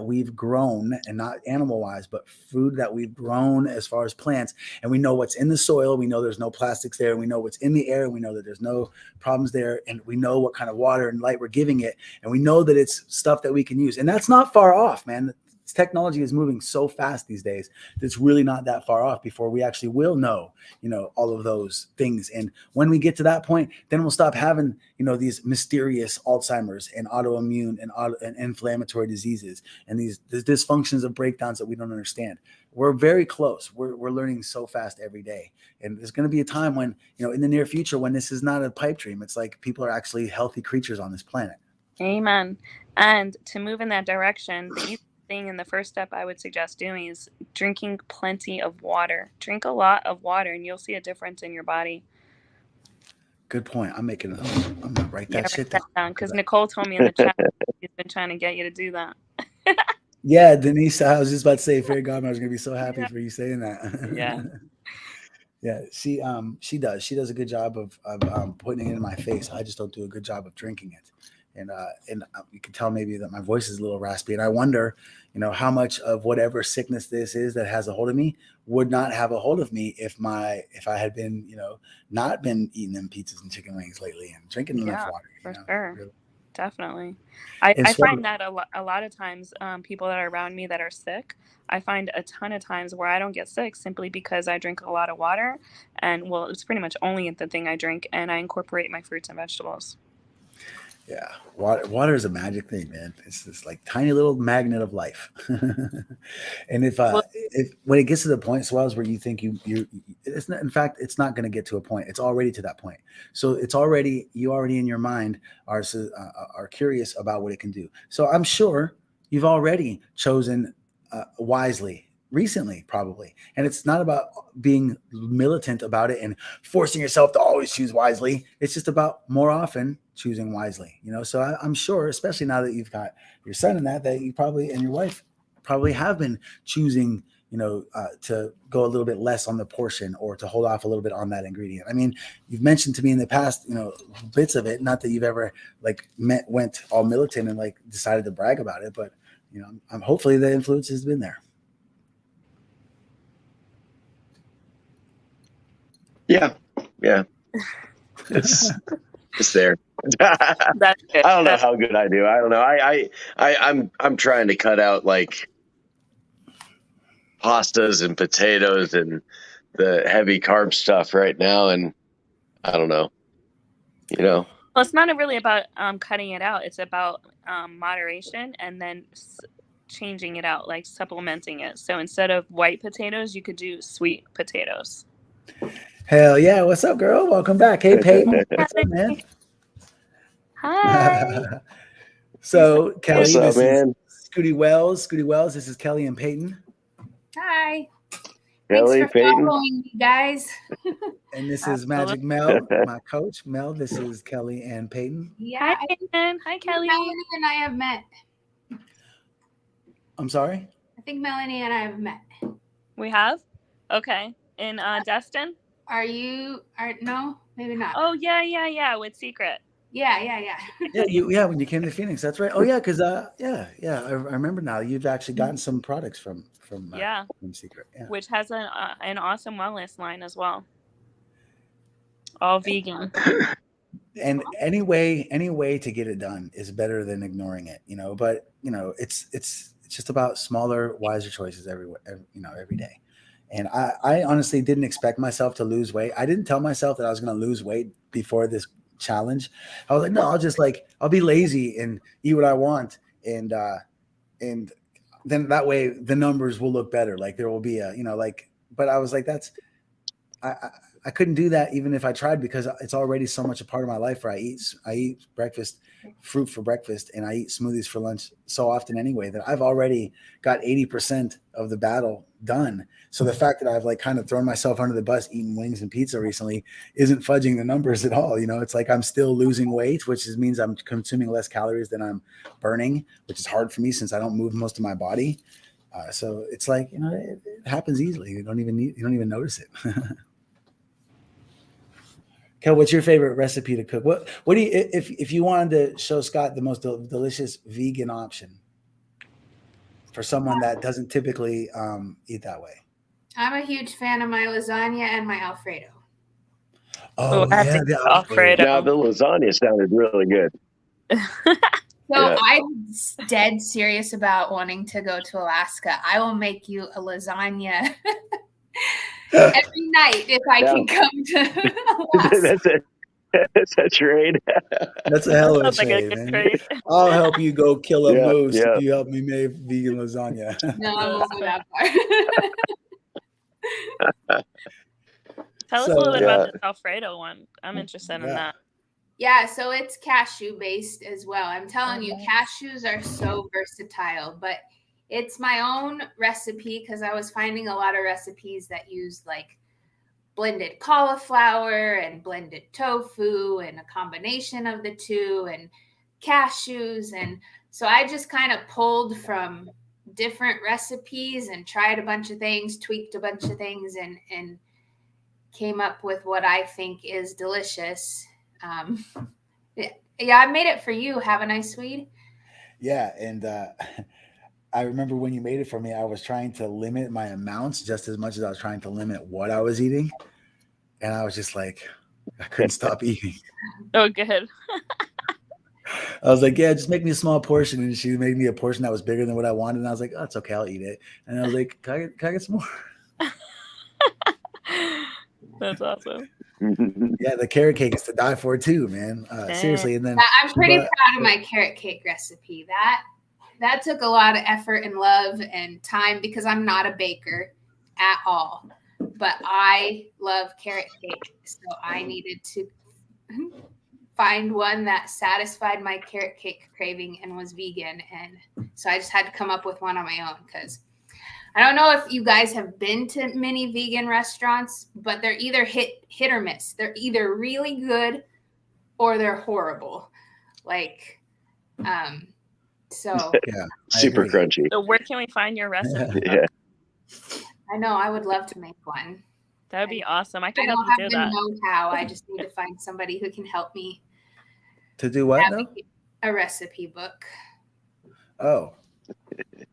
we've grown, and not animal wise, but food that we've grown as far as plants, and we know what's in the soil, we know there's no plastics there, we know what's in the air, we know that there's no problems there, and we know what kind of water and light we're giving it, and we know that it's stuff that we can use. And that's not far off, man. Technology is moving so fast these days that it's really not that far off before we actually will know, all of those things. And when we get to that point, then we'll stop having, these mysterious Alzheimer's and autoimmune and inflammatory diseases and these dysfunctions of breakdowns that we don't understand. We're very close. We're learning so fast every day. And there's going to be a time when, in the near future, when this is not a pipe dream, it's like people are actually healthy creatures on this planet. Amen. And to move in that direction, the thing and the first step I would suggest doing is drinking plenty of water. Drink a lot of water, and you'll see a difference in your body. Good point. I'm gonna write that shit down, because Nicole told me in the chat she's been trying to get you to do that. Yeah, Denise, I was just about to say, Fairy Godmother, I was gonna be so happy for you saying that. Yeah. Yeah, she does. She does a good job of putting it in my face. I just don't do a good job of drinking it. And you can tell maybe that my voice is a little raspy. And I wonder, how much of whatever sickness this is that has a hold of me would not have a hold of me if I had been, not been eating them pizzas and chicken wings lately and drinking enough water. For sure. Really. Definitely. I find that a lot of times people that are around me that are sick, I find a ton of times where I don't get sick simply because I drink a lot of water. And it's pretty much only the thing I drink, and I incorporate my fruits and vegetables. Yeah, water is a magic thing, man. It's this like tiny little magnet of life. And if when it gets to the point, Swells, where you think it's not, in fact, it's not going to get to a point. It's already to that point. So you already in your mind are curious about what it can do. So I'm sure you've already chosen wisely recently, probably. And it's not about being militant about it and forcing yourself to always choose wisely. It's just about more often choosing wisely, So I'm sure, especially now that you've got your son in that you probably, and your wife probably have been choosing, to go a little bit less on the portion or to hold off a little bit on that ingredient. I mean, you've mentioned to me in the past, bits of it, not that you've ever went all militant and decided to brag about it, but I'm hopefully the influence has been there. Yeah. It's there. That's good. I don't know how good I do. I don't know. I'm trying to cut out pastas and potatoes and the heavy carb stuff right now, and I don't know. Well, it's not really about cutting it out. It's about moderation and then changing it out, like supplementing it. So instead of white potatoes, you could do sweet potatoes. Hell yeah. What's up, girl? Welcome back. Hey, Peyton. What's up, man? Hi. So, Kelly, what's up, this man? is Scooty Wells. Scooty Wells, this is Kelly and Peyton. Hi. Kelly, Thanks for Peyton. following me, guys. And this is Magic Mel, my coach. Mel, this is Kelly and Peyton. Yeah. Hi, Peyton. Hi, Kelly. Melanie and I have met. I'm sorry? I think Melanie and I have met. We have? Okay. In Destin? No, maybe not. Oh, yeah. With Secret. Yeah. Yeah, when you came to Phoenix, that's right. Oh yeah, because I remember now. You've actually gotten some products from Secret, which has an awesome wellness line as well, all vegan. And any way to get it done is better than ignoring it, But it's just about smaller, wiser choices every day. And I honestly didn't expect myself to lose weight. I didn't tell myself that I was going to lose weight before this challenge. I was like, no, I'll be lazy and eat what I want. And then that way the numbers will look better. Like there will be but I was like, I couldn't do that even if I tried, because it's already so much a part of my life where I eat breakfast, fruit for breakfast, and I eat smoothies for lunch so often anyway that I've already got 80% of the battle done. So the fact that I've kind of thrown myself under the bus eating wings and pizza recently isn't fudging the numbers at all. It's like I'm still losing weight, which means I'm consuming less calories than I'm burning, which is hard for me since I don't move most of my body. So it's like, it happens easily. You don't even notice it. Kel, what's your favorite recipe to cook? What do you, if you wanted to show Scott the most delicious vegan option for someone that doesn't typically eat that way? I'm a huge fan of my lasagna and my Alfredo. Oh yeah, the Alfredo. Now the lasagna sounded really good. So I'm dead serious about wanting to go to Alaska. I will make you a lasagna every night if I can come to Alaska. That's a trade. That's a hell of a trade, man. Trade. I'll help you go kill a moose if you help me make vegan lasagna. No, I won't go that far. Tell us a little bit about this Alfredo one. I'm interested in that. Yeah, so it's cashew based as well. I'm telling you, cashews are so versatile, but it's my own recipe because I was finding a lot of recipes that use blended cauliflower and blended tofu and a combination of the two and cashews. And so I just kind of pulled from different recipes and tried a bunch of things, tweaked a bunch of things, and came up with what I think is delicious. I made it for you, haven't I, Swede? Yeah, and I remember when you made it for me, I was trying to limit my amounts just as much as I was trying to limit what I was eating. And I was just like, I couldn't stop eating. Oh, good. I was like, yeah, just make me a small portion. And she made me a portion that was bigger than what I wanted. And I was like, oh, it's okay, I'll eat it. And I was like, can I get some more? That's awesome. Yeah, the carrot cake is to die for too, man. Seriously. And then I'm pretty proud of my carrot cake recipe. That took a lot of effort and love and time because I'm not a baker at all. But I love carrot cake. So I needed to find one that satisfied my carrot cake craving and was vegan. And so I just had to come up with one on my own because I don't know if you guys have been to many vegan restaurants, but they're either hit or miss. They're either really good or they're horrible. Like, so yeah, super crunchy. So where can we find your recipe? Yeah. I know I would love to make one. That would be awesome. I can I help don't you have do the that. know-how. I just need to find somebody who can help me To do what though? navigate a recipe book. Oh,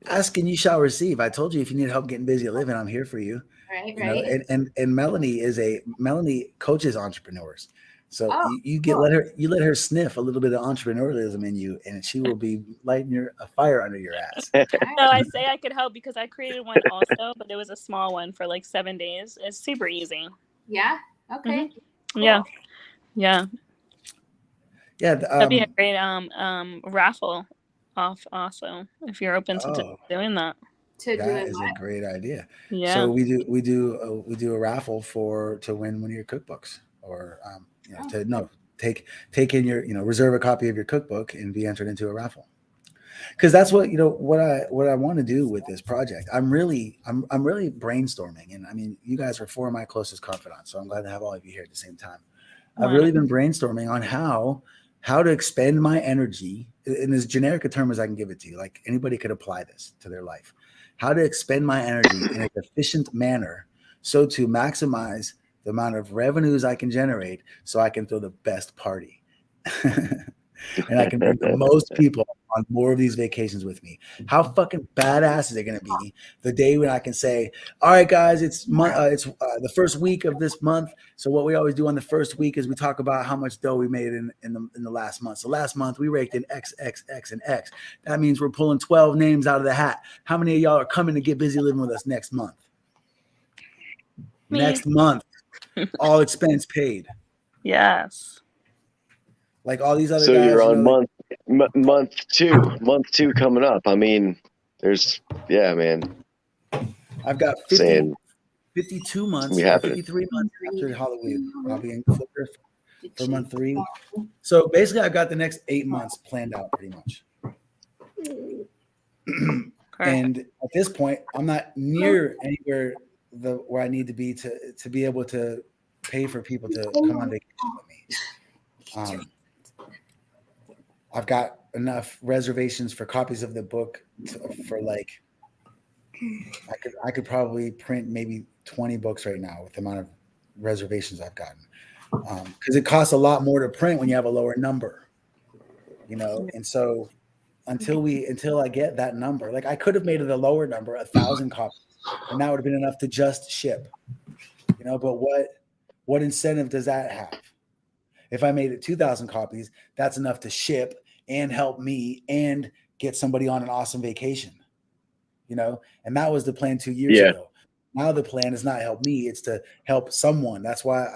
ask and you shall receive. I told you if you need help getting busy living, I'm here for you. Right, You know, right. and Melanie coaches entrepreneurs. So Oh, you let her sniff a little bit of entrepreneurialism in you, and she will be lighting a fire under your ass. all No, right. I say I could help because I created one also, but it was a small one for like 7 days. It's super easy. Yeah. Okay. Cool. Yeah. Yeah. Yeah, That'd be a great raffle off also if you're open to doing that. That is a great idea. Yeah. So we do a raffle to win one of your cookbooks, or take in your reserve a copy of your cookbook and be entered into a raffle. Because that's what what I want to do with this project. I'm really brainstorming, and I mean you guys are 4 of my closest confidants, so I'm glad to have all of you here at the same time. I've really been brainstorming on how to expend my energy in as generic a term as I can give it to you. Like anybody could apply this to their life. How to expend my energy in an efficient manner so to maximize the amount of revenues I can generate so I can throw the best party. And I can bring the most people on more of these vacations with me. How fucking badass is it going to be the day when I can say, all right, guys, it's the first week of this month. So what we always do on the first week is we talk about how much dough we made in the last month. So last month we raked in X, X, X, and X. That means we're pulling 12 names out of the hat. How many of y'all are coming to get busy living with us next month? Me. Next month, all expense paid. Yes. Like all these other so guys. You're on month two coming up. I mean, man. I've got 52 months, 53 months after Halloween. I'll be in Flipper for month 3. So basically, I've got the next 8 months planned out pretty much. And at this point, I'm not near anywhere where I need to be to be able to pay for people to come on vacation with me. I've got enough reservations for copies of the book for like I could probably print maybe 20 books right now with the amount of reservations I've gotten, because it costs a lot more to print when you have a lower number, and so until I get that number, like I could have made it a lower number, 1,000 copies, and that would have been enough to just ship, but what incentive does that have? If I made it 2,000 copies, that's enough to ship and help me and get somebody on an awesome vacation, and that was the plan 2 years ago. Now the plan is not help me, it's to help someone. That's why,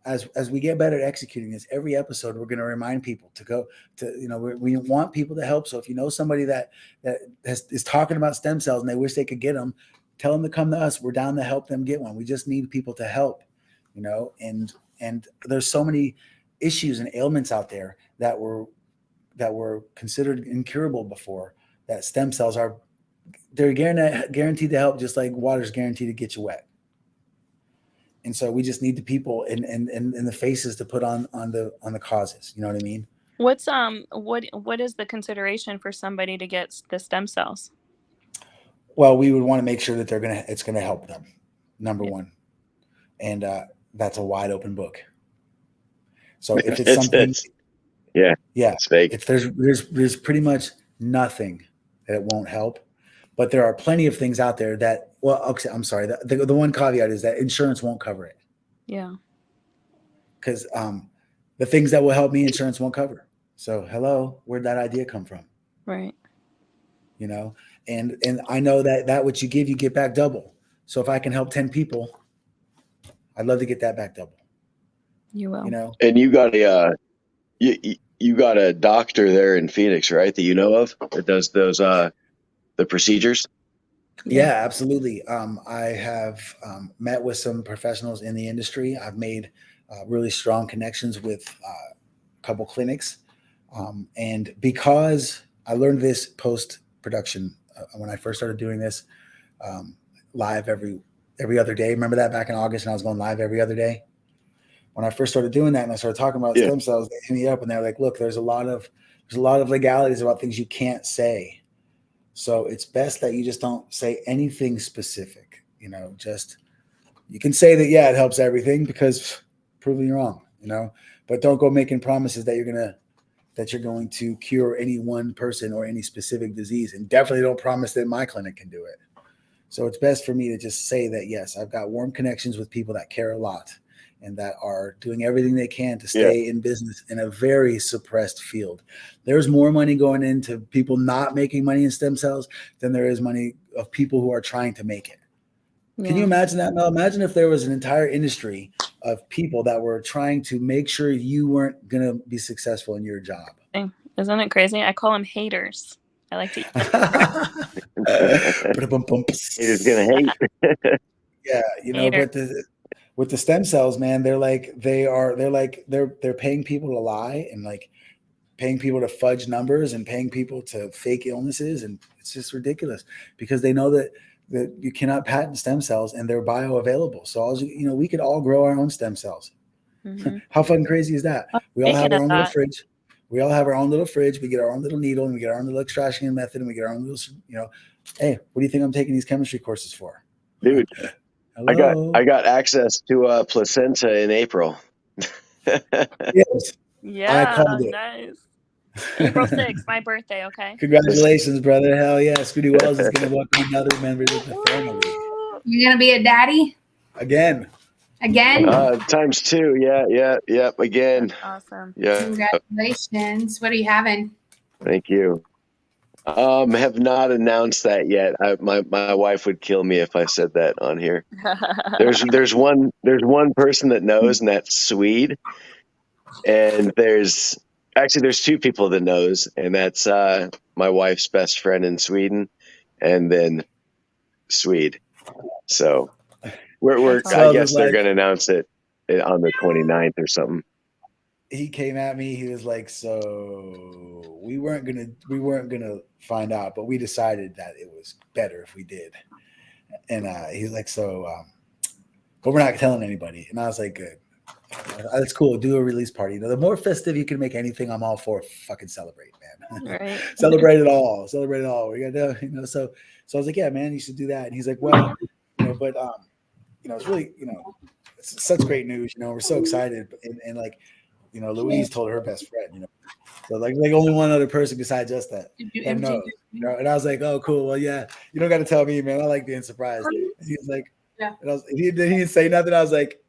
as we get better at executing this, every episode, we're going to remind people to go to, we want people to help. So if you know somebody that is talking about stem cells and they wish they could get them, tell them to come to us. We're down to help them get one. We just need people to help, and there's so many issues and ailments out there that were considered incurable before, that stem cells they're guaranteed to help, just like water's guaranteed to get you wet. And so we just need the people and the faces to put on the causes. You know what I mean? What's what is the consideration for somebody to get the stem cells? Well, we would want to make sure that it's gonna help them, number one, and that's a wide open book. So if it's something, it's fake. There's pretty much nothing that it won't help, but there are plenty of things out there that. Well, okay, I'm sorry. The one caveat is that insurance won't cover it. Yeah. Because the things that will help me, insurance won't cover. So hello, where'd that idea come from? Right. And I know that what you give, you get back double. So if I can help 10 people, I'd love to get that back double. You will. You know, And you got a you got a doctor there in Phoenix, right? That you know of that does those the procedures. yeah, absolutely. I have met with some professionals in the industry. I've made really strong connections with a couple clinics, and because I learned this post production when I first started doing this live every other day. Remember that back in August, and I was going live every other day. When I first started doing that, and I started talking about Yeah. stem cells, they hit me up and they're like, "Look, there's a lot of legalities about things you can't say." So it's best that you just don't say anything specific. You know, just you can say that, yeah, it helps everything because proving you're wrong, you know, but don't go making promises that you're going to cure any one person or any specific disease. And definitely don't promise that my clinic can do it. So it's best for me to just say that, yes, I've got warm connections with people that care a lot and that are doing everything they can to stay in business in a very suppressed field. There's more money going into people not making money in stem cells than there is money of people who are trying to make it. Yeah. Can you imagine that, Mel? Imagine if there was an entire industry of people that were trying to make sure you weren't going to be successful in your job. Isn't it crazy? I call them haters. I like to eat. He's gonna hate. Yeah, you know, Hater. but with the stem cells, man, they're paying people to lie and like paying people to fudge numbers and paying people to fake illnesses, and it's just ridiculous because they know that you cannot patent stem cells and they're bioavailable. So we could all grow our own stem cells. Mm-hmm. How fucking crazy is that? We all have Speaking our of own little that- fridge. We all have our own little fridge. We get our own little needle and we get our own little extraction method and we get our own little, hey, what do you think I'm taking these chemistry courses for? Dude, Hello? I got access to a placenta in April. Yes, Yeah, I called it. nice. April 6th, my birthday, okay? Congratulations, brother. Hell yeah. Scooty Wells is going to welcome another member of the family. You're gonna be a daddy Again. Times two. Yeah. Again. That's awesome. Yeah. Congratulations. What are you having? Thank you. Have not announced that yet. My wife would kill me if I said that on here. There's one person that knows, and that's Swede. And there's two people that knows, and that's my wife's best friend in Sweden, and then Swede. So I guess they're going to announce it on the 29th or something. He came at me. He was like, "So we weren't gonna find out, but we decided that it was better if we did." And he's like, "So, but we're not telling anybody." And I was like, "Good, that's cool. Do a release party. You know, the more festive you can make anything, I'm all for. Fucking celebrate, man. Right. Celebrate it all. Celebrate it all. We got to, So I was like, "Yeah, man, you should do that." And he's like, "Well, but it's really, it's such great news. We're so excited, and like." Louise told her best friend, so like only one other person besides us that knows, and I was like, oh, cool. Well, yeah, you don't got to tell me, man. I like being surprised. And he was like, yeah. And he didn't say nothing. I was like,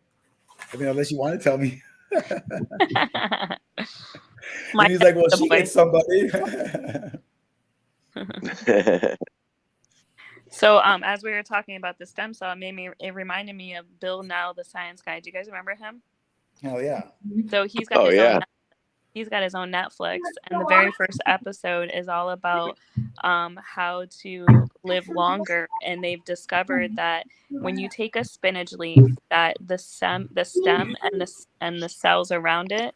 unless you want to tell me. And he's like, well, she gets somebody. So, as we were talking about the stem cell, it reminded me of Bill Nye, the science guy. Do you guys remember him? Hell yeah. So he's got his own Netflix, and the very first episode is all about how to live longer. And they've discovered that when you take a spinach leaf, that the stem and the cells around it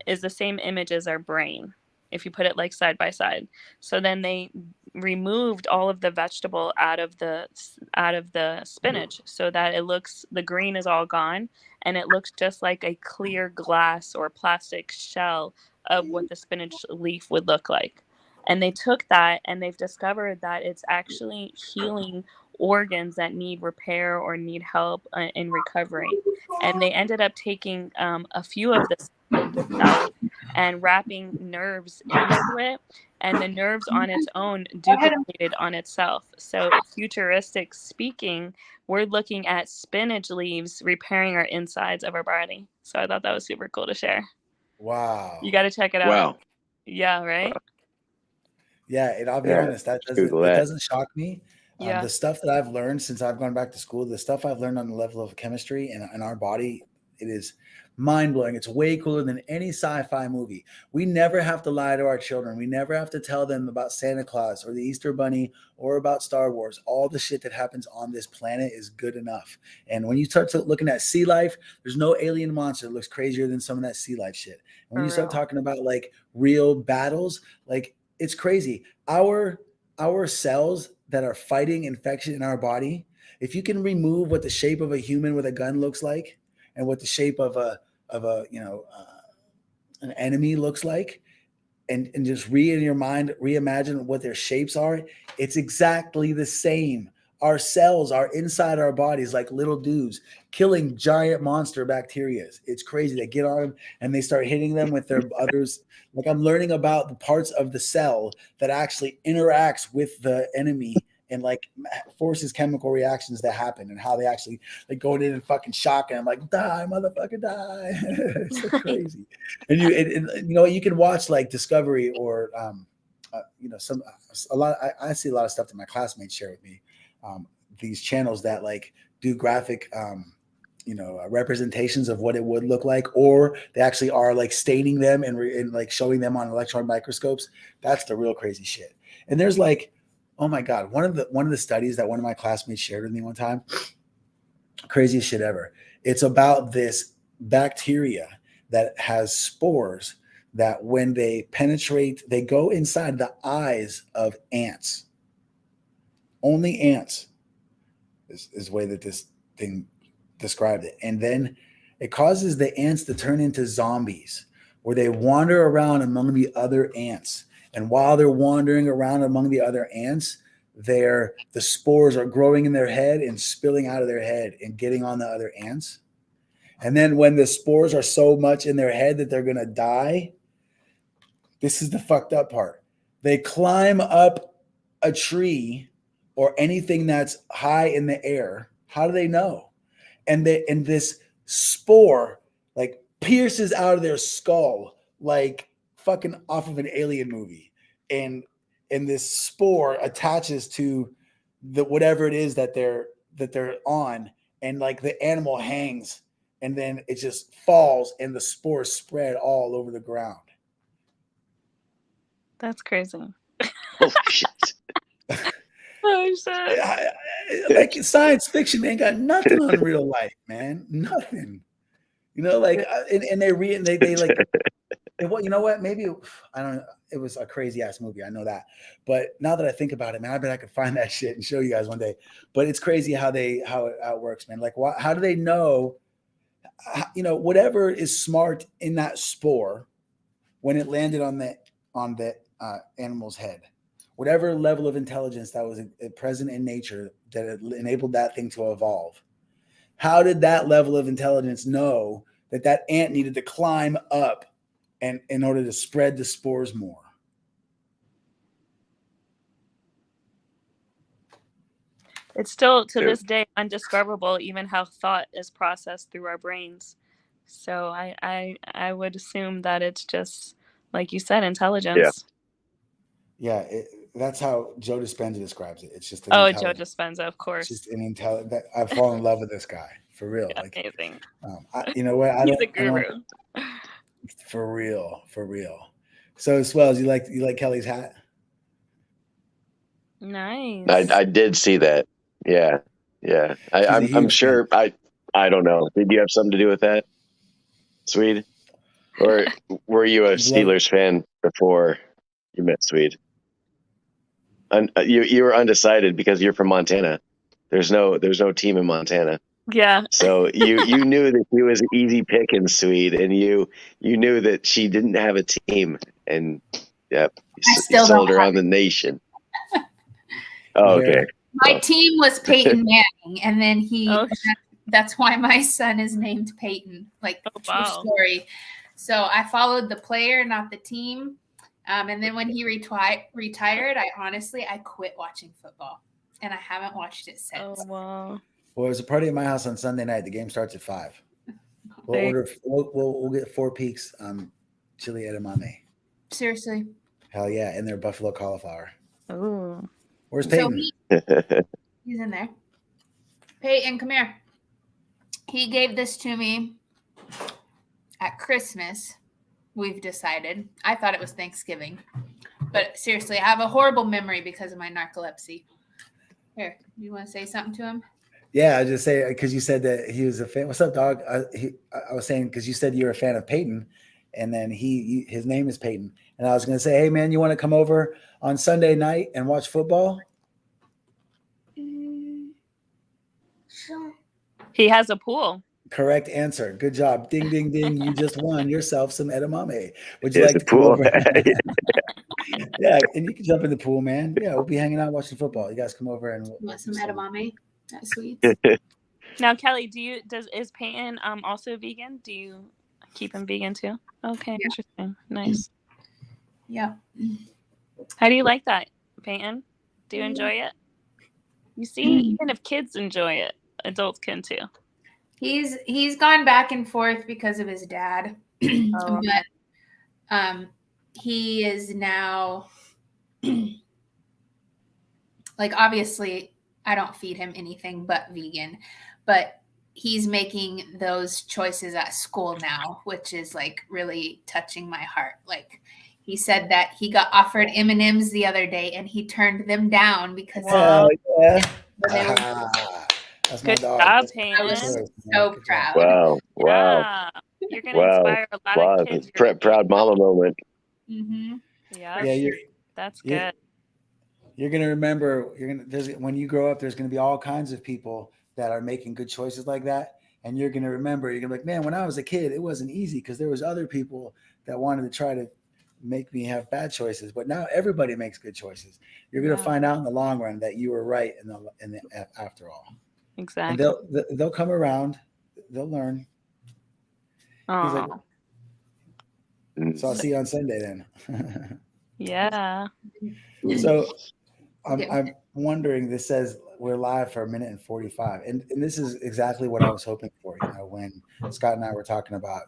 is the same image as our brain, if you put it like side by side. So then they removed all of the vegetable out of the spinach so that the green is all gone and it looks just like a clear glass or plastic shell of what the spinach leaf would look like. And they took that and they've discovered that it's actually healing organs that need repair or need help in recovery. And they ended up taking a few of the cells and wrapping nerves into it, and the nerves on its own duplicated on itself. So futuristic speaking, we're looking at spinach leaves repairing our insides of our body. So I thought that was super cool to share. Wow. You got to check it out. Wow. Yeah, right? Yeah, and I'll be honest, it doesn't shock me. The stuff that I've learned since I've gone back to school, the stuff I've learned on the level of chemistry and our body It is mind-blowing. It's way cooler than any sci-fi movie. We never have to lie to our children. We never have to tell them about Santa Claus or the Easter Bunny or about Star Wars. All the shit that happens on this planet is good enough. And when you start looking at sea life, there's no alien monster that looks crazier than some of that sea life shit. And when you start talking about like real battles, like it's crazy. Our cells that are fighting infection in our body, if you can remove what the shape of a human with a gun looks like and what the shape of an enemy looks like, and just in your mind reimagine what their shapes are, it's exactly the same. Our cells are inside our bodies like little dudes killing giant monster bacteria. It's crazy. They get on them and they start hitting them with their others. Like I'm learning about the parts of the cell that actually interacts with the enemy and like forces chemical reactions that happen and how they actually like go in and fucking shock and I'm like, die, motherfucker, die. It's so crazy. And you can watch like Discovery or I see a lot of stuff that my classmates share with me. These channels that like do graphic representations of what it would look like, or they actually are like staining them and like showing them on electron microscopes. That's the real crazy shit. And there's like, oh my God, one of the studies that one of my classmates shared with me one time, craziest shit ever. It's about this bacteria that has spores that when they penetrate, they go inside the eyes of ants. Only ants is the way that this thing described it. And then it causes the ants to turn into zombies where they wander around among the other ants. And while they're wandering around among the other ants, the spores are growing in their head and spilling out of their head and getting on the other ants. And then when the spores are so much in their head that they're going to die, this is the fucked up part. They climb up a tree or anything that's high in the air. How do they know? And this spore like pierces out of their skull like fucking off of an alien movie. And this spore attaches to the whatever it is that they're on, and like the animal hangs and then it just falls and the spores spread all over the ground. That's crazy. Oh shit. Oh shit. Like science fiction ain't got nothing on real life, man. Nothing. Like and they like and what, you know what? Maybe I don't know. It was a crazy ass movie. I know that. But now that I think about it, man, I bet I could find that shit and show you guys one day. But it's crazy how it works, man. Like, how do they know? Whatever is smart in that spore when it landed on the animal's head, whatever level of intelligence that was present in nature that enabled that thing to evolve. How did that level of intelligence know that ant needed to climb up and in order to spread the spores more? It's still to this day undiscoverable even how thought is processed through our brains. So I would assume that it's just, like you said, intelligence. Yeah, that's how Joe Dispenza describes it. It's just Joe Dispenza, of course. It's just an intelligent. I fall in love with this guy for real. Yeah, like amazing. You know what? He's a guru. For real. So Swells, you like Kelly's hat? Nice. I did see that. Yeah. I'm sure. I don't know. Did you have something to do with that, Swede? Or were you a Steelers fan before you met Swede? You were undecided because you're from Montana. There's no team in Montana. Yeah. So you knew that he was an easy pick in Swede, and you knew that she didn't have a team, and you sold her on the nation. Oh, okay. My team was Peyton Manning, and then that's why my son is named Peyton. Like, true story. So I followed the player, not the team. And then when he retired, I quit watching football, and I haven't watched it since. Oh, wow. Well, there's a party at my house on Sunday night. The game starts at 5. We'll get 4 peaks chili edamame. Seriously. Hell yeah, and their buffalo cauliflower. Oh. Where's Peyton? He's in there. Peyton, come here. He gave this to me at Christmas, we've decided. I thought it was Thanksgiving. But seriously, I have a horrible memory because of my narcolepsy. Here, you want to say something to him? Yeah, I just say because you said that he was a fan. What's up, dog? I was saying because you said you're a fan of Peyton, and then his name is Peyton, and I was going to say, hey man, you want to come over on Sunday night and watch football? Sure. He has a pool. Correct answer. Good job. Ding, ding, ding. You just won yourself some edamame. Would you Yes, like the to come pool. over? Yeah, and you can jump in the pool, man. Yeah, we'll be hanging out watching football. You guys come over and You want some edamame? That's sweet. Now, Kelly, is Peyton also vegan? Do you keep him vegan too? Okay, Yeah. interesting. Nice. Yeah. How do you like that, Peyton? Do you enjoy it? You see, even if kids enjoy it, adults can too. He's gone back and forth because of his dad. Oh, okay. But he is now like, obviously I don't feed him anything but vegan, but he's making those choices at school now, which is like really touching my heart. Like, he said that he got offered M&Ms the other day and he turned them down because yeah. That's my Good dog. job, That's Peyton. I was yours, man. so Good job. proud. Wow. Yeah. You're gonna inspire a lot Wow. of kids. Proud mama moment. Mm-hmm. Yeah, that's good. You're gonna remember. When you grow up, there's gonna be all kinds of people that are making good choices like that, and you're gonna remember. You're gonna be like, man, when I was a kid, it wasn't easy because there was other people that wanted to try to make me have bad choices, but now everybody makes good choices. You're gonna find out in the long run that you were right after all. Exactly. And they'll come around. They'll learn. He's like, so I'll see you on Sunday then. Yeah. So I'm wondering, this says we're live for 1 minute and 45. And this is exactly what I was hoping for, when Scott and I were talking about,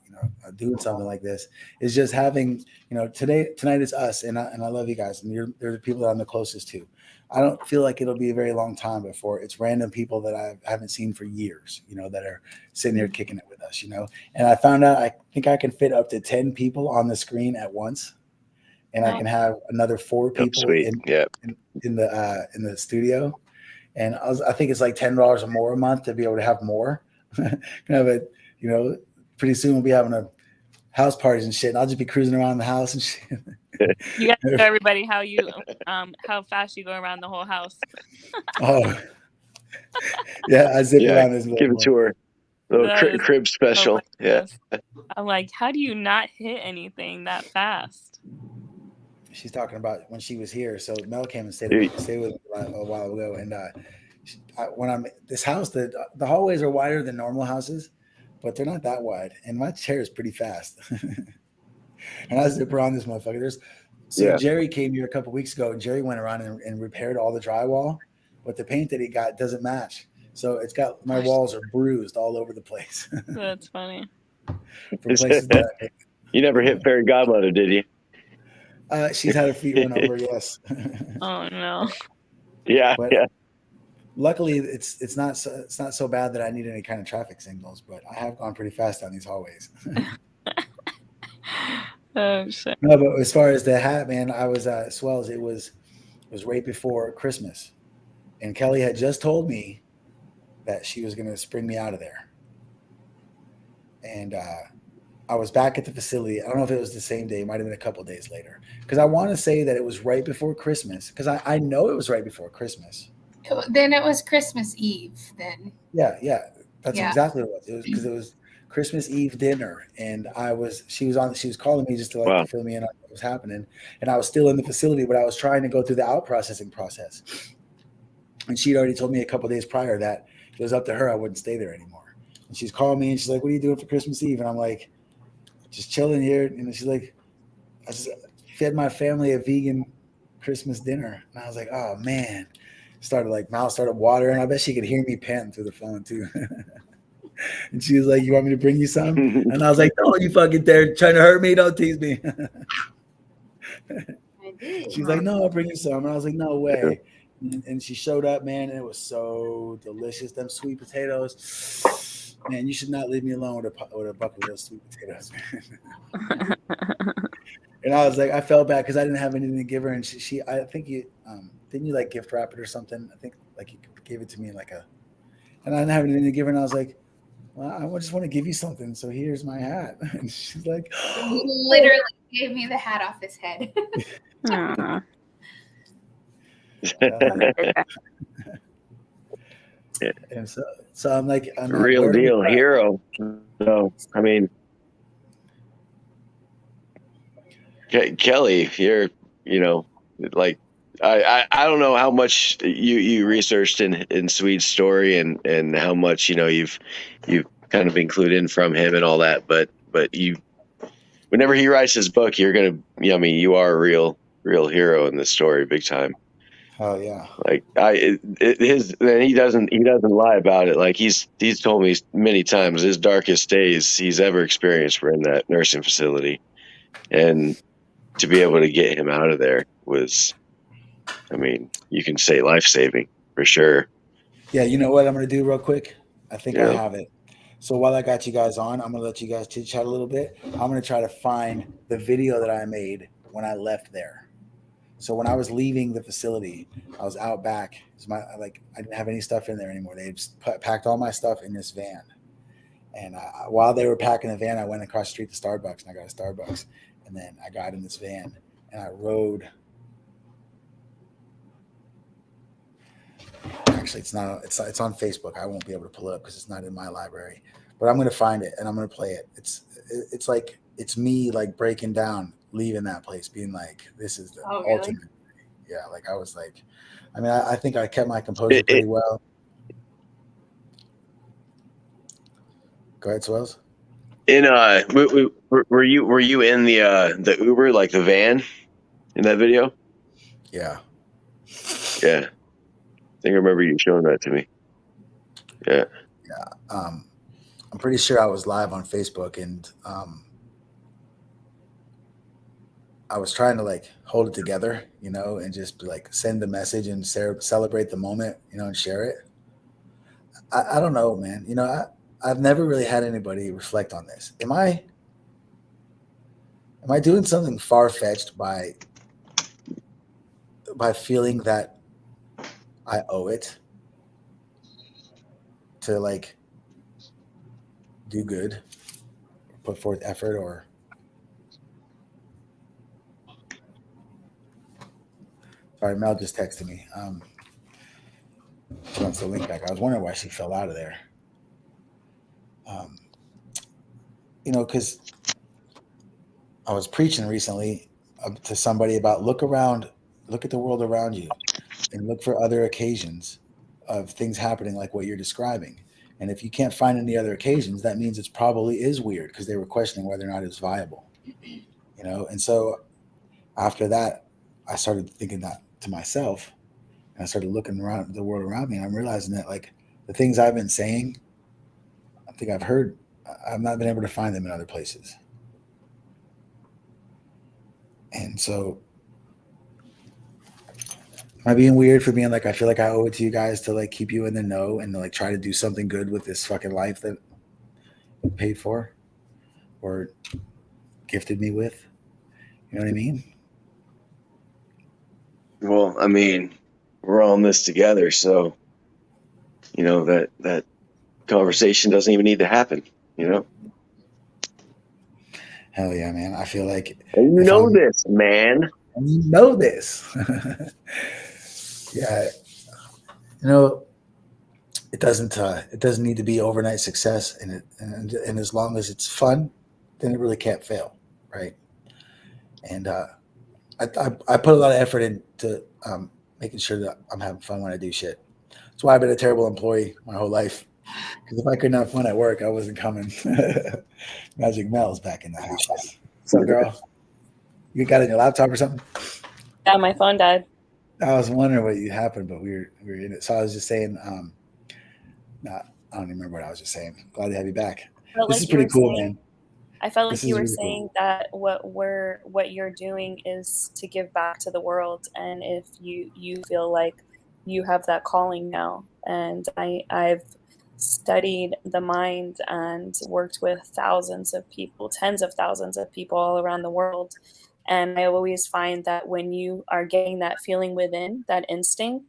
doing something like this, is just having, tonight is us. And I love you guys. And they're the people that I'm the closest to. I don't feel like it'll be a very long time before it's random people that I haven't seen for years, that are sitting here kicking it with us, And I found out, I think I can fit up to 10 people on the screen at once. And I can have another 4 people in the studio. And I think it's like $10 or more a month to be able to have more. Pretty soon we'll be having a house parties and shit. And I'll just be cruising around the house and shit. You got to show everybody how fast you go around the whole house. Oh, yeah. I zip around this. Give it to her. Little crib special. Yeah. I'm like, how do you not hit anything that fast? She's talking about when she was here. So Mel came and stayed with me a while ago. And when I'm this house, the hallways are wider than normal houses, but they're not that wide. And my chair is pretty fast. And I zip around this motherfucker. Jerry came here a couple weeks ago, and Jerry went around and repaired all the drywall, but the paint that he got doesn't match. So it's got, my walls are bruised all over the place. That's funny. From places that you never hit Fairy Godmother, did you? She's had her feet run over, yes. Oh no. Yeah, but yeah. Luckily, it's not so bad that I need any kind of traffic signals, but I have gone pretty fast down these hallways. Oh shit. No, but as far as the hat, man, I was at Swells. It was right before Christmas, and Kelly had just told me that she was going to spring me out of there, and I was back at the facility. I don't know if it was the same day. It might have been a couple days later, because I want to say that it was right before Christmas, because I know it was right before Christmas. Then it was Christmas Eve. Then yeah, that's exactly what it was. Because it was Christmas Eve dinner, and she was calling me just to fill me in on what was happening, and I was still in the facility, but I was trying to go through the out processing process, and she'd already told me a couple days prior that it was up to her. I wouldn't stay there anymore. And she's calling me, and she's like, "What are you doing for Christmas Eve?" And I'm like, "Just chilling here." And she's like, "I just fed my family a vegan Christmas dinner," and I was like, "Oh man." Mouth started watering. I bet she could hear me panting through the phone too. And she was like, "You want me to bring you some?" And I was like, "No, you fucking there trying to hurt me. Don't tease me." She's like, "No, I'll bring you some." And I was like, "No way." And she showed up, man, and it was so delicious. Them sweet potatoes. man, you should not leave me alone with a bucket of those sweet potatoes. And I was like, I felt bad because I didn't have anything to give her, and she I think you didn't you like gift wrap it or something? I think like you gave it to me in like and I didn't have anything to give her, and I was like, well, I just want to give you something, so here's my hat. And she's like, he literally gave me the hat off his head. And so I'm like, Real deal hero. No, I mean, Kelly, you're, like, I don't know how much you researched in Swede's story and how much you've kind of been clued in from him and all that, but you, whenever he writes his book, you're gonna, you are a real hero in this story, big time. Oh yeah. Like he doesn't lie about it. Like he's told me many times his darkest days he's ever experienced were in that nursing facility, and to be able to get him out of there was, I mean, you can say life-saving for sure. Yeah, you know what I'm going to do real quick? I think I have it. So while I got you guys on, I'm going to let you guys chit-chat a little bit. I'm going to try to find the video that I made when I left there. So when I was leaving the facility, I was out back. I didn't have any stuff in there anymore. They just packed all my stuff in this van. And while they were packing the van, I went across the street to Starbucks, and I got a Starbucks. And then I got in this van, and I rode. Actually, it's not. It's on Facebook. I won't be able to pull it up because it's not in my library. But I'm going to find it, and I'm going to play it. It's like it's me like breaking down, leaving that place, being like, "This is the ultimate." Really? Yeah, like I was like, I mean, I think I kept my composure pretty well. Go ahead, Swells. Were you in the Uber, like the van, in that video? Yeah. Yeah. I think I remember you showing that to me. Yeah. Yeah. I'm pretty sure I was live on Facebook, and I was trying to like hold it together, and just like send the message and celebrate the moment, and share it. I don't know, man. I've never really had anybody reflect on this. Am I doing something far-fetched by feeling that I owe it to like do good, put forth effort, or sorry, Mel just texted me. She wants the link back. I was wondering why she fell out of there. Because I was preaching recently to somebody about look at the world around you, and look for other occasions of things happening like what you're describing. And if you can't find any other occasions, that means it probably is weird because they were questioning whether or not it's viable. And so after that, I started thinking that to myself, and I started looking around the world around me, and I'm realizing that like the things I've been saying, I think I've heard, I've not been able to find them in other places. And so am I being weird for being like, I feel like I owe it to you guys to like keep you in the know and to like try to do something good with this fucking life that you paid for or gifted me with? You know what I mean? Well, I mean, we're all in this together, so that conversation doesn't even need to happen. Hell yeah, man! I feel like and this, man. And you know this. Yeah, it doesn't need to be overnight success, and as long as it's fun, then it really can't fail, right? And I put a lot of effort into making sure that I'm having fun when I do shit. That's why I've been a terrible employee my whole life. Because if I couldn't have fun at work, I wasn't coming. Magic Mel's back in the house. What's up, girl? You got it on your laptop or something? Yeah, my phone died. I was wondering what happened, but we were in it. So I was just saying, I don't even remember what I was just saying. Glad to have you back. This is pretty cool, man. I felt like you were saying that what you're doing is to give back to the world, and if you feel like you have that calling now, and I've studied the mind and worked with thousands of people, tens of thousands of people all around the world. And I always find that when you are getting that feeling within, that instinct,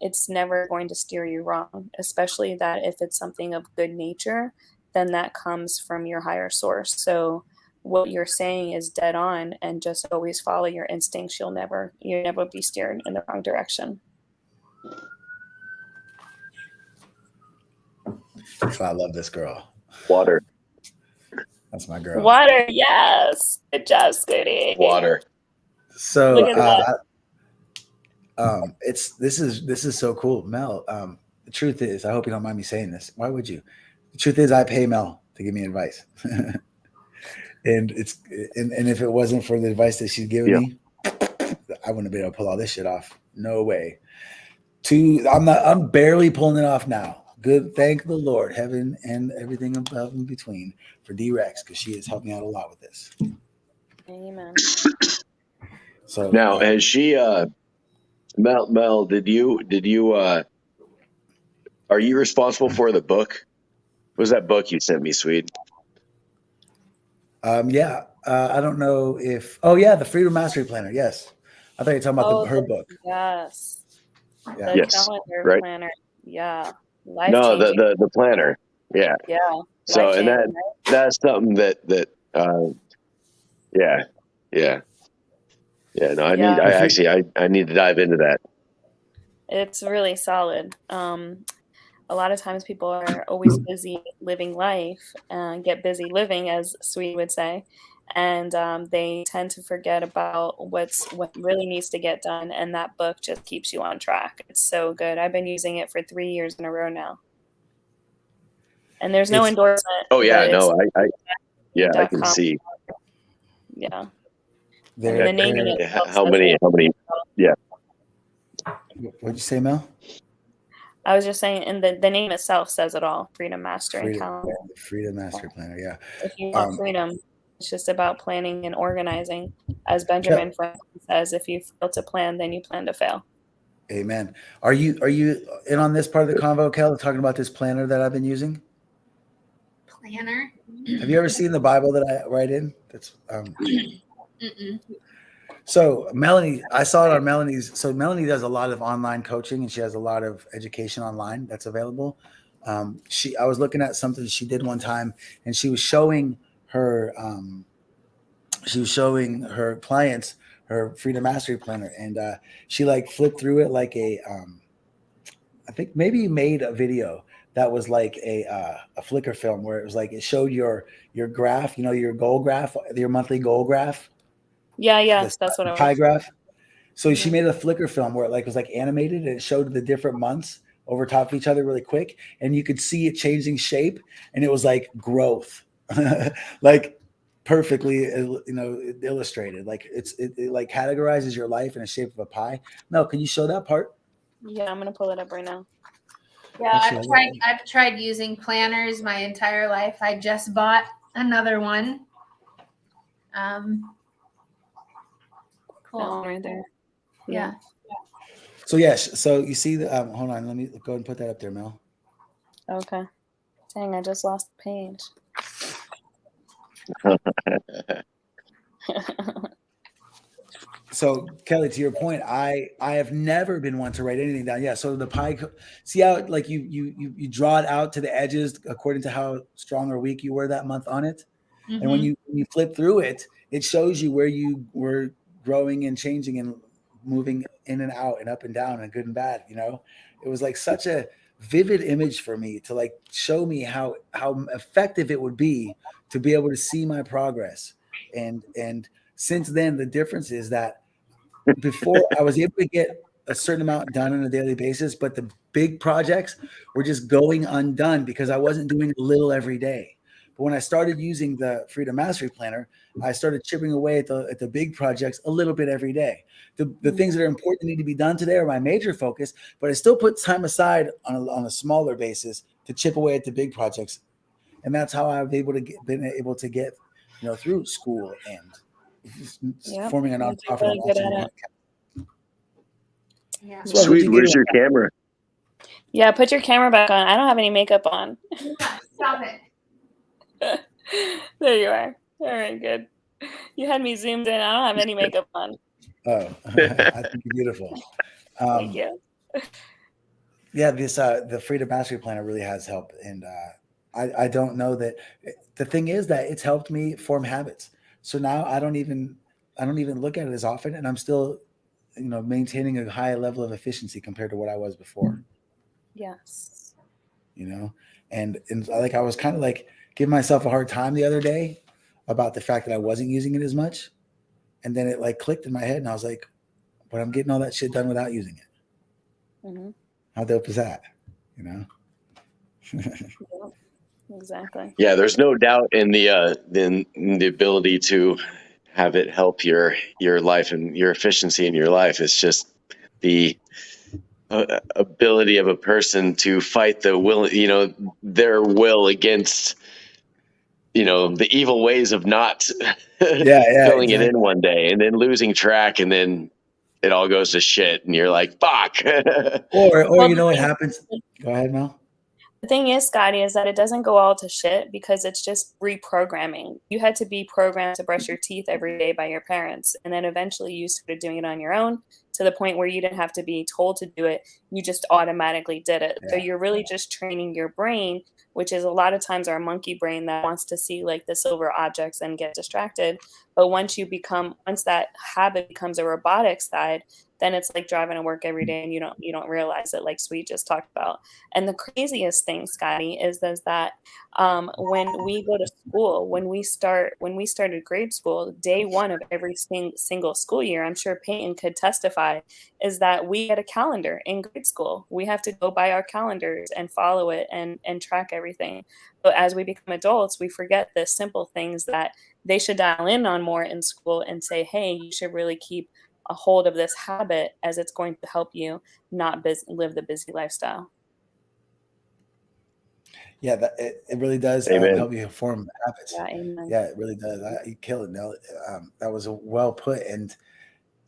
it's never going to steer you wrong, especially that if it's something of good nature, then that comes from your higher source. So what you're saying is dead on, and just always follow your instincts. You'll never be steered in the wrong direction. So I love this girl. Water. That's my girl. Water, yes. Good job, Scooty. Water. So Look at this is so cool, Mel. The truth is, I hope you don't mind me saying this. Why would you? The truth is, I pay Mel to give me advice, and if it wasn't for the advice that she's given me, I wouldn't be able to pull all this shit off. No way. I'm barely pulling it off now. Good, thank the Lord, heaven and everything above and between for D-Rex, because she has helped me out a lot with this. Amen. So now, has she, Mel, did you, are you responsible for the book? What was that book you sent me, Swede? Yeah. I don't know if, the Freedom Mastery Planner. Yes. I thought you were talking about her book. Yes. Yeah. The yes. calendar Right. Planner. Yeah. No, the planner. Yeah. Yeah. So, and that's something that yeah. No, I need to dive into that. It's really solid. A lot of times people are always busy living life and get busy living, as Sweet would say. And they tend to forget about what really needs to get done. And that book just keeps you on track. It's so good. I've been using it for 3 years in a row now. And there's no endorsement. Oh yeah, no, I can see. Yeah. The naming it. How many? Yeah. What'd you say, Mel? I was just saying, and the name itself says it all. Freedom Mastering Calendar. Freedom Mastery Planner, yeah. If you want freedom, it's just about planning and organizing. As Benjamin Franklin says, if you fail to plan, then you plan to fail. Amen. Are you in on this part of the convo, Kel, talking about this planner that I've been using? Planner? Have you ever seen the Bible that I write in? That's So Melanie, I saw it on Melanie's. So Melanie does a lot of online coaching, and she has a lot of education online that's available. I was looking at something she did one time, and she was showing her clients her Freedom Mastery Planner, and she like flipped through it like a I think maybe made a video that was like a Flickr film where it was like it showed your graph, your goal graph, your monthly goal graph. Yeah, that's what I was. Pie graph. So she made a Flickr film where it was like animated, and it showed the different months over top of each other really quick, and you could see it changing shape, and it was like growth, like perfectly, illustrated. Like it like categorizes your life in the shape of a pie. Mel, can you show that part? Yeah, I'm gonna pull it up right now. Yeah, I've tried using planners my entire life. I just bought another one. Cool. Right there. Yeah. So yes, so you see the hold on, let me go and put that up there, Mel. Okay. Dang, I just lost the page. So Kelly, to your point, I have never been one to write anything down. Yeah. So the pie, see how like you draw it out to the edges according to how strong or weak you were that month on it, and when you flip through it, it shows you where you were growing and changing and moving in and out and up and down and good and bad. It was like such a vivid image for me to like show me how effective it would be to be able to see my progress. And since then, the difference is that before I was able to get a certain amount done on a daily basis, but the big projects were just going undone because I wasn't doing a little every day. But when I started using the Freedom Mastery Planner, I started chipping away at the big projects a little bit every day. The things that are important need to be done today are my major focus, but I still put time aside on a smaller basis to chip away at the big projects. And that's how I've been able to get through school and forming a nonprofit. Yeah. Sweet, where's your camera? Yeah, put your camera back on. I don't have any makeup on. Stop it. There you are. All right, good. You had me zoomed in. I don't have any makeup on. Oh, I think you're beautiful. Thank you. Yeah, this the Freedom Mastery Planner really has helped, and I don't know that the thing is that it's helped me form habits. So now I don't even look at it as often, and I'm still, maintaining a high level of efficiency compared to what I was before. Yes. And like I was kind of like giving myself a hard time the other day about the fact that I wasn't using it as much, and then it like clicked in my head, and I was like, "But I'm getting all that shit done without using it. Mm-hmm. How dope is that?" Exactly. Yeah, there's no doubt in the ability to have it help your life and your efficiency in your life. It's just the ability of a person to fight the will, their will against, the evil ways of not Yeah, filling it exactly. in one day and then losing track, and then it all goes to shit, and you're like, fuck. Or Well, you know what happens? Go ahead, Mel. the thing is, Scotty, is that it doesn't go all to shit because it's just reprogramming. You had to be programmed to brush your teeth every day by your parents, and then eventually you started doing it on your own to the point where you didn't have to be told to do it. You just automatically did it. So Yeah. you're really just training your brain, which is a lot of times our monkey brain that wants to see like the silver objects and get distracted. But once that habit becomes a robotic side, then it's like driving to work every day and you don't realize it, like Sweet just talked about. And the craziest thing, Scotty, is that when we go to school, when we started grade school, day one of every single school year, I'm sure Peyton could testify, is that we get a calendar in grade school. We have to go by our calendars and follow it and track everything. But as we become adults, we forget the simple things that they should dial in on more in school and say, hey, you should really keep a hold of this habit as it's going to help you not live the busy lifestyle. Yeah, it really does Amen. help you form habits. Yeah, amen. Yeah, it really does. You kill it, Nell. That was well put, and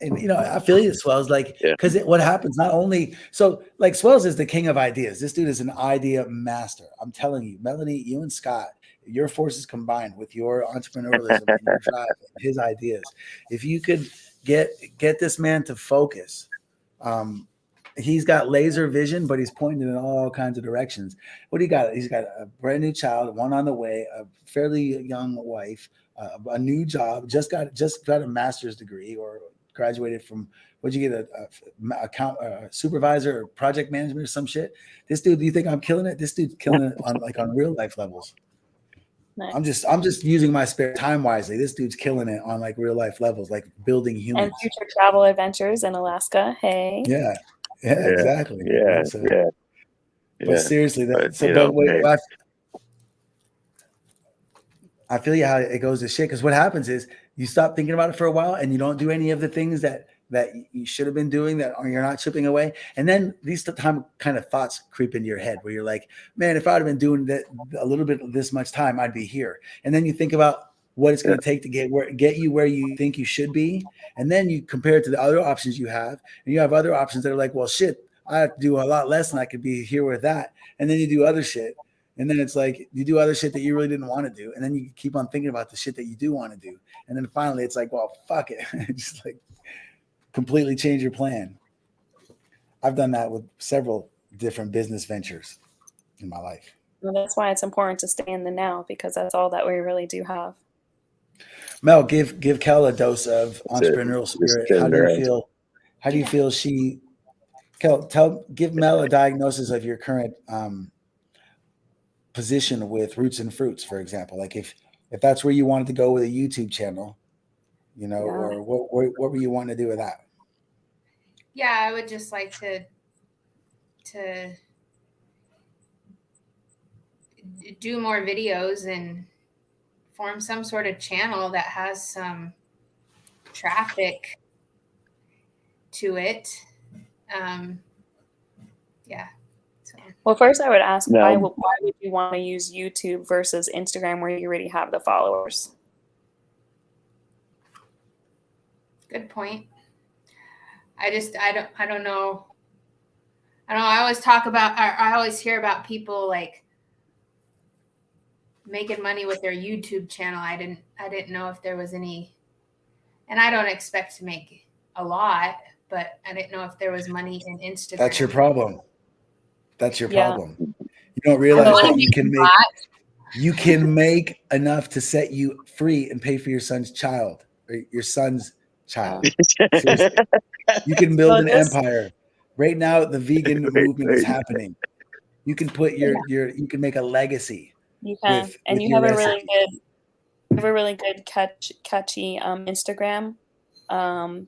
I feel you, Swells. Like, because what happens not only so like Swells is the king of ideas. This dude is an idea master. I'm telling you, Melanie, you and Scott, your forces combined with your entrepreneurialism and your drive, and his ideas. If you could get this man to focus, he's got laser vision, but he's pointing in all kinds of directions. What do you got? He's got a brand new child, one on the way, a fairly young wife, a new job, just got a master's degree or graduated from, what'd you get, a supervisor or project management or some shit. This dude, do you think I'm killing it? This dude's killing it on real life levels. Nice. I'm just using my spare time wisely. This dude's killing it on like real life levels, like building humans. And future travel adventures in Alaska. Hey. Yeah, exactly. Yeah. But seriously, I feel you how it goes to shit. Because what happens is you stop thinking about it for a while, and you don't do any of the things that you should have been doing that you're not chipping away. And then these kind of thoughts creep into your head where you're like, man, if I'd have been doing that a little bit of this much time, I'd be here. And then you think about what it's going to take to get you where you think you should be. And then you compare it to the other options you have, and you have other options that are like, well, shit, I have to do a lot less than I could be here with that. And then you do other shit. And then it's like you do other shit that you really didn't want to do. And then you keep on thinking about the shit that you do want to do. And then finally it's like, well, fuck it. Just like completely change your plan. I've done that with several different business ventures in my life. Well, that's why it's important to stay in the now, because that's all that we really do have. Mel, give Kel a dose of entrepreneurial spirit. How do you feel? How do you feel Kel, give Mel a diagnosis of your current position with Roots and Fruits, for example. Like if that's where you wanted to go with a YouTube channel, or what were you wanting to do with that? Yeah, I would just like to do more videos and form some sort of channel that has some traffic to it. Yeah. So. Well, first I would ask, why would you want to use YouTube versus Instagram where you already have the followers? Good point. I don't know. I don't know. I always talk about, I always hear about people like making money with their YouTube channel. I didn't know if there was any, and I don't expect to make a lot, but I didn't know if there was money in Instagram. That's your problem. That's your Yeah. problem. You don't realize wanna that make you can make enough to set you free and pay for your son's child, or your son's child. Seriously. You can build an empire. Right now, the vegan movement is happening. You can put you can make a legacy. You can, with and you your have recipe. a really good catchy Instagram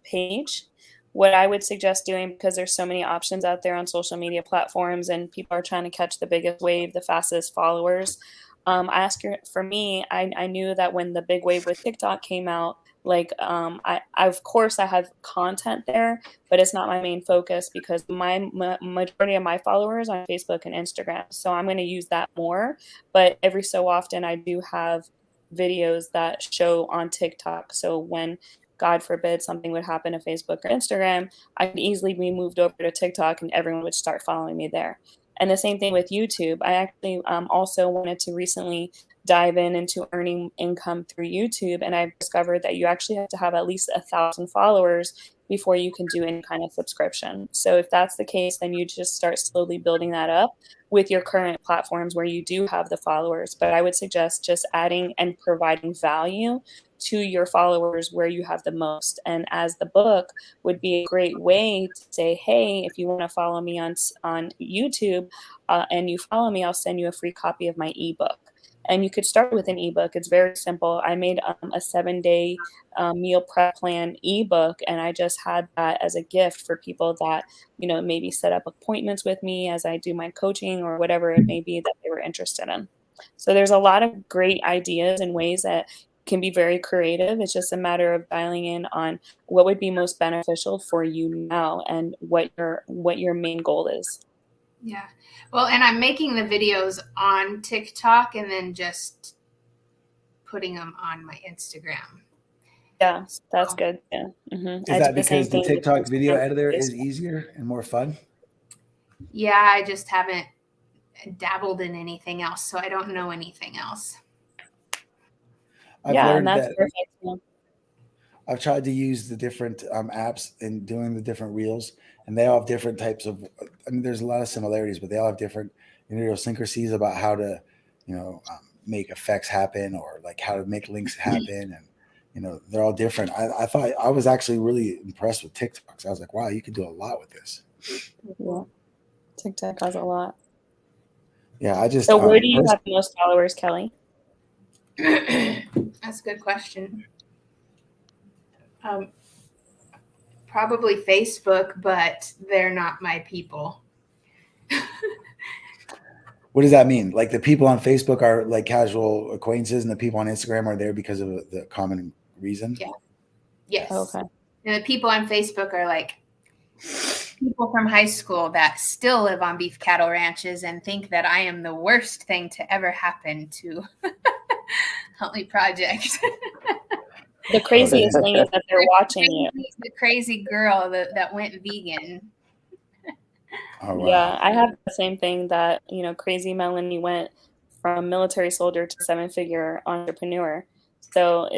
page. What I would suggest doing, because there's so many options out there on social media platforms and people are trying to catch the biggest wave, the fastest followers. For me, I knew that when the big wave with TikTok came out, like I of course I have content there, but it's not my main focus because my majority of my followers on Facebook and Instagram. So I'm going to use that more. But every so often I do have videos that show on TikTok. So when God forbid something would happen to Facebook or Instagram, I could easily be moved over to TikTok and everyone would start following me there. And the same thing with YouTube. I actually also wanted to recently dive into earning income through YouTube. And I've discovered that you actually have to have at least 1,000 followers before you can do any kind of subscription. So if that's the case, then you just start slowly building that up with your current platforms where you do have the followers. But I would suggest just adding and providing value to your followers where you have the most. And as the book would be a great way to say, hey, if you want to follow me on YouTube and you follow me, I'll send you a free copy of my ebook. And you could start with an ebook. It's very simple. I made a 7-day meal prep plan ebook, and I just had that as a gift for people that, maybe set up appointments with me as I do my coaching or whatever it may be that they were interested in. So there's a lot of great ideas and ways that can be very creative. It's just a matter of dialing in on what would be most beneficial for you now and what your main goal is. Yeah. Well, and I'm making the videos on TikTok and then just putting them on my Instagram. Yeah, that's good. Yeah. Mm-hmm. Is that because the TikTok video editor is easier and more fun? Yeah, I just haven't dabbled in anything else, so I don't know anything else. I've learned that perfect. I've tried to use the different apps and doing the different reels, and they all have different types of. I mean, there's a lot of similarities, but they all have different idiosyncrasies about how to, make effects happen or like how to make links happen, and they're all different. I thought I was actually really impressed with TikTok. So I was like, wow, you can do a lot with this. Yeah, TikTok has a lot. Yeah, I just. So where do you have the most followers, Kelly? That's a good question. Probably Facebook, but they're not my people. What does that mean? Like the people on Facebook are like casual acquaintances, and the people on Instagram are there because of the common reason? Yeah. Yes. Okay. And the people on Facebook are like people from high school that still live on beef cattle ranches and think that I am the worst thing to ever happen to Huntley Project. The craziest thing is that they're watching you. The crazy girl that went vegan. Oh, wow. Yeah, I have the same thing that, crazy Melanie went from military soldier to 7-figure entrepreneur. So,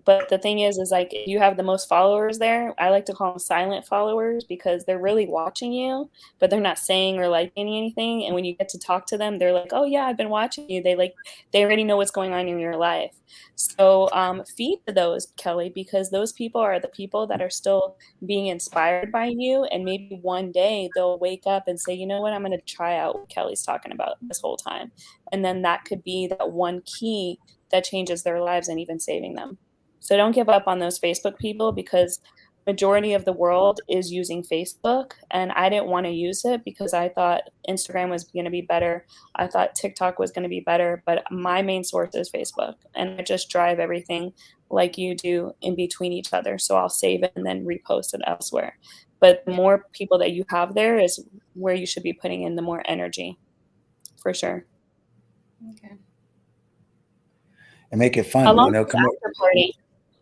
but the thing is like, if you have the most followers there, I like to call them silent followers because they're really watching you, but they're not saying or liking anything. And when you get to talk to them, they're like, oh yeah, I've been watching you. They already know what's going on in your life. So feed to those, Kelly, because those people are the people that are still being inspired by you. And maybe one day they'll wake up and say, you know what, I'm going to try out what Kelly's talking about this whole time. And then that could be that one key that changes their lives and even saving them. So don't give up on those Facebook people because majority of the world is using Facebook. And I didn't want to use it because I thought Instagram was going to be better. I thought TikTok was going to be better, but my main source is Facebook. And I just drive everything like you do in between each other. So I'll save it and then repost it elsewhere. But the more people that you have there is where you should be putting in the more energy, for sure. Okay. And make it fun. How long is the after party?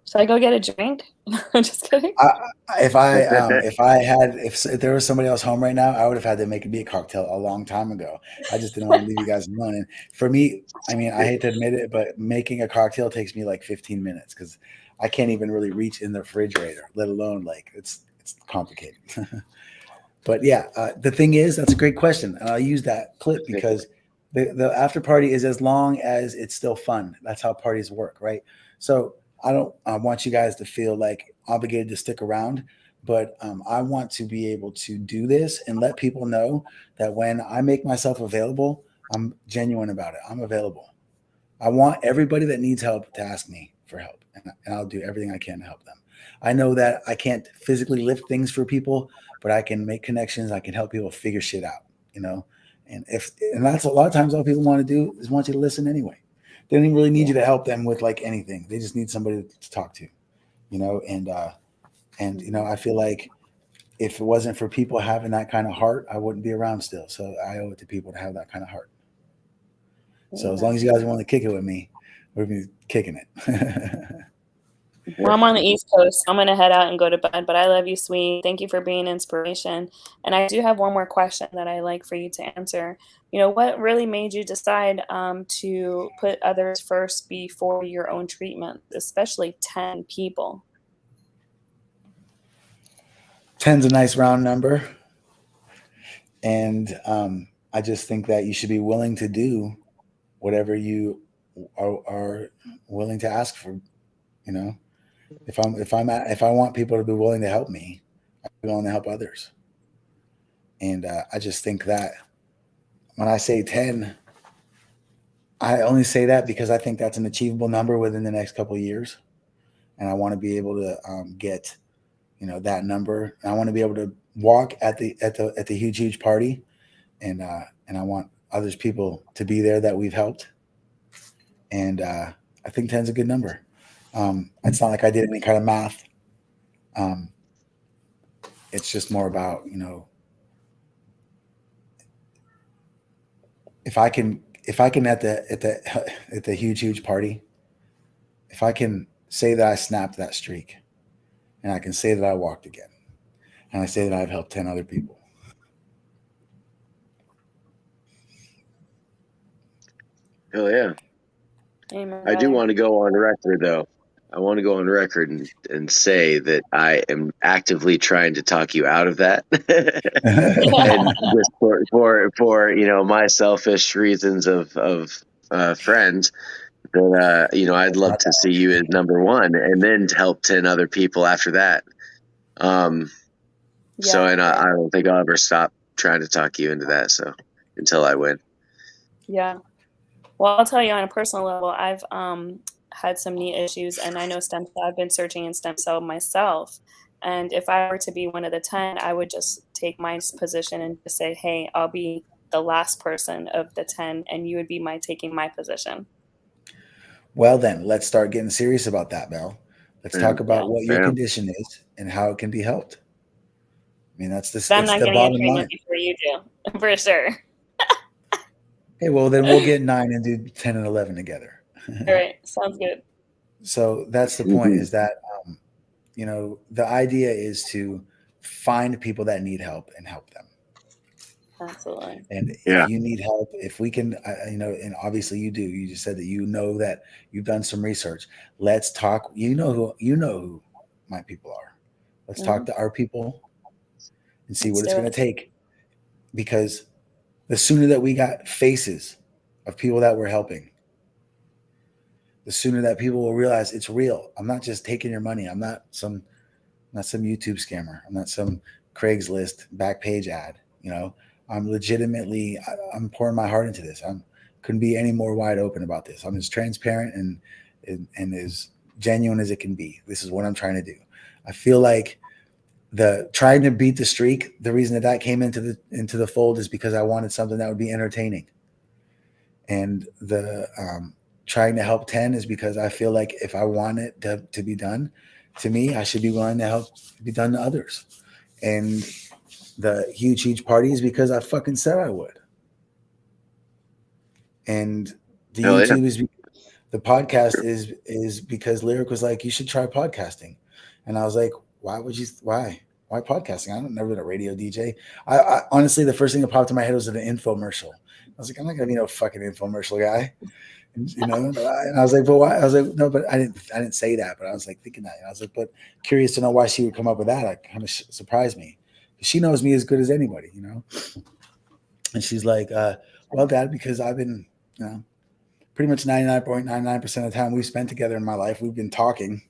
Should I go get a drink? I'm just kidding. If there was somebody else home right now, I would have had to make me a cocktail a long time ago. I just didn't want to leave you guys alone. And for me, I mean, I hate to admit it, but making a cocktail takes me like 15 minutes because I can't even really reach in the refrigerator, let alone like it's complicated. But yeah, the thing is, that's a great question. And I'll use that clip because the after party is as long as it's still fun. That's how parties work, right? So I don't want you guys to feel like obligated to stick around, but I want to be able to do this and let people know that when I make myself available, I'm genuine about it. I'm available. I want everybody that needs help to ask me for help, and I'll do everything I can to help them. I know that I can't physically lift things for people, but I can make connections. I can help people figure shit out, you know? And that's a lot of times all people want to do is want you to listen anyway. They don't even really need you to help them with like anything. They just need somebody to talk to, you know? And, you know, I feel like if it wasn't for people having that kind of heart, I wouldn't be around still. So I owe it to people to have that kind of heart. So as long as you guys want to kick it with me, we're going to be kicking it. Well, I'm on the East Coast, so I'm going to head out and go to bed, but I love you, sweet. Thank you for being an inspiration. And I do have one more question that I'd like for you to answer. You know, what really made you decide to put others first before your own treatment, especially 10 people? 10's a nice round number. And I just think that you should be willing to do whatever you are willing to ask for, you know. If I want people to be willing to help me, I'm willing to help others. And I just think that when I say 10, I only say that because I think that's an achievable number within the next couple of years. And I want to be able to get, you know, that number. And I want to be able to walk at the huge party. And I want others people to be there that we've helped. And I think 10's a good number. It's not like I did any kind of math. It's just more about, you know, if I can at the huge party, if I can say that I snapped that streak, and I can say that I walked again, and I say that I've helped 10 other people. Hell yeah. Amen. I do want to go on record, though. I want to go on record and say that I am actively trying to talk you out of that. And just for you know, my selfish reasons of friends, that you know, I'd love to see you as number one and then to help 10 other people after that. So, and I don't think I'll ever stop trying to talk you into that. So until I win. Yeah. Well, I'll tell you on a personal level, I've had some knee issues, and I know stem cell. I've been searching in stem cell myself. And if I were to be one of the 10, I would just take my position and just say, hey, I'll be the last person of the 10, and you would be taking my position. Well, then let's start getting serious about that, Mel. Let's talk about what your condition is and how it can be helped. I mean, that's I'm not getting a treatment before you do, for sure. Okay, well, then we'll get 9 and do 10 and 11 together. All right, sounds good. So that's the point, is that, you know, the idea is to find people that need help and help them. Absolutely. And if you need help, if we can, you know, and obviously you do. You just said that you know that you've done some research. Let's talk. You know who my people are. Let's talk to our people and see what it's going to take. Because the sooner that we got faces of people that we're helping, the sooner that people will realize it's real. I'm not just taking your money. I'm not some YouTube scammer. I'm not some Craigslist back page ad. You know, I'm legitimately, I'm pouring my heart into this. Couldn't be any more wide open about this. I'm as transparent and as genuine as it can be. This is what I'm trying to do. I feel like the trying to beat the streak, the reason that came into the fold is because I wanted something that would be entertaining. And the trying to help 10 is because I feel like if I want it to be done to me, I should be willing to help be done to others. And the huge party is because I fucking said I would. And the YouTube is the podcast is because Lyric was like, you should try podcasting. And I was like, why podcasting? I've never been a radio DJ. I honestly, the first thing that popped in my head was an infomercial. I was like, I'm not gonna be no fucking infomercial guy. And, you know, and I was like, but why? I was like, no, but I didn't say that, but I was like thinking that. And I was like, but curious to know why she would come up with that. It kind of surprised me. She knows me as good as anybody, you know. And she's like, well, Dad, because I've been, you know, pretty much 99.99% of the time we've spent together in my life, we've been talking.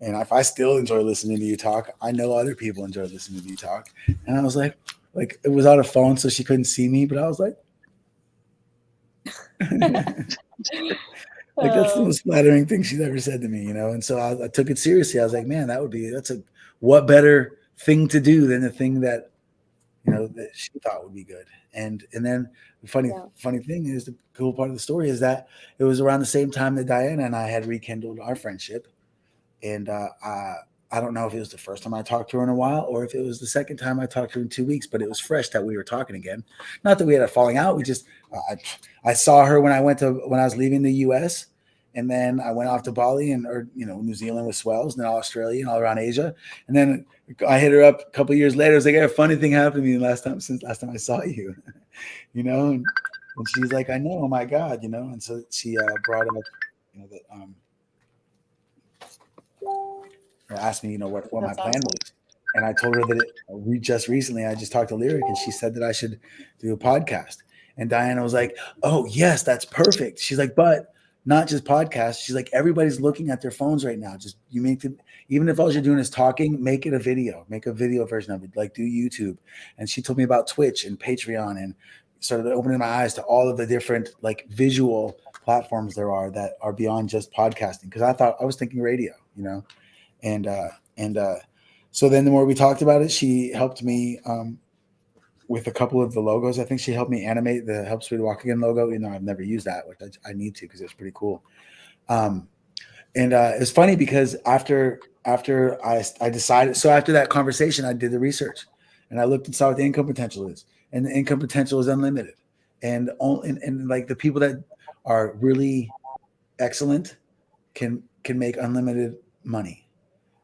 And if I still enjoy listening to you talk, I know other people enjoy listening to you talk. And I was like it was on a phone, so she couldn't see me, but I was like, like that's the most flattering thing she's ever said to me, you know? And so I took it seriously. I was like, man, what better thing to do than the thing that, you know, that she thought would be good. And then the funny thing is, the cool part of the story is that it was around the same time that Diana and I had rekindled our friendship. And I don't know if it was the first time I talked to her in a while or if it was the second time I talked to her in 2 weeks, but it was fresh that we were talking again. Not that we had a falling out. We just, I saw her when I was leaving the US, and then I went off to Bali or New Zealand with Swells, and then Australia and all around Asia. And then I hit her up a couple of years later. I was like, hey, a funny thing happened to me since last time I saw you, you know? And she's like, I know, oh my God, you know? And so she brought up, you know, that, asked me, you know, what my plan was. And I told her that just recently I just talked to Lyric, and she said that I should do a podcast. And Diana was like, oh yes, that's perfect. She's like, but not just podcasts. She's like, everybody's looking at their phones right now. Just even if all you're doing is talking, make it a video, make a video version of it, like do YouTube. And she told me about Twitch and Patreon, and started opening my eyes to all of the different like visual platforms there are that are beyond just podcasting. Because I was thinking radio, you know. And so then the more we talked about it, she helped me with a couple of the logos. I think she helped me animate the Help Sweet Walk Again logo. You know, I've never used that, which I need to, because it's pretty cool. And it's funny because after I decided, so after that conversation, I did the research and I looked and saw what the income potential is, and the income potential is unlimited. And like the people that are really excellent can make unlimited money.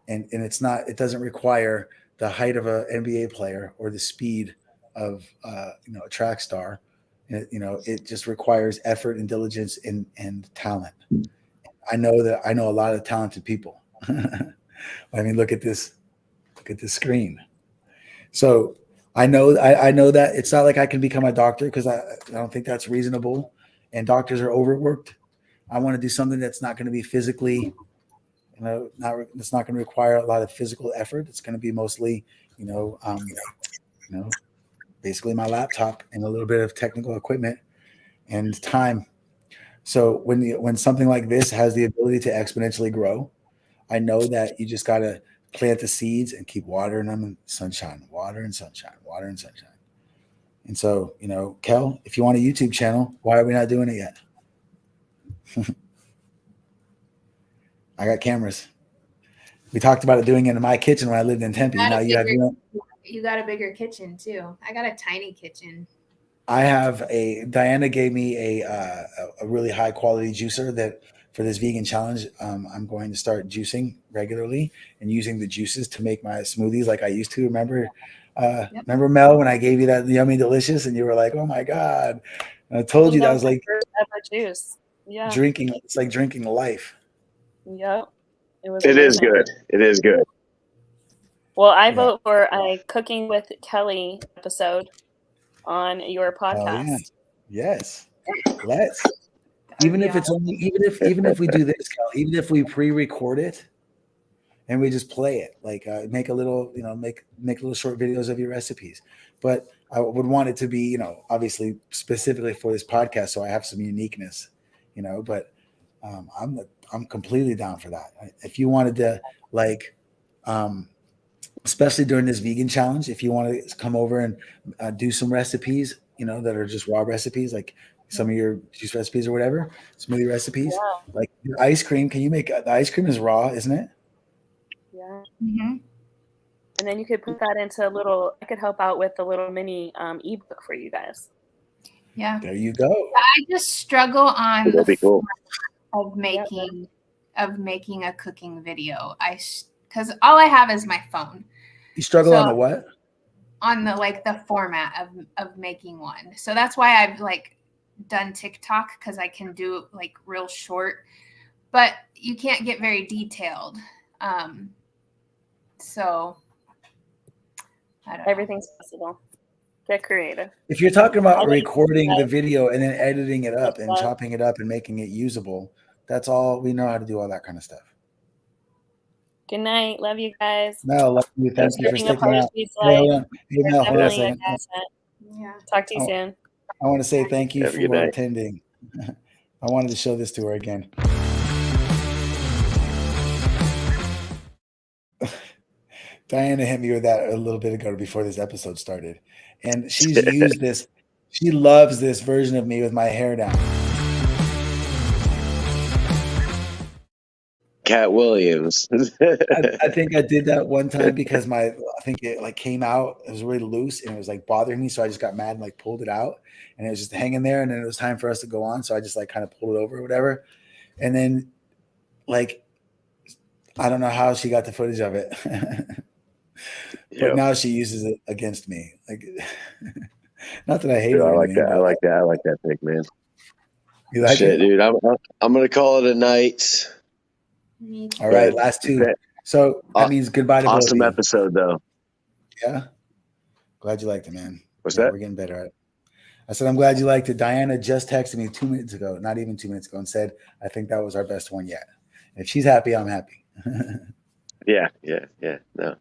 And it doesn't require the height of an NBA player or the speed of a track star. It just requires effort and diligence and talent. I know a lot of talented people. I mean, look at this screen. So I know that it's not like I can become a doctor, because I don't think that's reasonable. And doctors are overworked. I want to do something that's not going to be physically, it's not going to require a lot of physical effort. It's going to be mostly, basically my laptop and a little bit of technical equipment and time. So when something like this has the ability to exponentially grow, I know that you just got to plant the seeds and keep watering them in sunshine, water and sunshine, water and sunshine. And so, Kel, if you want a YouTube channel, why are we not doing it yet? I got cameras. We talked about it doing it in my kitchen when I lived in Tempe. Now you got a bigger kitchen too. I got a tiny kitchen. Diana gave me a really high quality juicer that for this vegan challenge, I'm going to start juicing regularly and using the juices to make my smoothies like I used to. Remember Mel, when I gave you that yummy delicious and you were like, oh my God. And I told you that was like juice. Yeah. It's like drinking life. Yep. It is good. It is good. Well, I vote for a Cooking with Kelly episode on your podcast. Oh, yeah. Yes. Let's. Even if we do this, Kel, even if we pre-record it and we just play it, like make a little, make little short videos of your recipes. But I would want it to be, obviously specifically for this podcast, so I have some uniqueness, but I'm completely down for that. If you wanted to, like, especially during this vegan challenge, if you want to come over and do some recipes, that are just raw recipes, like some of your juice recipes or whatever, smoothie recipes, like ice cream. Can you make the ice cream is raw, isn't it? Yeah. Mm-hmm. And then you could put that into I could help out with a little mini ebook for you guys. Yeah. There you go. I just struggle on That'd be cool. of making a cooking video. Because all I have is my phone. You struggle on the what? On the the format of making one. So that's why I've done TikTok, because I can do real short, but you can't get very detailed. So I don't know. Everything's possible. Get creative. If you're talking about recording the video and then editing it up and chopping it up and making it usable, that's all we know how to do, all that kind of stuff. Good night. Love you guys. No, love you. Thank you for sticking out. Hey, hold on a second. Yeah. Talk to you soon. I want to say thank you for attending. I wanted to show this to her again. Diana hit me with that a little bit ago before this episode started. And she's used this. She loves this version of me with my hair down. Cat Williams. I think I did that one time because I think it came out. It was really loose and it was bothering me. So I just got mad and pulled it out, and it was just hanging there. And then it was time for us to go on. So I just kind of pulled it over or whatever. And then I don't know how she got the footage of it. But now she uses it against me. Not that I hate it. I like that. I like that. I like that pick, man. You like it, dude? I'm gonna call it a night. All right, last two. So that means goodbye to awesome both episode, though. Yeah, glad you liked it, man. What's that? We're getting better at it. I said I'm glad you liked it. Diana just texted me 2 minutes ago, not even 2 minutes ago, and said I think that was our best one yet. If she's happy, I'm happy. Yeah. No.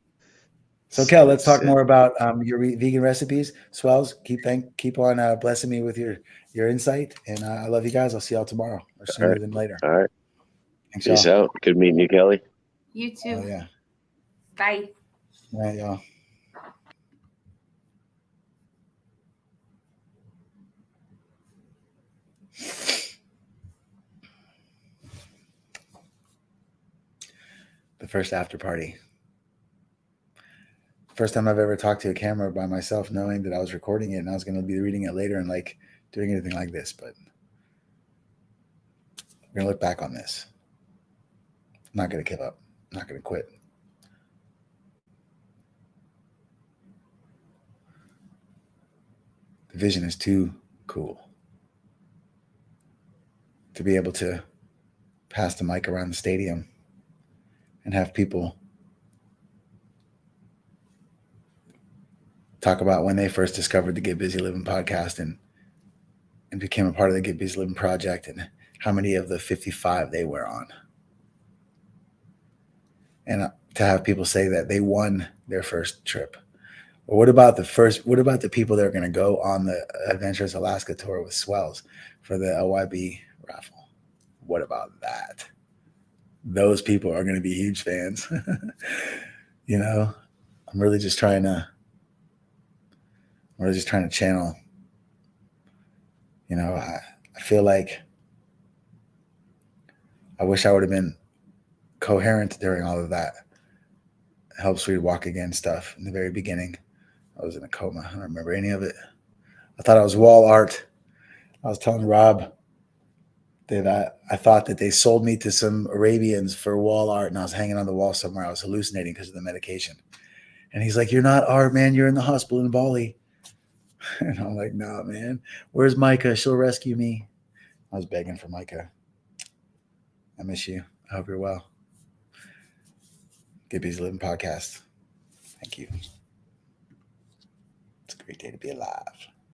So, Kel, let's talk more about your vegan recipes. Swells, keep on blessing me with your insight, and I love you guys. I'll see y'all tomorrow or sooner than later. All right. Thanks, Peace y'all. out. Good meeting you, Kelly. You too. Oh, yeah. Bye. All right, y'all. The first after party. First time I've ever talked to a camera by myself, knowing that I was recording it and I was going to be reading it later and doing anything like this. But we're going to look back on this. I'm not going to give up. I'm not going to quit. The vision is too cool to be able to pass the mic around the stadium and have people talk about when they first discovered the Get Busy Livin podcast and became a part of the Get Busy Livin project, and how many of the 55 they were on. And to have people say that they won their first trip. Or what about the people that are going to go on the Adventures Alaska tour with Swells for the LYB raffle? What about that? Those people are going to be huge fans. I'm really just trying to channel. I feel like I wish I would have been coherent during all of that Help Sweet Walk Again stuff in the very beginning. I was in a coma. I don't remember any of it. I thought I was wall art. I was telling Rob that I thought that they sold me to some Arabians for wall art, and I was hanging on the wall somewhere. I was hallucinating because of the medication. And he's like, "You're not art, man. You're in the hospital in Bali." And I'm like, "No, man. Where's Micah? She'll rescue me." I was begging for Micah. I miss you. I hope you're well. Get Busy Livin podcast. Thank you. It's a great day to be alive.